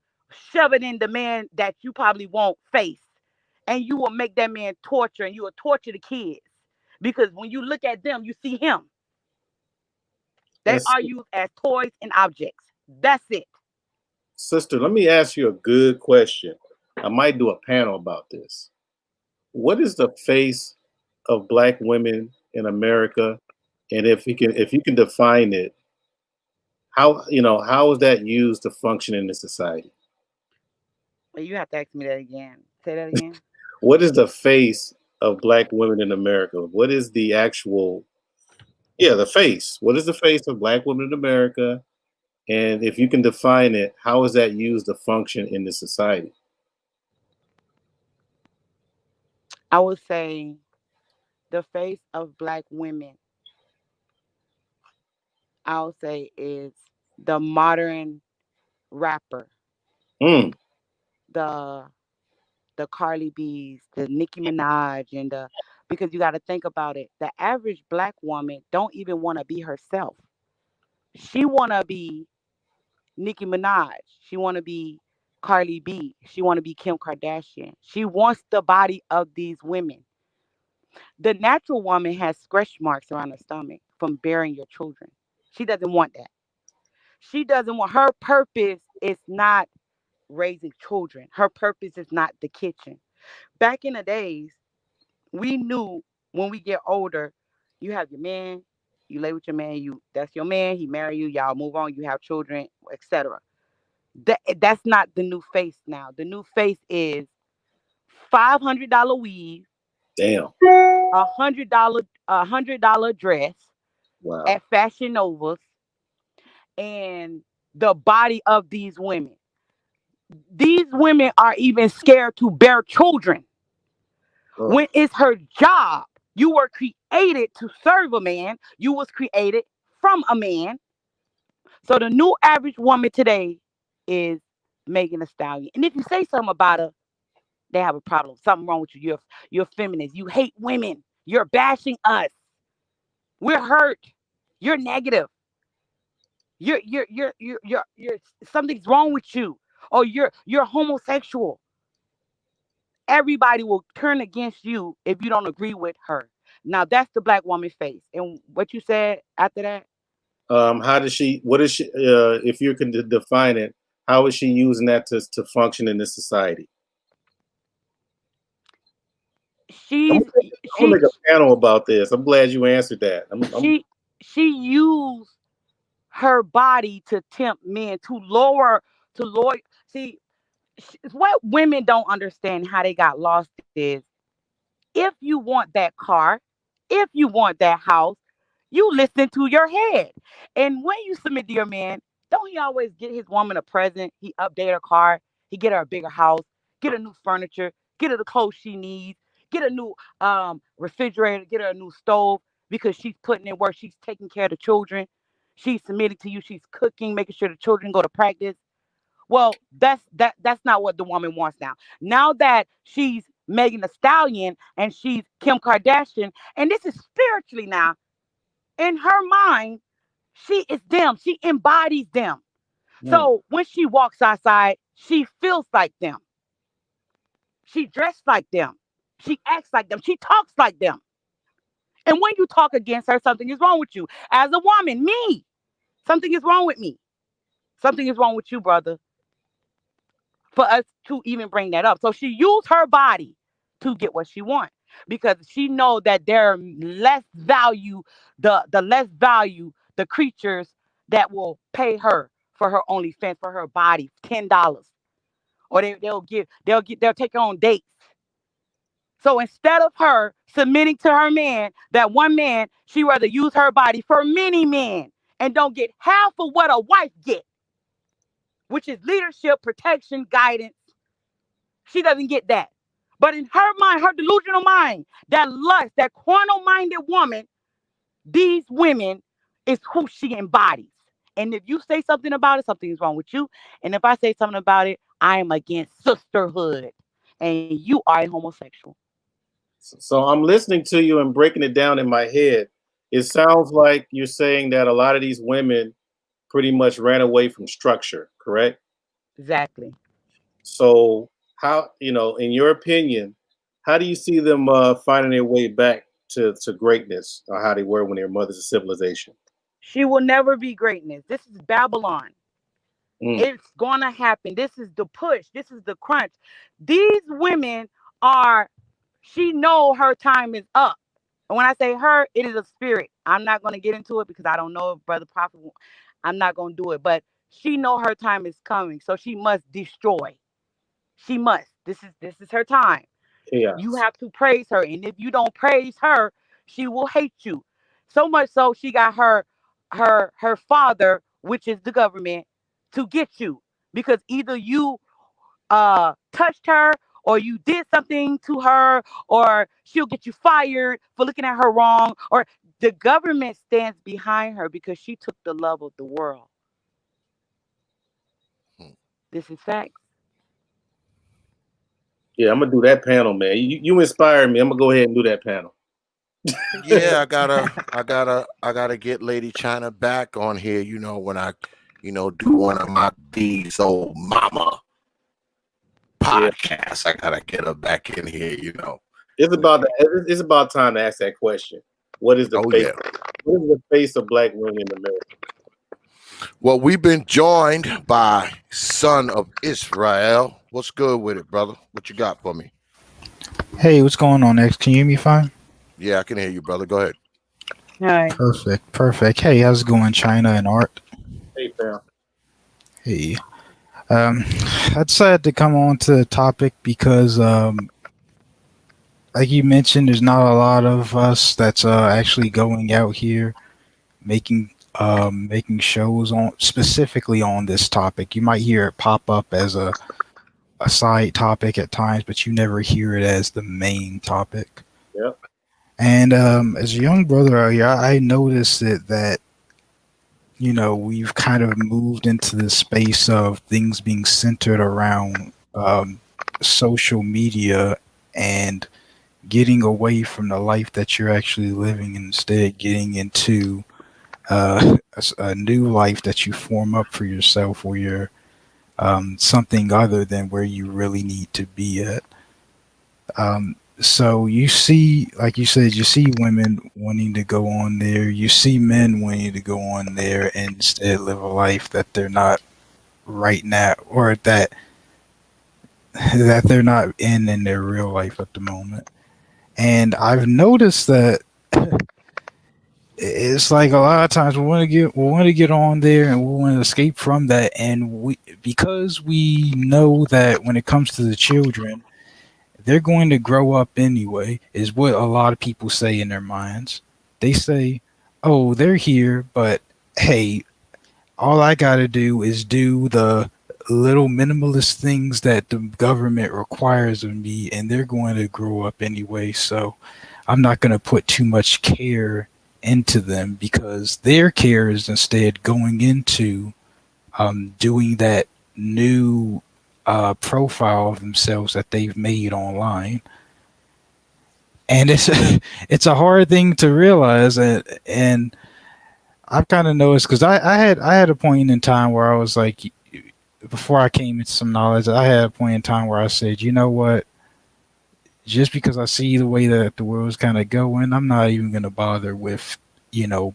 shove it in the man that you probably won't face. And you will make that man torture and you will torture the kids. Because when you look at them, you see him. They And are used as toys and objects. That's it. sister, let me ask you a good question. I might do a panel about this. What is the face of black women in America? And if you can define it, how is that used to function in the society? Well, you have to ask me that again. Say that again. What is the face of black women in America? What is the actual the face? What is the face of black women in America? And if you can define it, how is that used to function in the society? I would say the face of black women, I would say, is the modern rapper, Mm, the Carly B's, the Nicki Minaj, and the because you got to think about it. The average black woman don't even want to be herself. She want to be Nicki Minaj. She want to be Carly B. She want to be Kim Kardashian. She wants the body of these women. The natural woman has stretch marks around her stomach from bearing your children. She doesn't want that. She doesn't want her purpose is not raising children. Her purpose is not the kitchen. Back in the days, we knew when we get older, you have your man, you lay with your man, you that's your man, he marry you, y'all move on, you have children, etc. That's not the new face now. The new face is $500 weave, damn. $100 dress Wow. at Fashion Novas, and the body of these women. These women are even scared to bear children Oh, when it's her job. You were created to serve a man. You was created from a man. So the new average woman today is Megan Thee Stallion. And if you say something about her, they have a problem. Something wrong with you. You're feminist. You hate women. You're bashing us. We're hurt. You're negative. You're something's wrong with you. Or you're homosexual. Everybody will turn against you if you don't agree with her. Now that's the black woman face. And what you said after that, how does she? What is she? If you can define it, how is she using that to function in this society? I'm she's gonna, make, I'm gonna she make a panel about this. I'm glad you answered that. she she used her body to tempt men to lower. See, what women don't understand how they got lost is if you want that car, if you want that house, you listen to your head. And when you submit to your man, don't he always get his woman a present? He update her car, he get her a bigger house, get her new furniture, get her the clothes she needs, get a new refrigerator, get her a new stove because she's putting in work, she's taking care of the children, she's submitting to you, she's cooking, making sure the children go to practice. Well, that's not what the woman wants now. Now that she's Megan Thee Stallion and she's Kim Kardashian, and this is spiritually now, in her mind, she is them. She embodies them. Mm, So when she walks outside, she feels like them. She dressed like them. She acts like them. She talks like them. And when you talk against her, something is wrong with you. As a woman, me, something is wrong with me. Something is wrong with you, brother, for us to even bring that up. So she used her body to get what she wants because she know that they're less value, the less value the creatures that will pay her for her OnlyFans for her body $10, or they'll take her on dates. So instead of her submitting to her man, that one man, she rather use her body for many men and don't get half of what a wife get, which is leadership, protection, guidance. She doesn't get that. But in her mind, her delusional mind, that lust, that carnal minded woman, these women It's who she embodies. And if you say something about it, something's wrong with you. And if I say something about it, I am against sisterhood. And you are a homosexual. So I'm listening to you and breaking it down in my head. It sounds like you're saying that a lot of these women pretty much ran away from structure, correct? Exactly. So how, in your opinion, how do you see them finding their way back to greatness, or how they were when they were mothers of civilization? She will never be greatness. This is Babylon. Mm. It's gonna happen. This is the push. This is the crunch. These women are. She know her time is up. And when I say her, it is a spirit. I'm not gonna get into it because I don't know if Brother Prophet. I'm not gonna do it, but she know her time is coming, so she must destroy. She must. This is her time. You Chaos. have to praise her, and if you don't praise her, she will hate you. So much so she got her father, which is the government, to get you because either you touched her or you did something to her or she'll get you fired for looking at her wrong or the government stands behind her because she took the love of the world. Hmm. This is facts. Yeah, I'm gonna do that panel, man. You inspired me. I'm gonna go ahead and do that panel. Yeah, I gotta get Lady China back on here. When I, do one of my D.X.L mama podcasts, I gotta get her back in here. It's about time to ask that question. What is the Oh face? yeah. What is the face of black women in America? Well, we've been joined by Son of Israel. What's good with it, brother? What you got for me? Hey, what's going on, X? Can you hear me fine? Yeah, I can hear you, brother. Go ahead. All right. Perfect, perfect. Hey, how's it going, China and Art? Hey, fam. Hey, um, I decided to come on to the topic because, like you mentioned, there's not a lot of us that's actually going out here making shows on specifically on this topic. You might hear it pop up as a side topic at times, but you never hear it as the main topic. Yep. And as a young brother, I noticed that we've kind of moved into the space of things being centered around social media and getting away from the life that you're actually living, and instead getting into a new life that you form up for yourself, where you're something other than where you really need to be at. So you see, like you said, you see women wanting to go on there. You see men wanting to go on there and instead live a life that they're not right now, or that they're not in their real life at the moment. And I've noticed that it's like a lot of times we want to get on there and we want to escape from that, and because we know that when it comes to the children, they're going to grow up anyway, is what a lot of people say in their minds. They say, oh, they're here, but hey, all I got to do is do the little minimalist things that the government requires of me, and they're going to grow up anyway. So I'm not going to put too much care into them, because their care is instead going into doing that new profile of themselves that they've made online. And it's a hard thing to realize, and I've kind of noticed, because I had a point in time where I was like, before I came into some knowledge, I had a point in time where I said, you know what, just because I see the way that the world's kind of going, I'm not even going to bother with,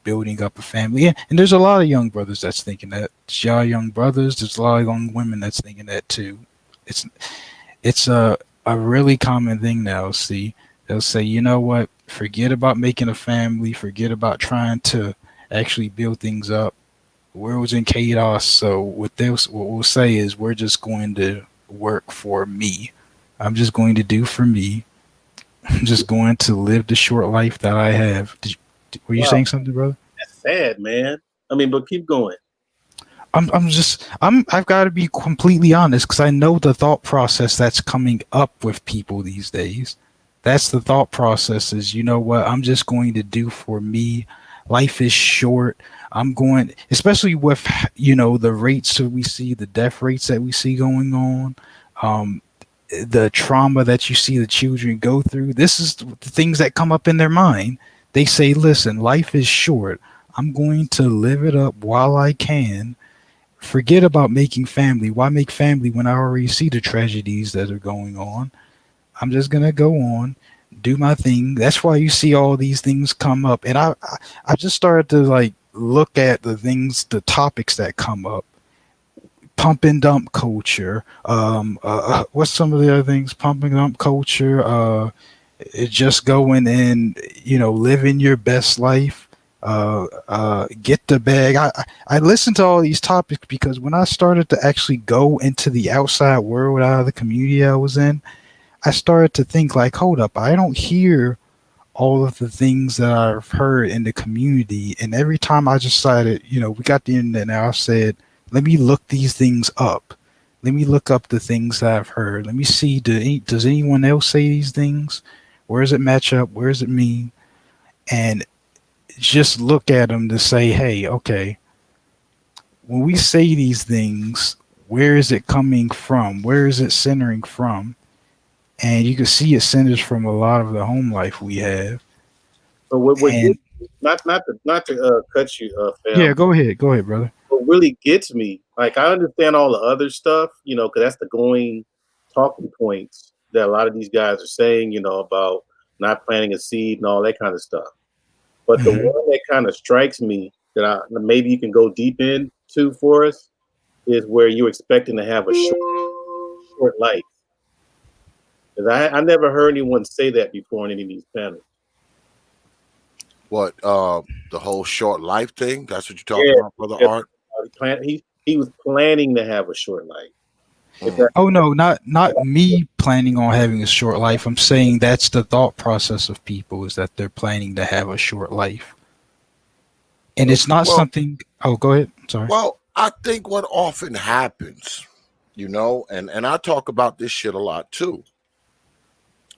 building up a family. Yeah, and there's a lot of young brothers that's thinking that. It's y'all young brothers. There's a lot of young women that's thinking that too. It's a really common thing now. See, they'll say, you know what, forget about making a family, forget about trying to actually build things up. The world's in chaos. So what we'll say is, we're just going to work for me. I'm just going to do for me. I'm just going to live the short life that I have. Were you Wow. saying something, brother? That's sad, man. I mean, but keep going. I've got to be completely honest, because I know the thought process that's coming up with people these days. That's the thought process is, you know what, I'm just going to do for me. life is short. I'm going, especially with, you know, the rates that we see, the death rates that we see going on, the trauma that you see the children go through. This is the things that come up in their mind. They say, listen, life is short. I'm going to live it up while I can. Forget about making family. Why make family when I already see the tragedies that are going on? I'm just gonna go on, do my thing. That's why you see all these things come up. And I just started to like look at the things, the topics that come up. Pump and dump culture. What's some of the other things? Pump and dump culture. It just going and, you know, living your best life. Get the bag. I listened to all these topics because when I started to actually go into the outside world out of the community I was in, I started to think like, hold up, I don't hear all of the things that I've heard in the community. And every time I decided, you know, we got the internet now, I said, let me look these things up. Let me look up the things that I've heard. Let me see, does anyone else say these things? Where does it match up? Where does it mean? And just look at them to say, hey, okay, when we say these things, where is it coming from? Where is it centering from? And you can see it centers from a lot of the home life we have. But what And not to cut you, fam. yeah, go ahead, brother. What really gets me, like I understand all the other stuff, you know, because that's the going talking points that a lot of these guys are saying, you know, about not planting a seed and all that kind of stuff. But the Mhm. one that kind of strikes me that maybe you can go deep into for us is where you're expecting to have a short life. 'Cause I never heard anyone say that before in any of these panels. What the whole short life thing? That's what you're talking Yeah, about, brother Art? he was planning to have a short life. Mm. Oh no, not me planning on having a short life. I'm saying that's the thought process of people, is that they're planning to have a short life. And it's not Well, something. Oh, go ahead. Sorry. well, I think what often happens, you know, and I talk about this shit a lot too.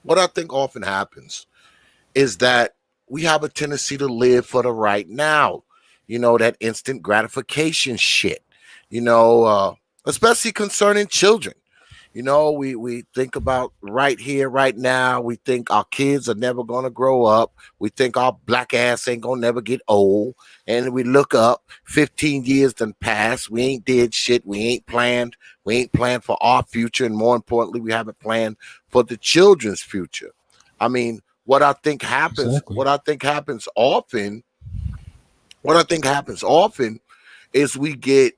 What I think often happens is that we have a tendency to live for the right now, you know, that instant gratification shit, you know, especially concerning children. You know, we think about right here, right now. We think our kids are never going to grow up. We think our black ass ain't going to never get old. And we look up, 15 years done passed. We ain't did shit. We ain't planned. We ain't planned for our future. And more importantly, we haven't planned for the children's future. I mean, what I think happens, Exactly. what I think happens often, what I think happens often is we get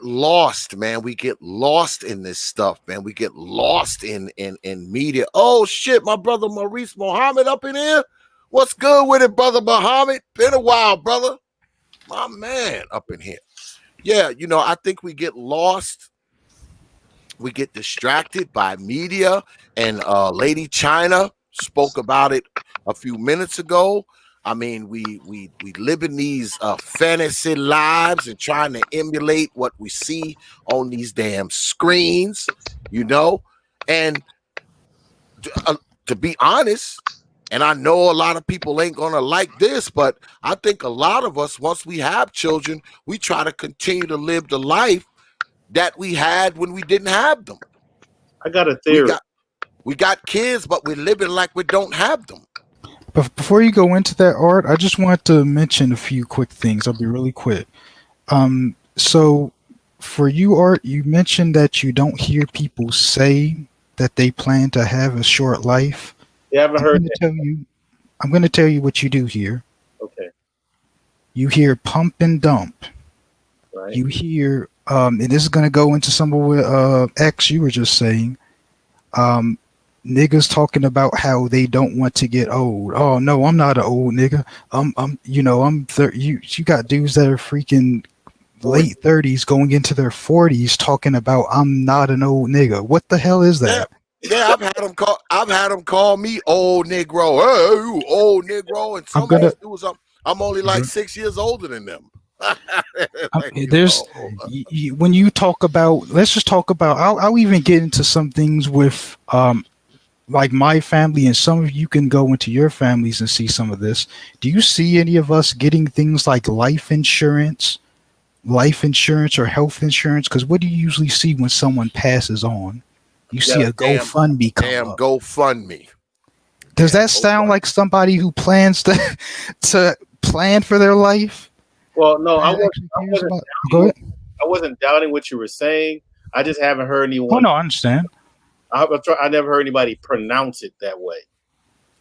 lost, man. We get lost in this stuff, man. We get lost in media. Oh shit, my brother Maurice Muhammad up in here. What's good with it, brother Muhammad? Been a while, brother. My man up in here. Yeah, you know, I think we get lost. We get distracted by media, and Lady China spoke about it a few minutes ago. I mean, we live in these fantasy lives and trying to emulate what we see on these damn screens, you know. And to be honest, and I know a lot of people ain't gonna like this, but I think a lot of us, once we have children, we try to continue to live the life that we had when we didn't have them. I got a We theory. got kids, but we're living like we don't have them. But before you go into that, Art, I just want to mention a few quick things. I'll be really quick. So for you, Art, you mentioned that you don't hear people say that they plan to have a short life. You haven't I'm heard going to that? tell you. I'm going to tell you what you do hear. Okay, You hear pump and dump. right. You hear, and this is going to go into some of what X you were just saying. Um, Niggas talking about how they don't want to get old. Oh no, I'm not an old nigga. I'm 30. You got dudes that are freaking late 30s going into their 40s talking about I'm not an old nigga. What the hell is Yeah, that? yeah. I've had them call me old Negro. Hey, you old Negro, and I'm some of gonna. these dudes, I'm only like 6 years older than them. Like, you There's know, when you talk about. Let's just talk about. I'll even get into some things with like my family, and some of you can go into your families and see some of this. Do you see any of us getting things like life insurance or health insurance? Because what do you usually see when someone passes on? You You see got a a GoFundMe come damn up. GoFundMe. Does Damn that sound GoFundMe. like somebody who plans to to plan for their life Well, no, and actually I cares wasn't about? doubting Go what ahead. I wasn't doubting what you were saying. I just haven't heard Oh anyone. no, I understand. I never heard anybody pronounce it that way.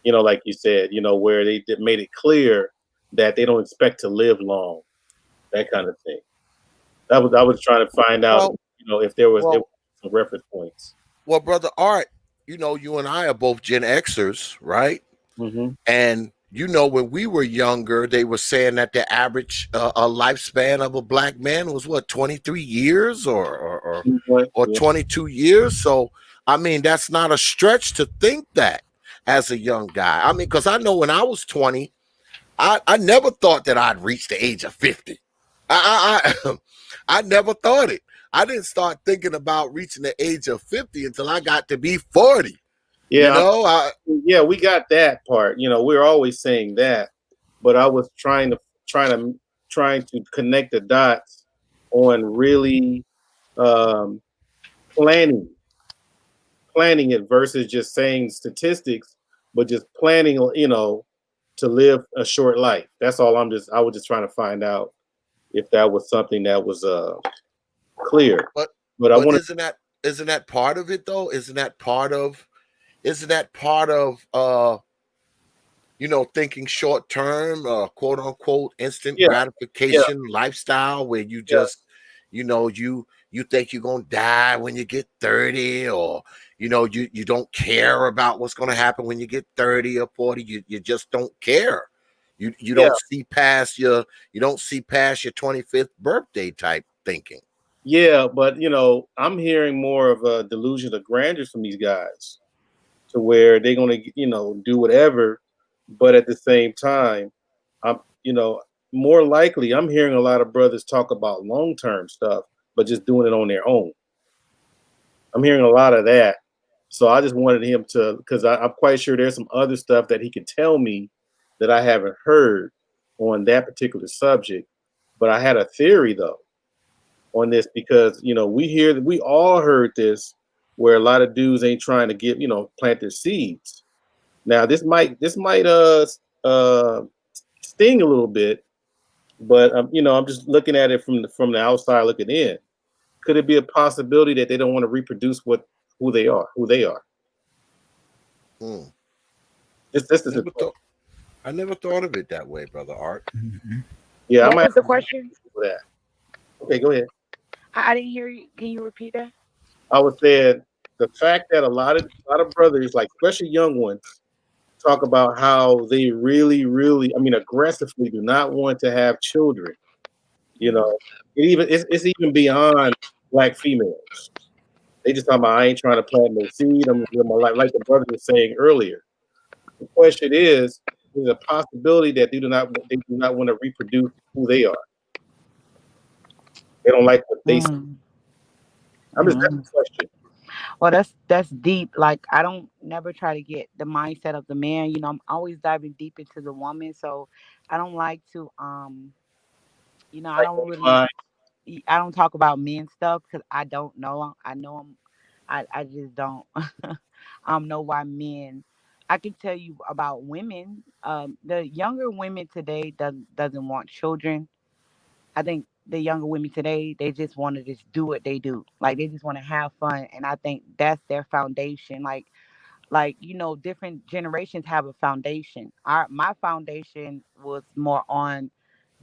Like you said, where they made it clear that they don't expect to live long, that kind of thing. I was trying to find out, Well, if there was well, some reference points. well, brother Art, you and I are both Gen Xers, right? Mm-hmm. And when we were younger, they were saying that the average a lifespan of a black man was what, 23 years or Yeah. 22 years. So I mean, that's not a stretch to think that as a young guy. I mean, because I know when I was 20, I never thought that I'd reach the age of 50. I I never thought it. I didn't start thinking about reaching the age of 50 until I got to be 40. You Yeah, know, I yeah, we got that part. We're always saying that, but I was trying to trying to connect the dots on really um, planning planning it versus just saying statistics, but just planning, to live a short life. That's all. I was just trying to find out if that was something that was clear. but But I but wanted, isn't that part of it though? Isn't that part of thinking short term, quote unquote, instant yeah, yeah, gratification lifestyle where you yeah, just, you think you're gonna die when you get 30, or you don't care about what's gonna happen when you get 30 or 40. You just don't care. You yeah, don't see past your 25th birthday type thinking. yeah. But I'm hearing more of a delusion of grandeur from these guys, to where they're gonna, do whatever, but at the same time, I'm, more likely, I'm hearing a lot of brothers talk about long term stuff, but just doing it on their own. I'm hearing a lot of that. So I just wanted him to, because I'm quite sure there's some other stuff that he could tell me that I haven't heard on that particular subject. But I had a theory though on this, because we all heard this, where a lot of dudes ain't trying to get, plant their seeds. Now this might sting a little bit, but I'm just looking at it from the outside looking in. Could it be a possibility that they don't want to reproduce who they are? Hmm. This is a Never thought. I never thought of it that way, brother Art. Mhm. Yeah, I What might was the have to question? for that. Okay, go ahead. I didn't hear you. Can you repeat that? I was saying the fact that a lot of brothers, like especially young ones, talk about how they really, really, I mean, aggressively do not want to have children. You know, it's even beyond black females. They just talking about, I ain't trying to plant no seed. I'm gonna live my life, like the brother was saying earlier. The question is, there's a possibility that they do not want to reproduce who they are. They don't like what they see. Mm. That's Mm. the question. Well, that's deep. Like I don't never try to get the mindset of the man. I'm always diving deep into the woman. So I don't like to I Like, don't really mine. I don't talk about men stuff because I don't know. I know I just don't know why men. I can tell you about women. The younger women today doesn't want children. I think the younger women today, they just want to just do what they do. Like they just want to have fun, and I think that's their foundation. Like different generations have a foundation. My foundation was more on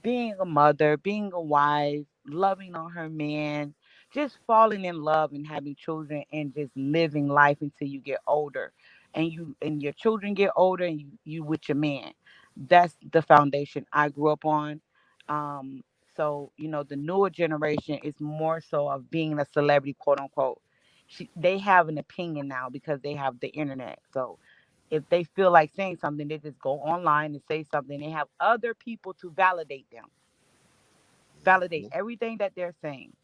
being a mother, being a wife, loving on her man, just falling in love and having children and just living life until you get older. And your children get older and you with your man. That's the foundation I grew up on. So the newer generation is more so of being a celebrity, quote unquote. They have an opinion now because they have the internet. So if they feel like saying something, they just go online and say something. They have other people to validate them, validate Mhm. everything that they're saying.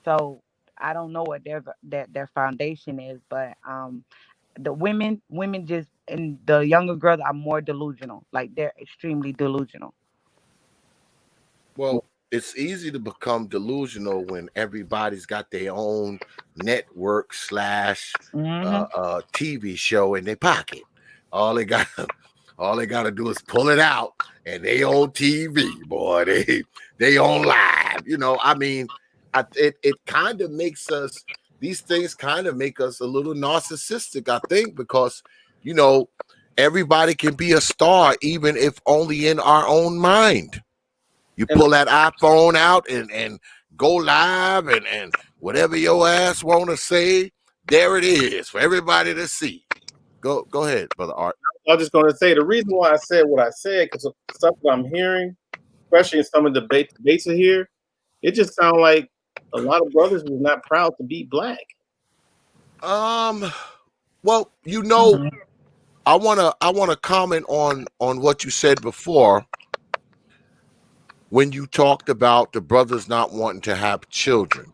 So I don't know what their foundation is, but The women just, and the younger girls are more delusional. Like they're extremely delusional. Well, it's easy to become delusional when everybody's got their own network slash Hmm. TV show in their pocket. All they got, all they got to do is pull it out, and they on TV, boy. They on live. You know, I mean, it kind of makes us. These things kind of make us a little narcissistic, I think, because you know everybody can be a star, even if only in our own mind. You And pull that iPhone out and go live and whatever your ass want to say, there it is for everybody to see. Go ahead, brother Art. I was just going to say the reason why I said what I said, because of stuff that I'm hearing, especially in some of the debates here, it just sounds like a lot of brothers was not proud to be black. Well, you know, I wanna comment on what you said before when you talked about the brothers not wanting to have children.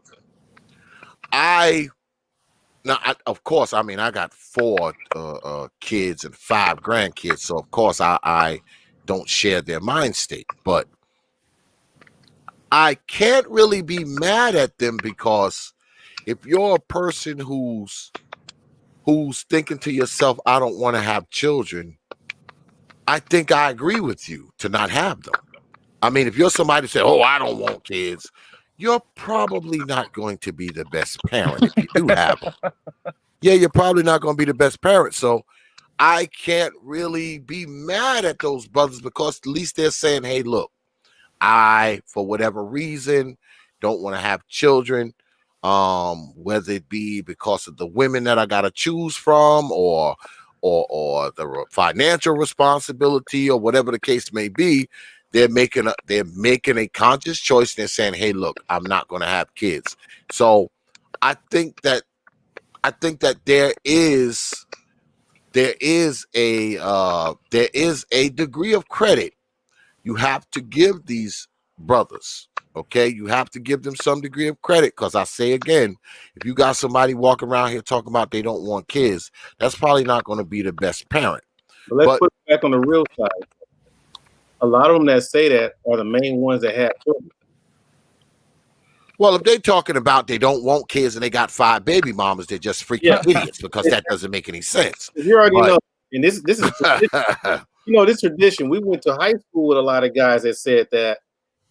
Of course, I mean, I got 4 kids and 5 grandkids, so of course I don't share their mind state, but I can't really be mad at them because if you're a person who's thinking to yourself, I don't want to have children, I think I agree with you to not have them. I mean, if you're somebody who say, oh, I don't want kids, you're probably not going to be the best parent if you do have them. Yeah, you're probably not going to be the best parent. So I can't really be mad at those brothers because at least they're saying, hey, look, I, for whatever reason, don't want to have children, whether it be because of the women that I got to choose from or the financial responsibility or whatever the case may be. They're making a conscious choice. And they're saying, hey, look, I'm not going to have kids. So I think that there is a degree of credit you have to give these brothers. Okay, you have to give them some degree of credit because I say again, if you got somebody walking around here talking about they don't want kids, that's probably not going to be the best parent. But let's put it back on the real side. A lot of them that say that are the main ones that have children. Well, if they're talking about they don't want kids and they got 5 baby mamas, they're just freaking idiots because that doesn't make any sense. You already know, and this is you know, this tradition. We went to high school with a lot of guys that said that,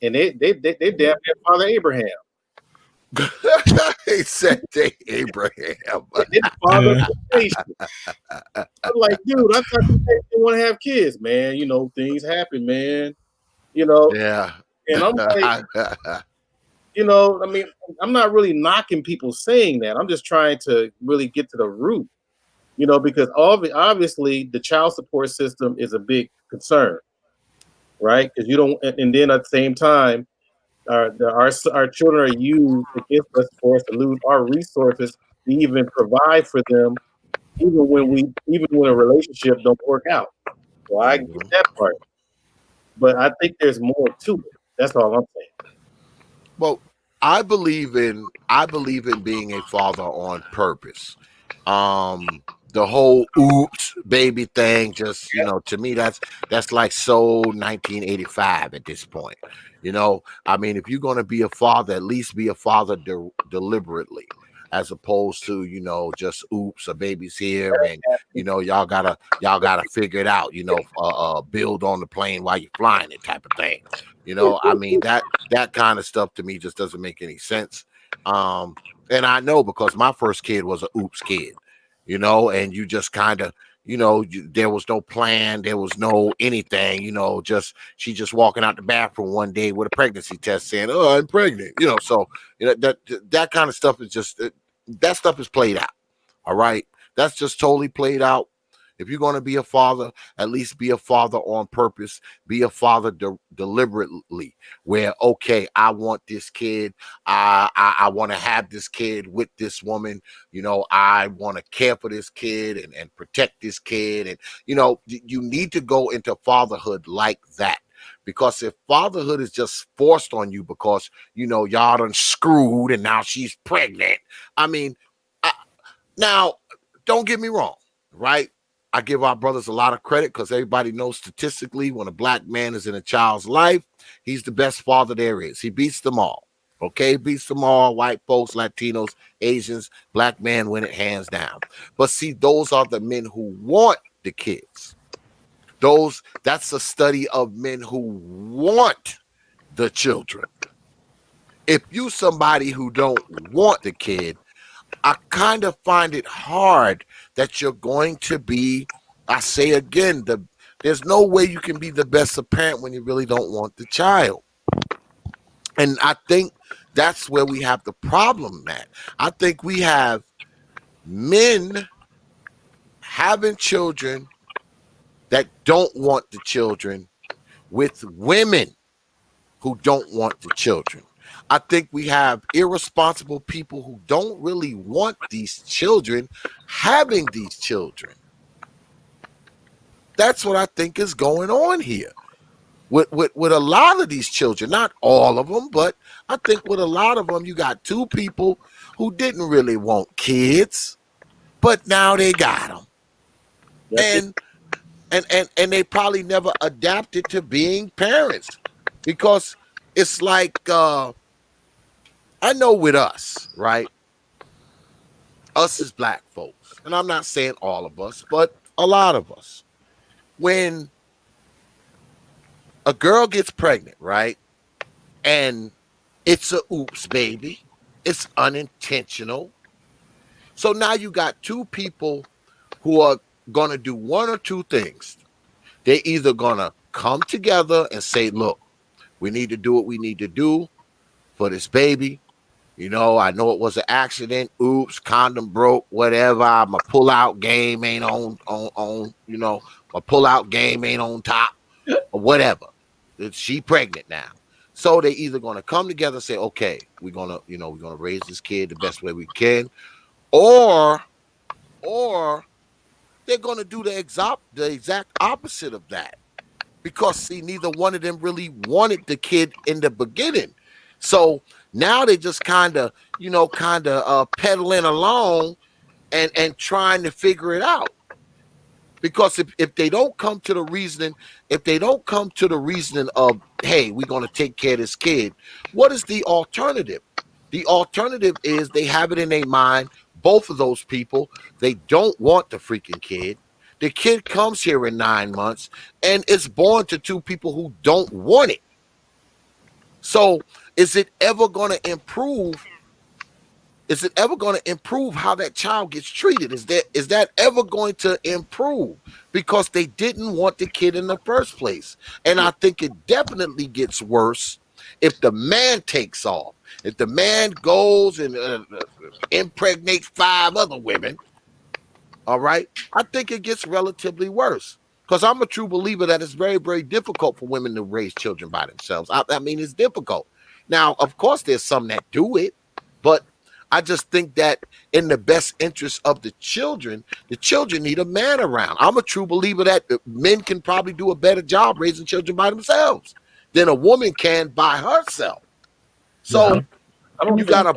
and they damn near Father Abraham. He said they Abraham. Father I'm like, dude, I thought you didn't want to have kids, man. You know, things happen, man. You know, yeah. And I'm like, you know, I mean, I'm not really knocking people saying that. I'm just trying to really get to the root, you know, because obviously the child support system is a big concern, right? Because you don't, and then at the same time, our children are used against us for us to lose our resources to even provide for them, even when a relationship don't work out. So I get that part, but I think there's more to it. That's all I'm saying. Well, I believe in being a father on purpose. The whole oops baby thing, just to me that's like so 1985 at this point. I mean, if you're going to be a father, at least be a father deliberately, as opposed to just oops, a baby's here and y'all gotta figure it out. Build on the plane while you're flying it type of thing. I mean that kind of stuff to me just doesn't make any sense. And I know because my first kid was a oops kid. And you just kind of, there was no plan, there was no anything, she just walking out the bathroom one day with a pregnancy test saying, oh, I'm pregnant, so that kind of stuff is just, that stuff is played out. All right. That's just totally played out. If you're going to be a father, at least be a father on purpose. Be a father deliberately. Where, okay, I want this kid. I want to have this kid with this woman. I want to care for this kid and protect this kid. And, you need to go into fatherhood like that. Because if fatherhood is just forced on you because, y'all done screwed and now she's pregnant. I mean, now, don't get me wrong. right? I give our brothers a lot of credit because everybody knows statistically when a black man is in a child's life, he's the best father there is. He beats them all. Okay, beats them all, white folks, Latinos, Asians, black man win it hands down. But see, those are the men who want the kids. That's a study of men who want the children. If you somebody who don't want the kid, I kind of find it hard that you're going to be, I say again, there's no way you can be the best of parent when you really don't want the child. And I think that's where we have the problem, Matt. I think we have men having children that don't want the children with women who don't want the children. I think we have irresponsible people who don't really want these children having these children. That's what I think is going on here. With a lot of these children, not all of them, but I think with a lot of them, you got two people who didn't really want kids, but now they got them. And they probably never adapted to being parents because it's like, I know with us, right? Us as black folks, and I'm not saying all of us, but a lot of us, when a girl gets pregnant, right? And it's a oops baby. It's unintentional. So now you got two people who are going to do one or two things. They're either going to come together and say, look, we need to do what we need to do for this baby. You know, I know it was an accident. Oops, condom broke, whatever. My pull-out game ain't on, you know, my pull-out game ain't on top or whatever. She pregnant now. So they either going to come together and say, okay, we're going to raise this kid the best way we can, or they're going to do the exact opposite of that. Because see, neither one of them really wanted the kid in the beginning. So now they just kind of pedaling along and trying to figure it out. Because if they don't come to the reasoning, of, hey, we're going to take care of this kid, what is the alternative? The alternative is they have it in their mind, both of those people, they don't want the freaking kid. The kid comes here in 9 months and it's born to two people who don't want it. So is it ever going to improve? Is it ever going to improve how that child gets treated? Is that ever going to improve? Because they didn't want the kid in the first place. And I think it definitely gets worse if the man takes off. If the man goes and impregnates 5 other women, all right, I think it gets relatively worse. Because I'm a true believer that it's very, very difficult for women to raise children by themselves. I mean, it's difficult. Now, of course, there's some that do it, but I just think that in the best interest of the children need a man around. I'm a true believer that men can probably do a better job raising children by themselves than a woman can by herself. So you got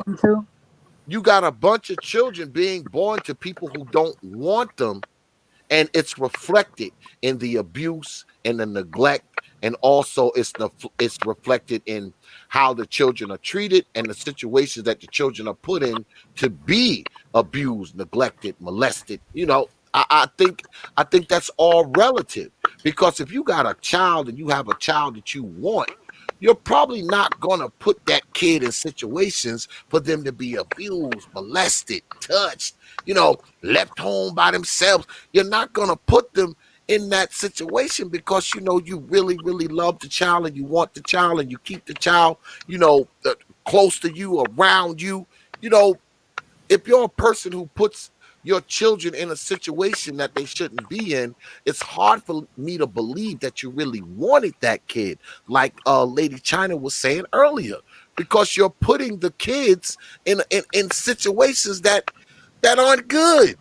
a bunch of children being born to people who don't want them, and it's reflected in the abuse and the neglect, and also it's reflected in how the children are treated and the situations that the children are put in to be abused, neglected, molested. You know, I think that's all relative, because if you got a child and you have a child that you want, you're probably not going to put that kid in situations for them to be abused, molested, touched, left home by themselves. You're not going to put them in that situation because, you really, really love the child and you want the child and you keep the child, close to you, around you. If you're a person who puts your children in a situation that they shouldn't be in, it's hard for me to believe that you really wanted that kid, like Lady China was saying earlier, because you're putting the kids in situations that aren't good.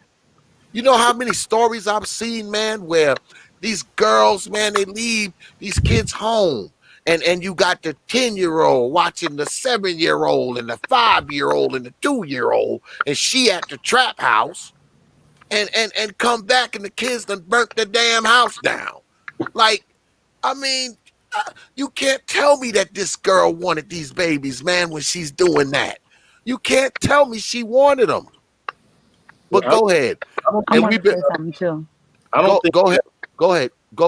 You know how many stories I've seen, man, where these girls, man, they leave these kids home. And you got the 10-year-old watching the 7-year-old and the 5-year-old and the 2-year-old, and she at the trap house. and come back and the kids done burnt the damn house down. Like, I mean, you can't tell me that this girl wanted these babies, man, when she's doing that. You can't tell me she wanted them. But go ahead. I want to say something too. I don't think. Go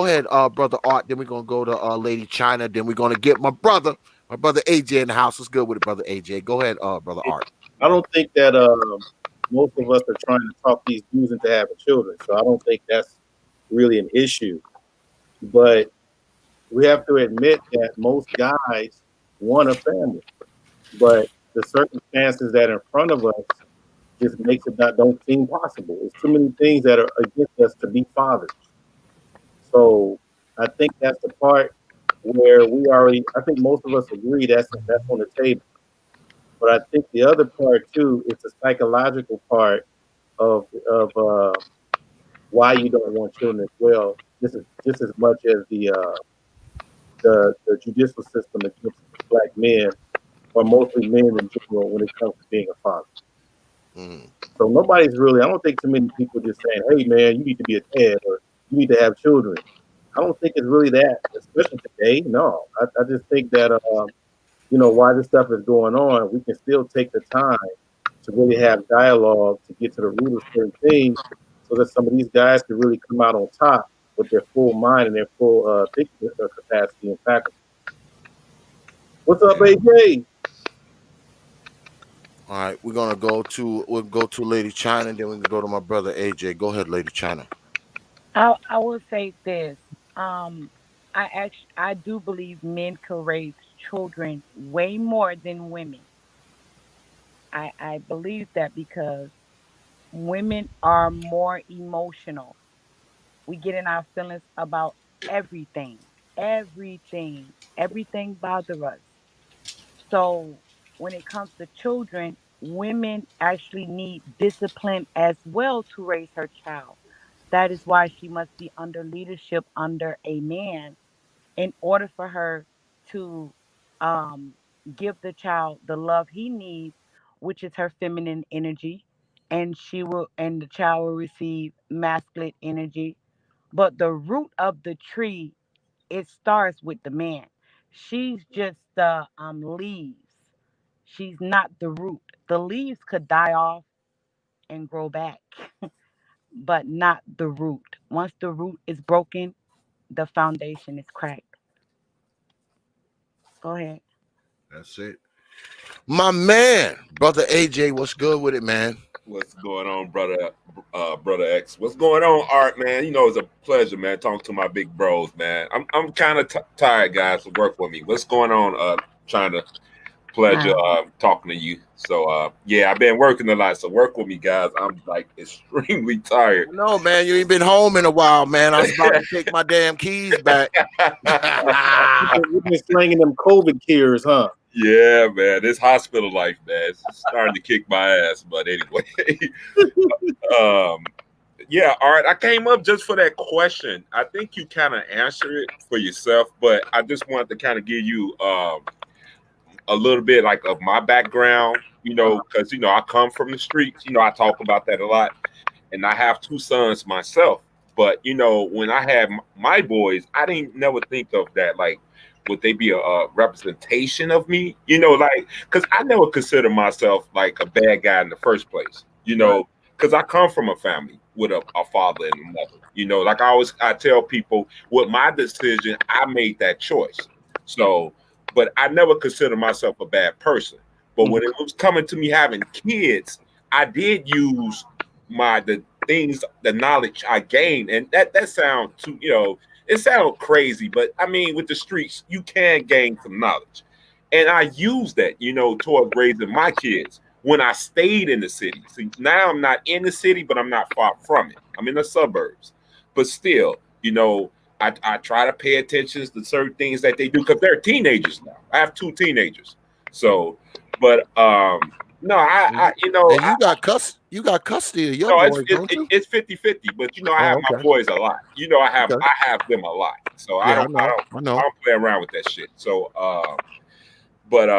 ahead, brother Art. Then we're gonna go to Lady China. Then we're gonna get my brother AJ in the house. What's good with it, brother AJ? Go ahead, brother Art. I don't think that most of us are trying to talk these dudes into having children. So I don't think that's really an issue. But we have to admit that most guys want a family, but the circumstances that are in front of us just makes it don't seem possible. There's too many things that are against us to be fathers. So I think that's the part where I think most of us agree that's on the table. But I think the other part too is the psychological part of why you don't want children as well. This is just as much as the judicial system against black men, or mostly men in general, when it comes to being a father. Mm. So nobody's really. I don't think too many people just saying, "Hey, man, you need to be a dad," or "You need to have children." I don't think it's really that, especially today. No, I just think that while this stuff is going on, we can still take the time to really have dialogue to get to the root of certain things, so that some of these guys can really come out on top with their full mind and their full thinking capacity and faculty. What's up, AJ? All right, we'll go to Lady China, and then we can go to my brother AJ. Go ahead, Lady China. I will say this. I do believe men can raise children way more than women. I believe that because women are more emotional. We get in our feelings about everything, everything bothers us. So when it comes to children, women actually need discipline as well to raise her child. That is why she must be under leadership under a man in order for her to um, give the child the love he needs, which is her feminine energy, and the child will receive masculine energy. But the root of the tree, it starts with the man. She's just the leaves. She's not the root. The leaves could die off and grow back, but not the root. Once the root is broken, the foundation is cracked. Go ahead. That's it. My man, brother AJ, what's good with it, man? What's going on, brother X? What's going on, Art, man? You know, it's a pleasure, man, talking to my big bros, man. I'm kind of tired, guys, to work with me. What's going on? China? Pleasure talking to you. So yeah, I've been working a lot. So work with me, guys. I'm like extremely tired. No, man, you ain't been home in a while, man. I was about to take my damn keys back. You've been slinging them COVID cures, huh? Yeah, man. This hospital life, man, it's starting to kick my ass. But anyway, yeah, Art, I came up just for that question. I think you kind of answered it for yourself, but I just wanted to kind of give you a little bit like of my background, because I come from the streets. I talk about that a lot, and I have two sons myself. But when I had my boys, I didn't never think of that. Like, would they be a representation of me? Like, because I never considered myself like a bad guy in the first place. Because I come from a family with a father and a mother. Like I tell people, with my decision, I made that choice. So. But I never considered myself a bad person. But when it was coming to me having kids, I did use the knowledge I gained, and that sounds too, it sounds crazy, but I mean, with the streets, you can gain some knowledge, and I used that, toward raising my kids when I stayed in the city. See, now I'm not in the city, but I'm not far from it. I'm in the suburbs, but still, I try to pay attention to certain things that they do because they're teenagers now. I have two teenagers. So, but no, I and you got custody of your boys, don't you? It's 50-50, but I have my boys a lot. I have them a lot. So I don't play around with that shit. So but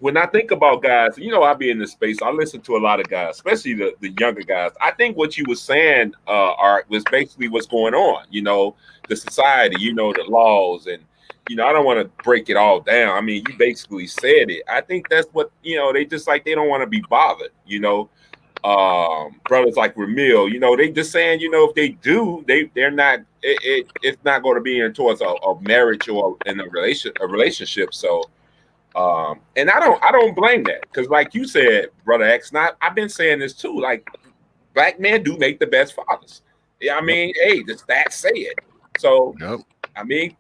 when I think about guys, I be in this space. I listen to a lot of guys, especially the younger guys. I think what you were saying, Art, was basically what's going on. The society, the laws, and I don't want to break it all down. I mean, you basically said it. I think that's what they just like. They don't want to be bothered. Brothers like Ramil, they just saying, if they do, they're not. It's not going to be towards a marriage or in a relationship. So. And I don't blame that, because like you said, Brother X, I've been saying this too. Like, black men do make the best fathers. Yeah, I mean, hey, the stats say it. So, I mean,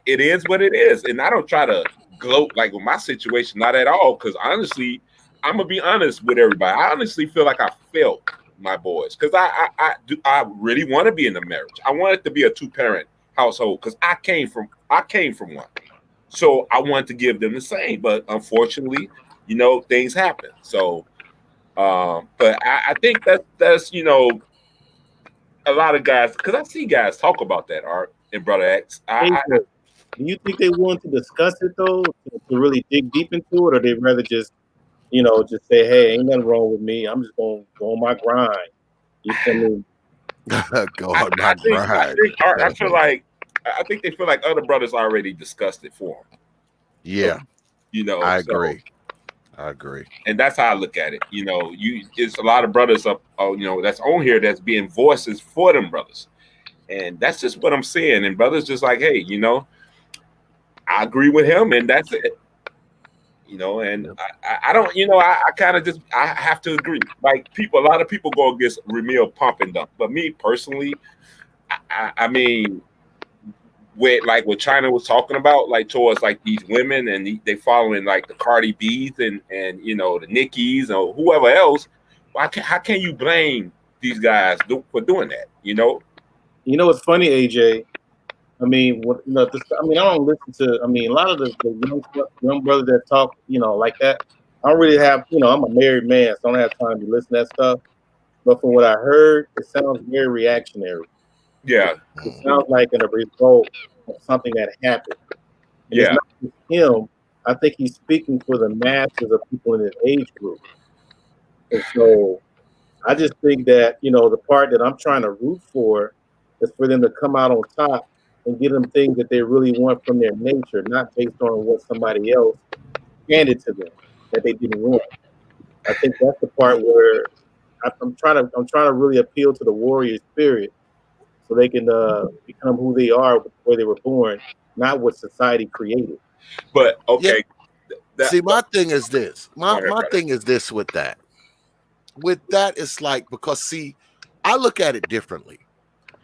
it is what it is, and I don't try to gloat like with my situation, not at all. Because honestly, I'm gonna be honest with everybody. I honestly feel like I failed my boys, because I really want to be in a marriage. I want it to be a 2-parent household, because I came from one. So I wanted to give them the same, but unfortunately, things happen. So, but I think that's a lot of guys, because I see guys talk about that, Art and Brother X. Do you think they want to discuss it though, to really dig deep into it, or they'd rather just say, hey, ain't nothing wrong with me. I'm just gonna go on my grind. You feel me? Go on my grind. I think they feel like other brothers already discussed it for them. Yeah, I agree. I agree, and that's how I look at it. It's a lot of brothers up, that's on here that's being voices for them brothers, and that's just what I'm saying. And brothers just like, hey, I agree with him, and that's it. And I don't, I kind of just I have to agree. Like a lot of people go against Ramil pump and dump, but me personally, I mean. With what China was talking about, like towards like these women, and they following like the Cardi B's and the Nickies or whoever else. How can you blame these guys for doing that? It's funny, AJ. I mean, I don't listen to. I mean, a lot of the young brothers that talk, like that. I don't really have. I'm a married man, so I don't have time to listen to that stuff. But from what I heard, it sounds very reactionary. Yeah. It sounds like a result of something that happened. And it's not just him. I think he's speaking for the masses of people in his age group. And so I just think that, the part that I'm trying to root for is for them to come out on top and give them things that they really want from their nature, not based on what somebody else handed to them that they didn't want. I think that's the part where I'm trying to really appeal to the warrior spirit, so they can become who they are where they were born, not what society created. But okay. Yeah. See, my thing is this. My thing is this with that. With that, it's like, because see, I look at it differently.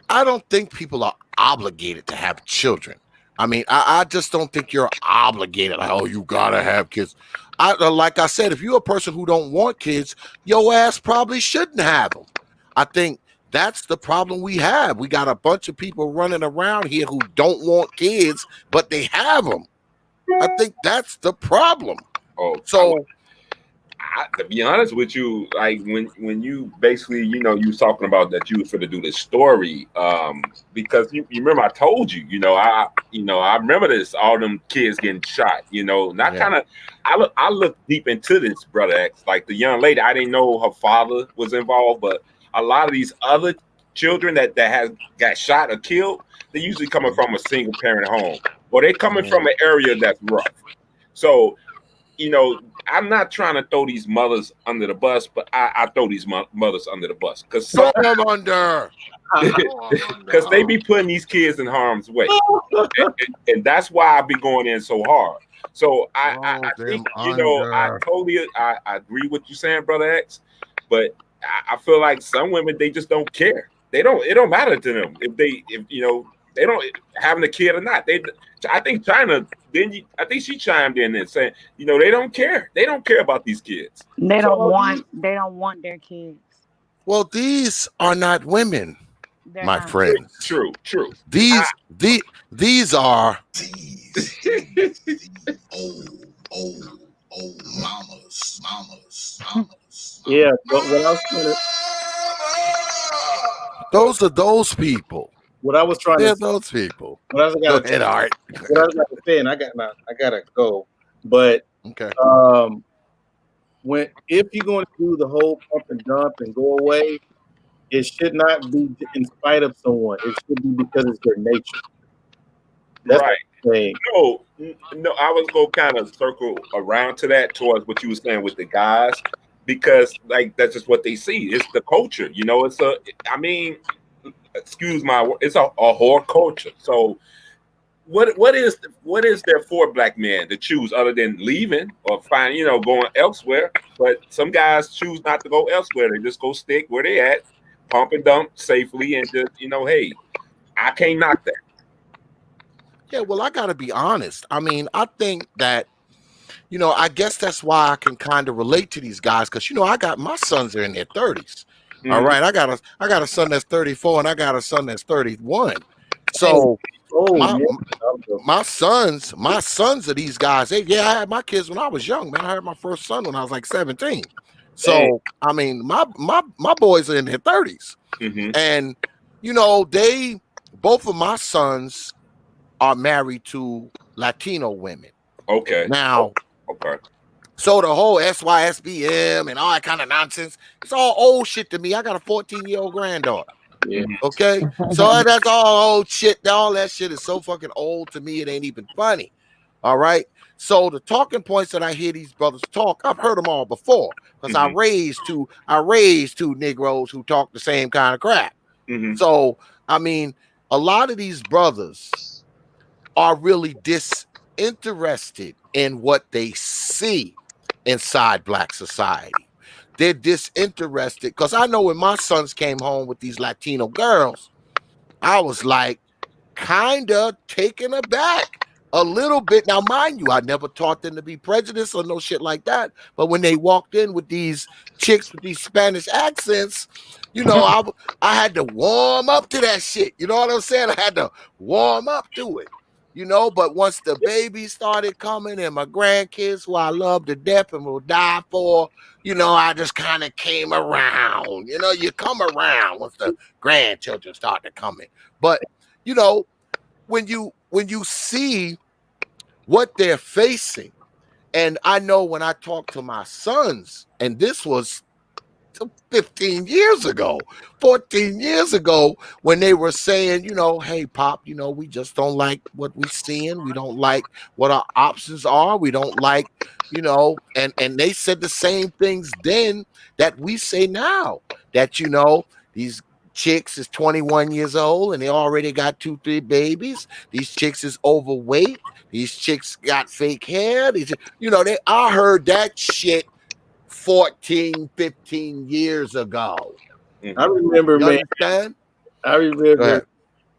I don't think people are obligated to have children. I mean, I just don't think you're obligated. Like, oh, you gotta have kids. Like I said, if you're a person who don't want kids, your ass probably shouldn't have them. I think that's the problem we have. We got a bunch of people running around here who don't want kids, but they have them. I think that's the problem. So, to be honest with you, like when you basically, you was talking about that you was going to do this story, because you remember I told you, I remember this, all them kids getting shot, I looked deep into this, Brother X, like the young lady, I didn't know her father was involved, but a lot of these other children that has got shot or killed, they're usually coming from a single parent home, or they're coming from an area that's rough. So, I'm not trying to throw these mothers under the bus, but I throw these mothers under the bus because they be putting these kids in harm's way, and that's why I be going in so hard. So I think I totally agree with you saying, Brother X, but I feel like some women, they just don't care. It don't matter to them if they don't having a kid or not. I think China. I think she chimed in and saying, they don't care. They don't care about these kids. They don't want their kids. Well, these are not women, my friends. True. These are old mamas. Yeah, but when I was trying to, those are those people. What I was trying to, those people. What I was Go ahead, Art. What I was about to say, and I gotta go. But Okay. Um, when if you're going to do the whole pump and dump and go away, it should not be in spite of someone. It should be because it's their nature. That's what Right. I'm saying. No, I was gonna kind of circle around to that towards what you were saying with the guys, because like that's just what they see. It's the culture, you know. I mean, excuse my, it's a whore culture. So what is there for black men to choose other than leaving or find, going elsewhere? But some guys choose not to go elsewhere. They just go stick where they at, pump and dump safely, and just hey, I can't knock that. Yeah, well, I gotta be honest. I mean, I think that, I guess that's why I can kind of relate to these guys, because I got my sons are in their 30s. All Mhm. right. I got a son that's 34 and I got a son that's 31. Oh, So oh my yeah. I'm joking. my sons are these guys. Yeah, I had my kids when I was young, man. I had my first son when I was like 17. Dang. So I mean, my boys are in their 30s. Mhm. And they both of my sons are married to Latino women. Okay. Now, Okay. so the whole SYSBM and all that kind of nonsense, it's all old shit to me. I got a 14-year-old granddaughter. Yeah. Mhm. Okay. So that's all old shit. All that shit is so fucking old to me. It ain't even funny. All right. So the talking points that I hear these brothers talk, I've heard them all before because I Mhm. raised two Negroes who talk the same kind of crap. Mhm. So I mean, a lot of these brothers are really disinterested in what they see inside black society. They're disinterested because I know when my sons came home with these Latino girls, I was like kind of taken aback a little bit. Now, mind you, I never taught them to be prejudiced or no shit like that. But when they walked in with these chicks with these Spanish accents, I had to warm up to that shit. You know what I'm saying? I had to warm up to it. But once the babies started coming and my grandkids, who I love to death and will die for, I just kind of came around. You come around once the grandchildren start to come in. But you know, when you see what they're facing, and I know when I talk to my sons, and this was 15 years ago, 14 years ago, when they were saying, hey, Pop, we just don't like what we're seeing. We don't like what our options are. We don't like, and they said the same things then that we say now, that, these chicks is 21 years old and they already got 2, 3 babies. These chicks is overweight. These chicks got fake hair. I heard that shit 14, 15 years ago. I Mhm. remember, You man. understand? I Go remember, ahead.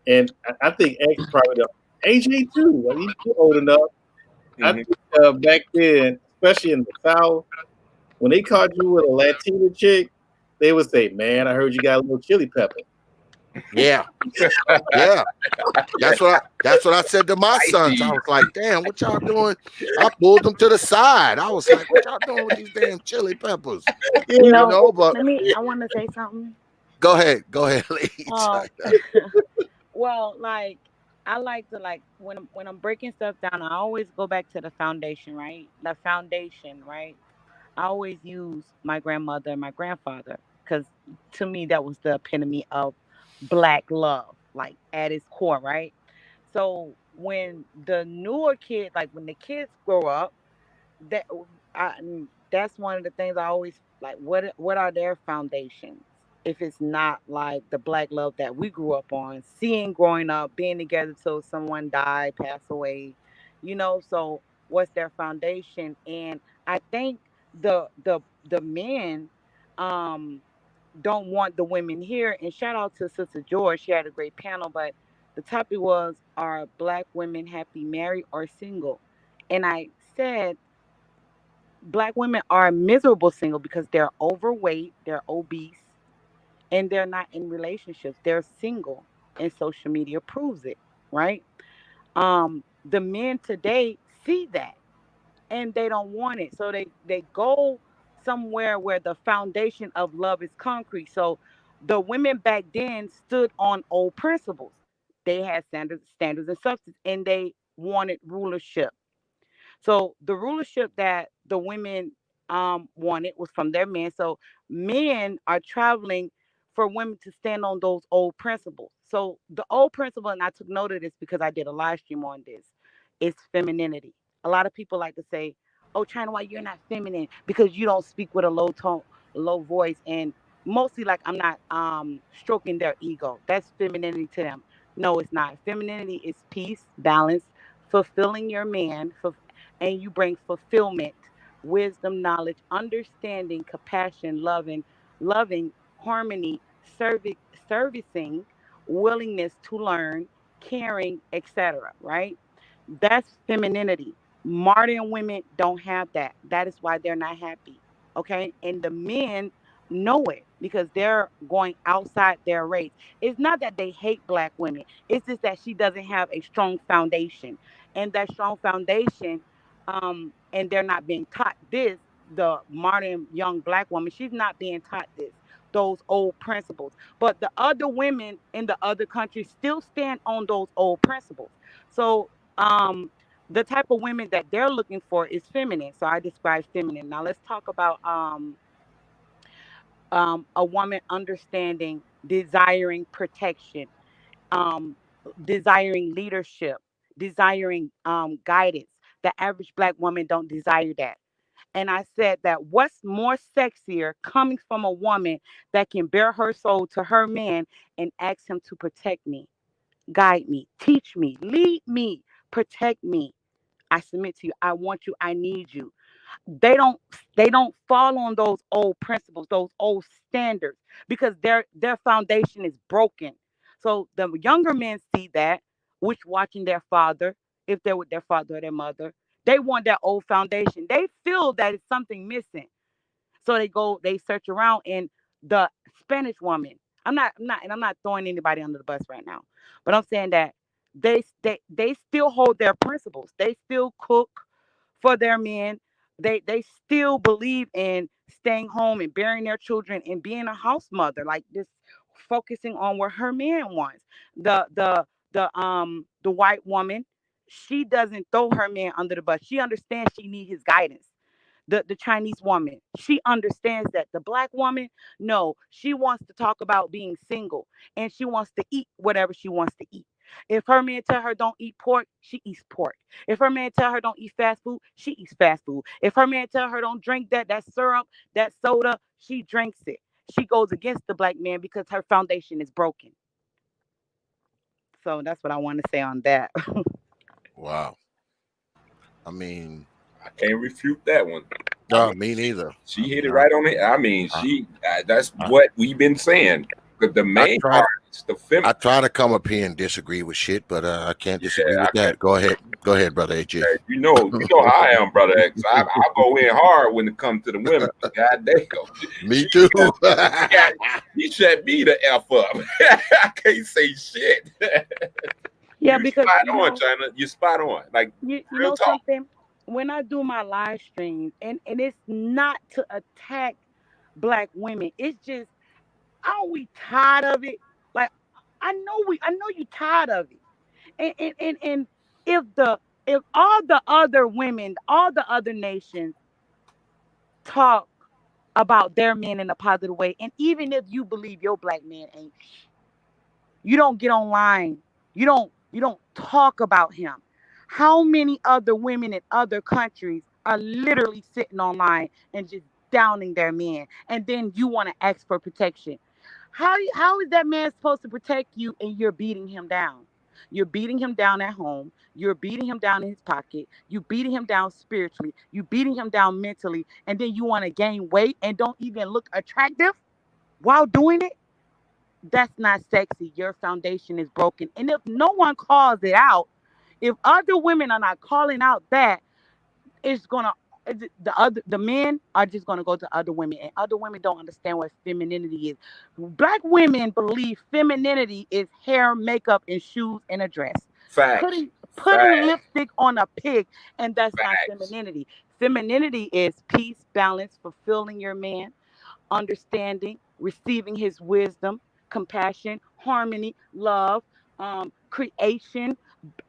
and I think X probably the AJ too. Like he's old enough. I Mhm. think back then, especially in the South, when they caught you with a Latina chick, they would say, "Man, I heard you got a little chili pepper." Yeah, yeah. That's what I said to my sons. I Spicy. was like, damn, what y'all doing? I pulled them to the side. I was like, what y'all doing with these damn chili peppers? You Yeah, know, But I want to say something. go ahead. Go ahead, ladies. Um, well, like I like to like when I'm breaking stuff down, I always go back to the foundation, right? The foundation, right? I always use my grandmother and my grandfather because to me that was the epitome of black love, like at its core, right? So when the newer kids, like when the kids grow up, that that's one of the things I always like. What are their foundations? If it's not like the black love that we grew up on, seeing growing up, being together till someone died, pass away, So what's their foundation? And I think the men um don't want the women here. And shout out to Sister George, she had a great panel. But the topic was, are black women happy married or single? And I said black women are miserable single because they're overweight, they're obese, and they're not in relationships. They're single, and social media proves it, right? The men today see that and they don't want it. So they go somewhere where the foundation of love is concrete. So the women back then stood on old principles. They had standards and substance, and they wanted rulership. So the rulership that the women wanted was from their men. So men are traveling for women to stand on those old principles. So the old principle, and I took note of this because I did a live stream on this, is femininity. A lot of people like to say, "Oh, China, why you're not feminine? Because you don't speak with a low tone, low voice." And mostly, like, I'm not stroking their ego. That's femininity to them. No, it's not. Femininity is peace, balance, fulfilling your man, and you bring fulfillment, wisdom, knowledge, understanding, compassion, loving, harmony, servicing, willingness to learn, caring, etc. Right? That's femininity. Modern women don't have that. That is why they're not happy. Okay. And the men know it because they're going outside their race. It's not that they hate black women, it's just that she doesn't have a strong foundation. And that strong foundation, and they're not being taught this. The modern young black woman, she's not being taught this, those old principles. But the other women in the other countries still stand on those old principles. So the type of women that they're looking for is feminine. So I describe feminine. Now let's talk about a woman understanding, desiring protection, um, desiring leadership, desiring guidance. The average black woman don't desire that. And I said that what's more sexier coming from a woman that can bear her soul to her man and ask him to protect me, guide me, teach me, lead me, protect me. I submit to you. I want you. I need you. They don't they don't fall on those old principles, those old standards, because their foundation is broken. So the younger men see that, which watching their father, if they're with their father or their mother, they want that old foundation. They feel that it's something missing. So they search around, and the Spanish woman. I'm not throwing anybody under the bus right now, but I'm saying that they still hold their principles. They still cook for their men. They still believe in staying home and bearing their children and being a house mother, like just focusing on what her man wants. The white woman, she doesn't throw her man under the bus. She understands she needs his guidance. The Chinese woman, she understands that. The black woman, no, she wants to talk about being single, and she wants to eat whatever she wants to eat. If her man tell her don't eat pork, she eats pork. If her man tell her don't eat fast food, she eats fast food. If her man tell her don't drink that syrup, that soda, she drinks it. She goes against the black man because her foundation is broken. So that's what I want to say on that. Wow. I mean, I can't refute that one. I mean, me neither. she hit it right on it. I mean, I, that's I, what we've been saying. The I main try. part is the I feminine. try to come up here and disagree with shit, but I can't disagree Yeah, with that. Go ahead, brother AJ. you know how I am, brother X. I go in hard when it comes to the women. God damn, Me she too. got he shut me the f up. I can't say shit. Yeah, You because spot on, China. You spot on. Like you real know talk. something, when I do my live streams, and it's not to attack black women, it's just, aren't we tired of it? Like, I know you tired of it. And if the if all the other women, all the other nations talk about their men in a positive way, and even if you believe your black man ain't, you don't get online. You don't talk about him. How many other women in other countries are literally sitting online and just downing their men, and then you want to ask for protection? How is that man supposed to protect you and you're beating him down? You're beating him down at home. You're beating him down in his pocket. You beating him down spiritually. You beating him down mentally, and then you want to gain weight and don't even look attractive while doing it? That's not sexy. Your foundation is broken. And if no one calls it out, if other women are not calling out that, it's gonna the men are just gonna go to other women, and other women don't understand what femininity is. Black women believe femininity is hair, makeup, and shoes and a dress. Facts. Putting Facts. lipstick on a pig, and that's not Facts. femininity. Femininity is peace, balance, fulfilling your man, understanding, receiving his wisdom, compassion, harmony, love, creation.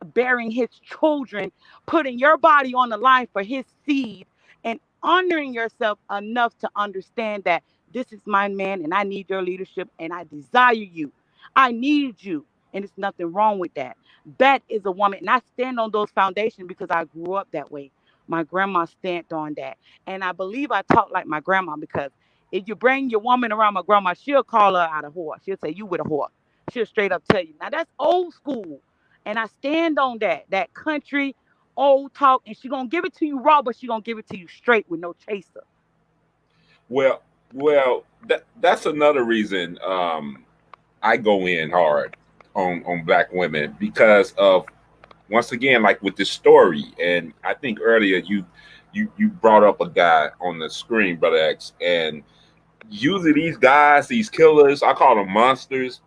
bearing his children, putting your body on the line for his seed, and honoring yourself enough to understand that this is my man and I need your leadership and I desire you. I need you. And there's nothing wrong with that. That is a woman. And I stand on those foundations because I grew up that way. My grandma stand on that. And I believe I talk like my grandma because if you bring your woman around my grandma, she'll call her out a whore. She'll say, you with a whore. She'll straight up tell you. Now that's old school. And I stand on that country old talk. And she gonna give it to you raw, but she gonna give it to you straight with no chaser. Well, that's another reason I go in hard on black women because of once again like with this story, and I think earlier you brought up a guy on the screen, brother X, and usually these guys, these killers, I call them monsters,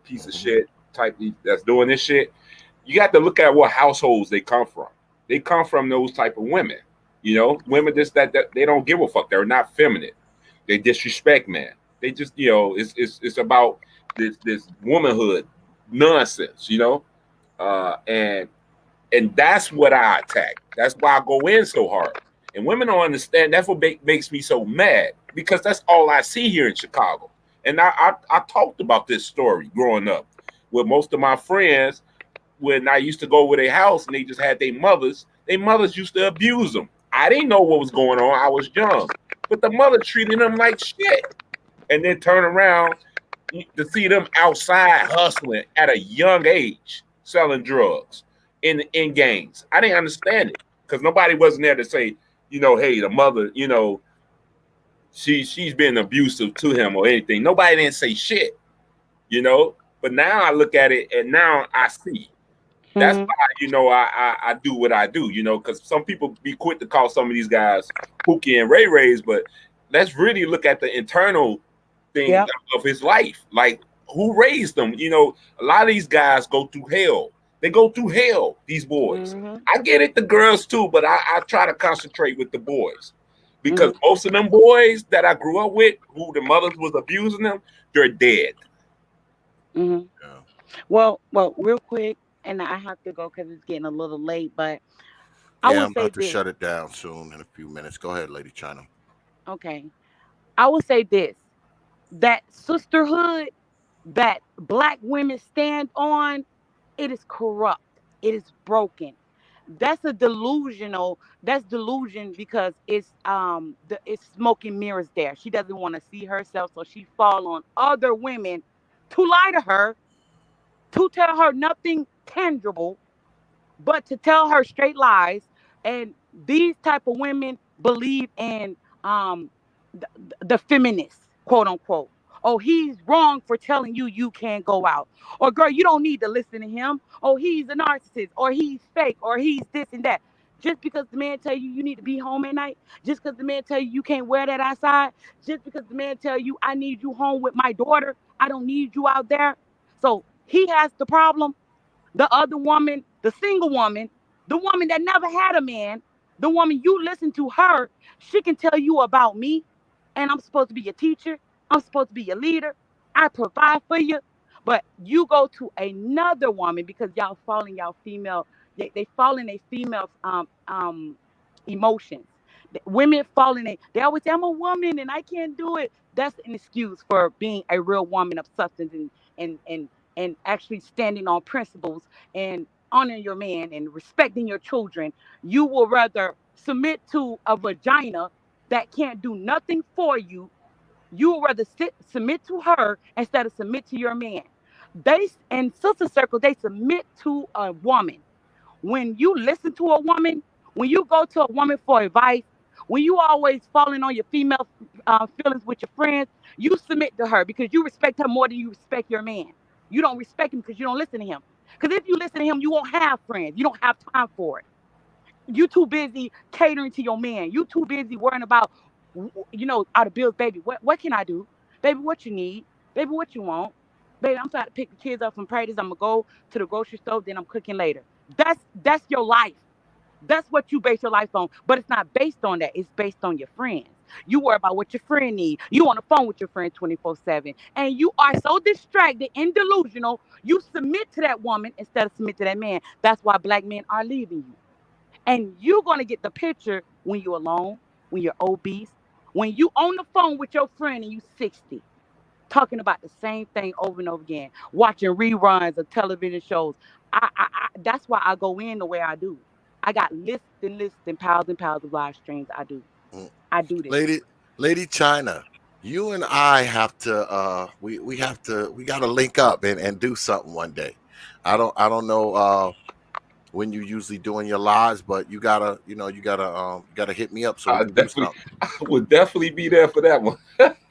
piece of shit type that's doing this shit. You got to look at what households they come from. They come from those type of women, women just that they don't give a fuck. They're not feminine. They disrespect man. They just, it's about this womanhood nonsense, and that's what I attack. That's why I go in so hard. And women don't understand. That's what makes me so mad because that's all I see here in Chicago. And I talked about this story growing up with most of my friends when I used to go over their house and they just had their mothers. Their mothers used to abuse them. I didn't know what was going on. I was young, but the mother treated them like shit. And then turn around to see them outside hustling at a young age, selling drugs in gangs. I didn't understand it because nobody wasn't there to say, hey, the mother, she's been abusive to him or anything. Nobody didn't say shit, But now I look at it and now I see. That's Mm-hmm. why, I do what I do, because some people be quick to call some of these guys Pookie and Ray Rays, but let's really look at the internal thing Yep. of his life. Like, who raised them? A lot of these guys go through hell. They go through hell, these boys. Mm-hmm. I get it, the girls too, but I try to concentrate with the boys. Because Mm-hmm. most of them boys that I grew up with, who the mothers was abusing them, they're dead. Mm-hmm. Yeah. Well, real quick, and I have to go because it's getting a little late, but I Yeah, will I'm say about to this. shut it down soon in a few minutes. Go ahead, Lady China. Okay. I will say this. That sisterhood that black women stand on, it is corrupt. It is broken. That's delusion because it's smoking mirrors there. She doesn't want to see herself, so she fall on other women to lie to her, to tell her nothing tangible, but to tell her straight lies. And these type of women believe in the feminists, quote unquote. Oh, he's wrong for telling you you can't go out. Or girl, you don't need to listen to him. Oh, he's a narcissist, or he's fake, or he's this and that. Just because the man tell you you need to be home at night, just because the man tell you you can't wear that outside, just because the man tell you I need you home with my daughter, I don't need you out there. So he has the problem. The other woman, the single woman, the woman that never had a man, the woman you listen to her, she can tell you about me. And I'm supposed to be your teacher. I'm supposed to be your leader. I provide for you. But you go to another woman because y'all fall in y'all female, they fall in a female's emotions. Women fall in they always say, I'm a woman and I can't do it. That's an excuse for being a real woman of substance and and and actually standing on principles and honoring your man and respecting your children. You will rather submit to a vagina that can't do nothing for you. You will rather submit to her instead of submit to your man. They in sister circle, they submit to a woman. When you listen to a woman, when you go to a woman for advice, when you always falling on your female feelings with your friends, you submit to her because you respect her more than you respect your man. You don't respect him because you don't listen to him. Because if you listen to him, you won't have friends. You don't have time for it. You too busy catering to your man. You too busy worrying about, out of bills, baby. What can I do, baby? What you need, baby? What you want, baby? I'm trying to pick the kids up from practice. I'm gonna go to the grocery store. Then I'm cooking later. That's your life. That's what you base your life on. But it's not based on that. It's based on your friends. You worry about what your friend needs. You on the phone with your friend 24/7. And you are so distracted and delusional, you submit to that woman instead of submit to that man. That's why black men are leaving you. And you're gonna get the picture when you're alone, when you're obese, when you on the phone with your friend and you 60 talking about the same thing over and over again, watching reruns of television shows. That's why I go in the way I do. I got lists and piles of live streams. Mm. I do this. Lady China, you and I have to we gotta link up and do something one day. I don't know when you usually doing your lives, but you gotta hit me up so we can do something. I would definitely be there for that one.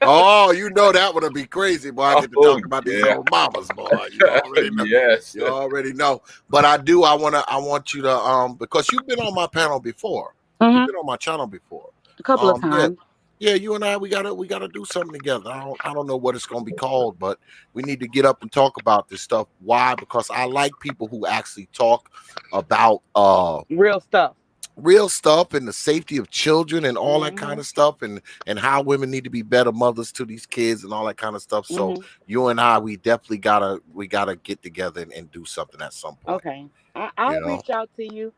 Oh, you know that would be crazy, boy. I get to talk about these old mamas, boy. You already know. Yes. You already know. But I want you to because you've been on my panel before. Mm-hmm. You've been on my channel before. A couple of times. Yeah, you and I we gotta do something together. I don't know what it's gonna be called, but we need to get up and talk about this stuff. Why? Because I like people who actually talk about real stuff and the safety of children and all that kind of stuff and how women need to be better mothers to these kids and all that kind of stuff. So you and I, we definitely gotta get together and do something at some point. Okay. I'll reach out to you.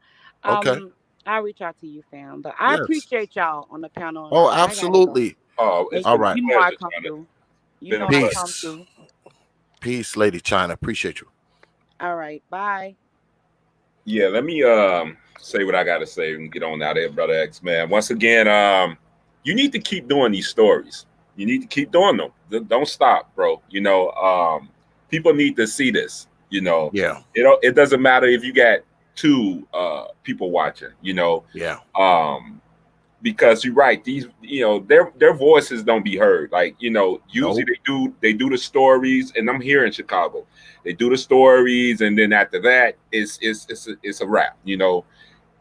Okay. I'll reach out to you, fam. But I appreciate y'all on the panel. Oh, absolutely. Oh, it's all right. You know I come through. You know I come through. Peace, Lady China. Appreciate you. All right. Bye. Yeah, let me say what I gotta say and get on out there, Brother X, man. Once again, you need to keep doing these stories. You need to keep doing them. Don't stop, bro. You know, people need to see this. You know, yeah. It doesn't matter if you got 2 people watching. You know, yeah. Because you're right. These, you know, their voices don't be heard. Like, you know, usually they do the stories, and I'm here in Chicago. They do the stories, and then after that, it's a wrap. You know,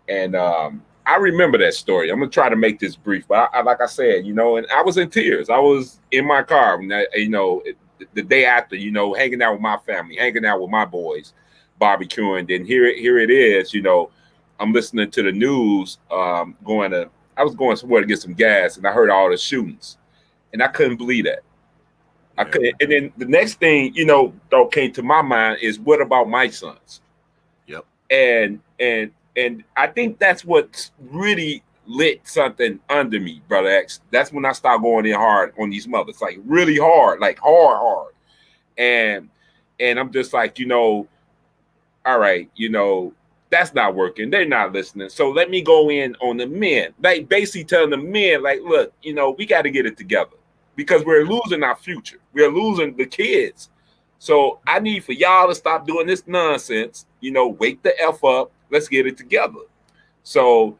and I remember that story. I'm gonna try to make this brief, but I like I said, you know, and I was in tears. I was in my car, you know, the day after, you know, hanging out with my family, hanging out with my boys, barbecuing. Then here it is, you know, I'm listening to the news, I was going somewhere to get some gas, and I heard all the shootings, and I couldn't believe that. I couldn't. And then the next thing, you know, that came to my mind is, what about my sons? Yep. And I think that's what really lit something under me, Brother X. That's when I start going in hard on these mothers, like really hard, like hard. And I'm just like, you know, all right, you know, that's not working. They're not listening. So let me go in on the men, like basically telling the men, like, look, you know, we got to get it together because we're losing our future. We're losing the kids. So I need for y'all to stop doing this nonsense. You know, wake the F up. Let's get it together. So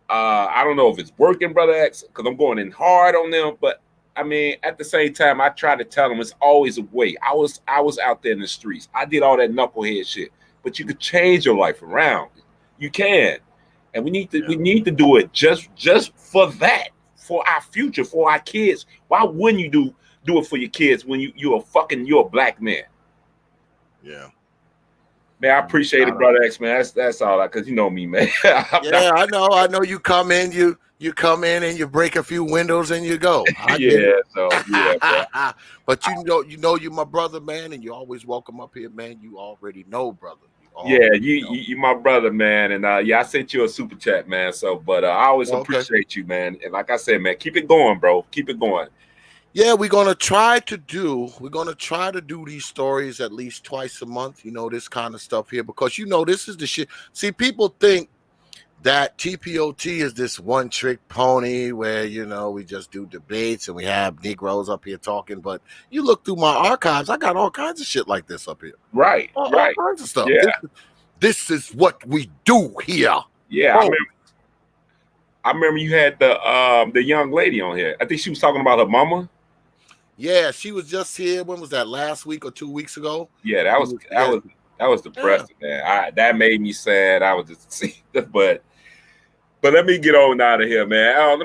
I don't know if it's working, Brother X, because I'm going in hard on them. But I mean, at the same time, I try to tell them it's always a way. I was out there in the streets. I did all that knucklehead shit. But you could change your life around. You can, and we need to do it just for that, for our future, for our kids. Why wouldn't you do it for your kids when you're a black man? Yeah, man, I appreciate it, Brother X, man. That's all, because you know me, man. Yeah, I know. You come in, you come in and you break a few windows and you go. But you know you're my brother, man, and you're always welcome up here, man. You already know, brother. You my brother, man, and I sent you a super chat, man. So, but I always appreciate you, man. And like I said, man, keep it going, bro. Keep it going. Yeah, we're gonna try to do these stories at least twice a month. You know, this kind of stuff here, because you know this is the shit. See, people think that T.P.O.T is this one trick pony where, you know, we just do debates and we have Negroes up here talking. But you look through my archives, I got all kinds of shit like this up here. Right. All kinds of stuff. Yeah. This is what we do here. Yeah. I remember you had the young lady on here. I think she was talking about her mama. Yeah, she was just here. When was that? Last week or 2 weeks ago? Yeah, that was depressing, man. That made me sad. I was just but let me get on out of here, man. I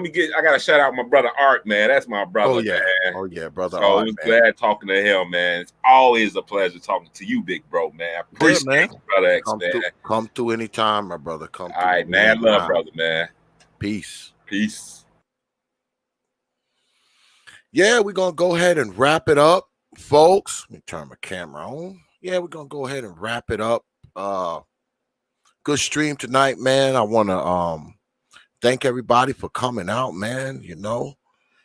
gotta shout out my brother Art, man. That's my brother, man. Oh yeah, brother Art. I was glad talking to him, man. It's always a pleasure talking to you, big bro, man. I appreciate you, brother X, man. Come through anytime, my brother. Come through. All right, man. Love, brother, man. Peace. yeah, we're gonna go ahead and wrap it up, folks. Let me turn my camera on. Yeah, we're gonna go ahead and wrap it up. Good stream tonight, man. I wanna thank everybody for coming out, man. You know,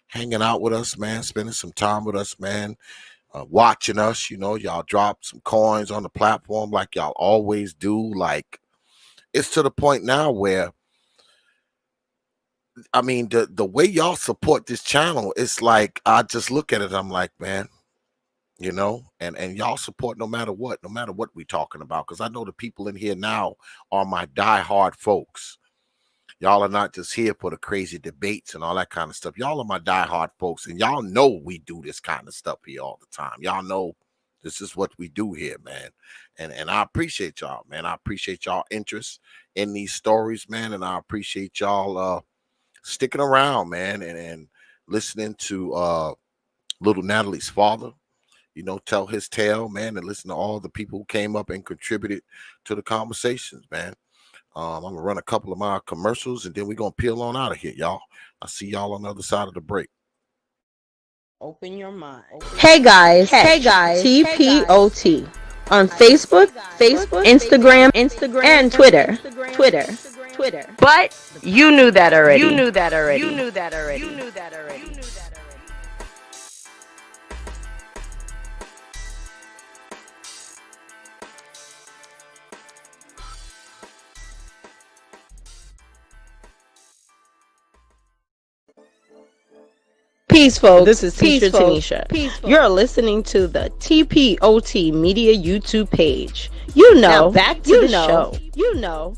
hanging out with us, man, spending some time with us, man. Watching us, you know, y'all drop some coins on the platform like y'all always do. Like, it's to the point now where, I mean, the way y'all support this channel, it's like I just look at it, I'm like, man, you know, and y'all support no matter what we talking about. Because I know the people in here now are my diehard folks. Y'all are not just here for the crazy debates and all that kind of stuff. Y'all are my diehard folks, and y'all know we do this kind of stuff here all the time. Y'all know this is what we do here, man. And I appreciate y'all, man. I appreciate y'all interest in these stories, man. And I appreciate y'all sticking around, man, and listening to little Natalie's father, you know, tell his tale, man, and listen to all the people who came up and contributed to the conversations, man. I'm gonna run a couple of my commercials and then we're gonna peel on out of here, y'all. I'll see y'all on the other side of the break. Open your mind. Hey guys, T.P.O.T. on Facebook, Instagram, and Twitter. But you knew that already. Peace, folks. This is Teacher Tanisha. You're listening to the T.P.O.T. Media YouTube page. You know, now back to the show. You know.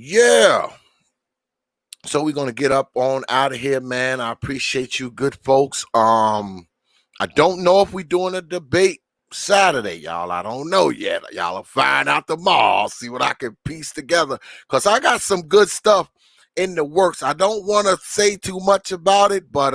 Yeah. So we're gonna get up on out of here, man. I appreciate you, good folks. I don't know if we're doing a debate Saturday, y'all. I don't know yet. Y'all will find out tomorrow. I'll see what I can piece together, because I got some good stuff in the works. I don't want to say too much about it, but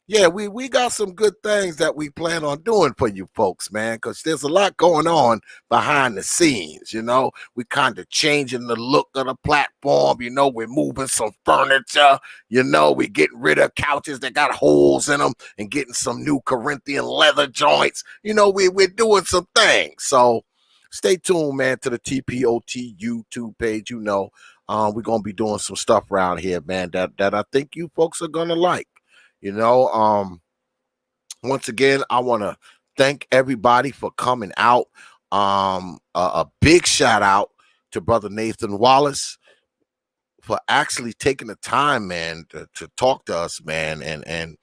yeah, we got some good things that we plan on doing for you folks, man, because there's a lot going on behind the scenes. You know, we kind of changing the look of the platform. You know, we're moving some furniture. You know, we're getting rid of couches that got holes in them and getting some new Corinthian leather joints. You know, we're doing some things. So stay tuned, man, to the T.P.O.T. YouTube page. You know, we're going to be doing some stuff around here, man, that I think you folks are going to like. You know, once again, I want to thank everybody for coming out. A big shout out to Brother Nathan Wallace for actually taking the time, man, to talk to us, man. And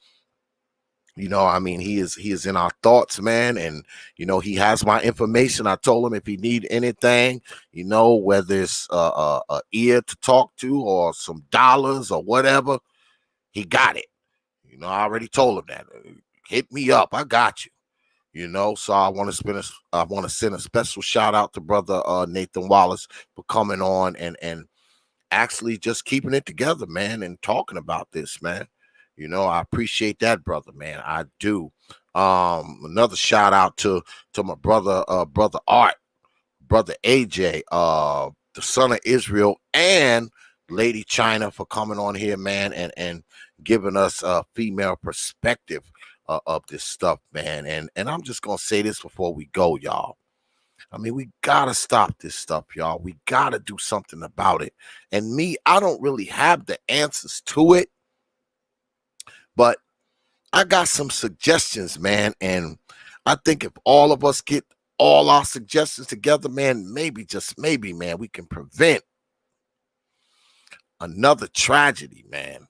you know, I mean, he is in our thoughts, man. And, you know, he has my information. I told him if he need anything, you know, whether it's a ear to talk to or some dollars or whatever, he got it. You know, I already told him that. Hit me up. I got you. You know, so I want to send a special shout out to Brother Nathan Wallace for coming on and actually just keeping it together, man, and talking about this, man. You know, I appreciate that, brother, man. I do. Another shout out to my brother, Brother Art, Brother AJ, the son of Israel, and Lady China for coming on here, man, and giving us a female perspective of this stuff, man. And I'm just gonna say this before we go, y'all. I mean, we gotta stop this stuff, y'all. We gotta do something about it. And me, I don't really have the answers to it, but I got some suggestions, man. And I think if all of us get all our suggestions together, man, maybe, just maybe, man, we can prevent another tragedy, man.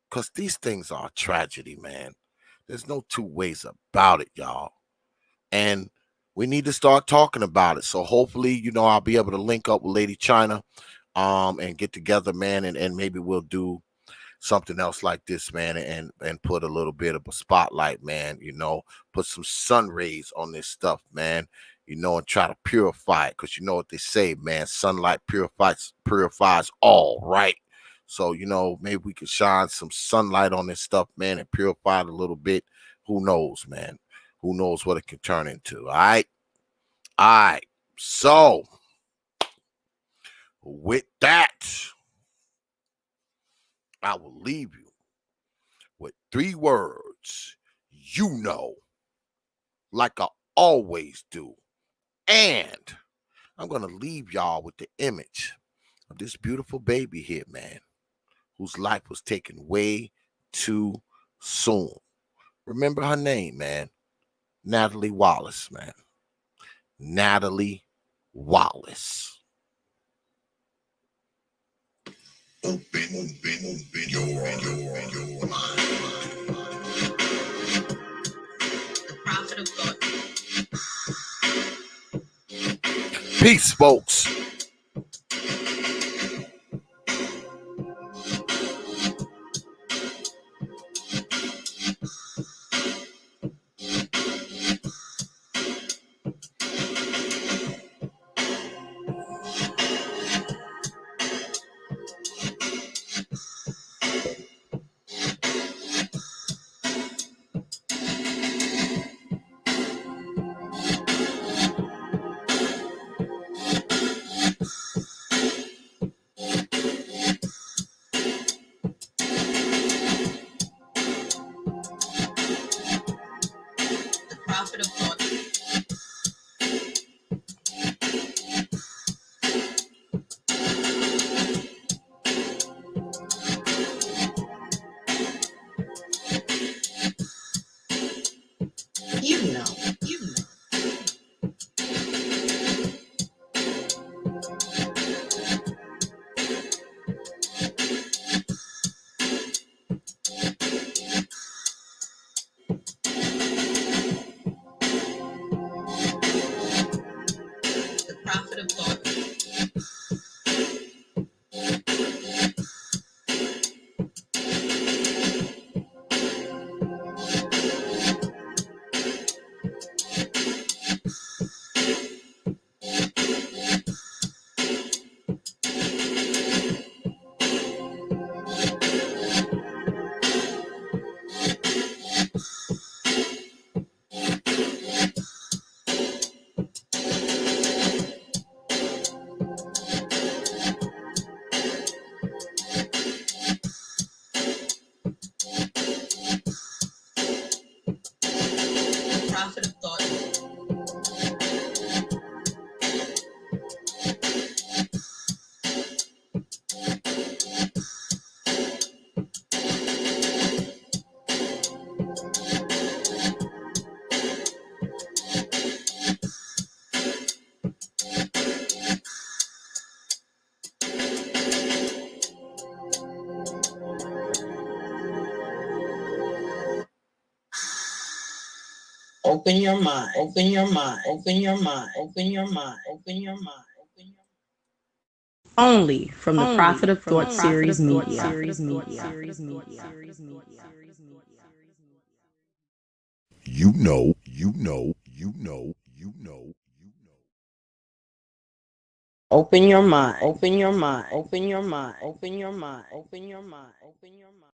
Because these things are a tragedy, man. There's no two ways about it, y'all. And we need to start talking about it. So hopefully, you know, I'll be able to link up with Lady China and get together, man, and maybe we'll do something else like this, man, and put a little bit of a spotlight, man, put some sun rays on this stuff, man, and try to purify it, because you know what they say, man, sunlight purifies all, right? So, maybe we can shine some sunlight on this stuff, man, and purify it a little bit. Who knows, man? Who knows what it can turn into? All right. So, with that, I will leave you with 3 words, like I always do. And I'm going to leave y'all with the image of this beautiful baby here, man, whose life was taken way too soon. Remember her name, man. Natalie Wallace, man. Natalie Wallace. Open your mind. The prophet of thought. Peace, folks. Prophet of thought. You know. The prophet of thought. Prophet of thought. Open your mind. Open your mind. Open your mind. Open your mind. Open your mind. Only from the Prophet of Thought Series Media. You know. Open your mind. Open your mind. Open your mind. Open your mind. Open your mind. Open your mind.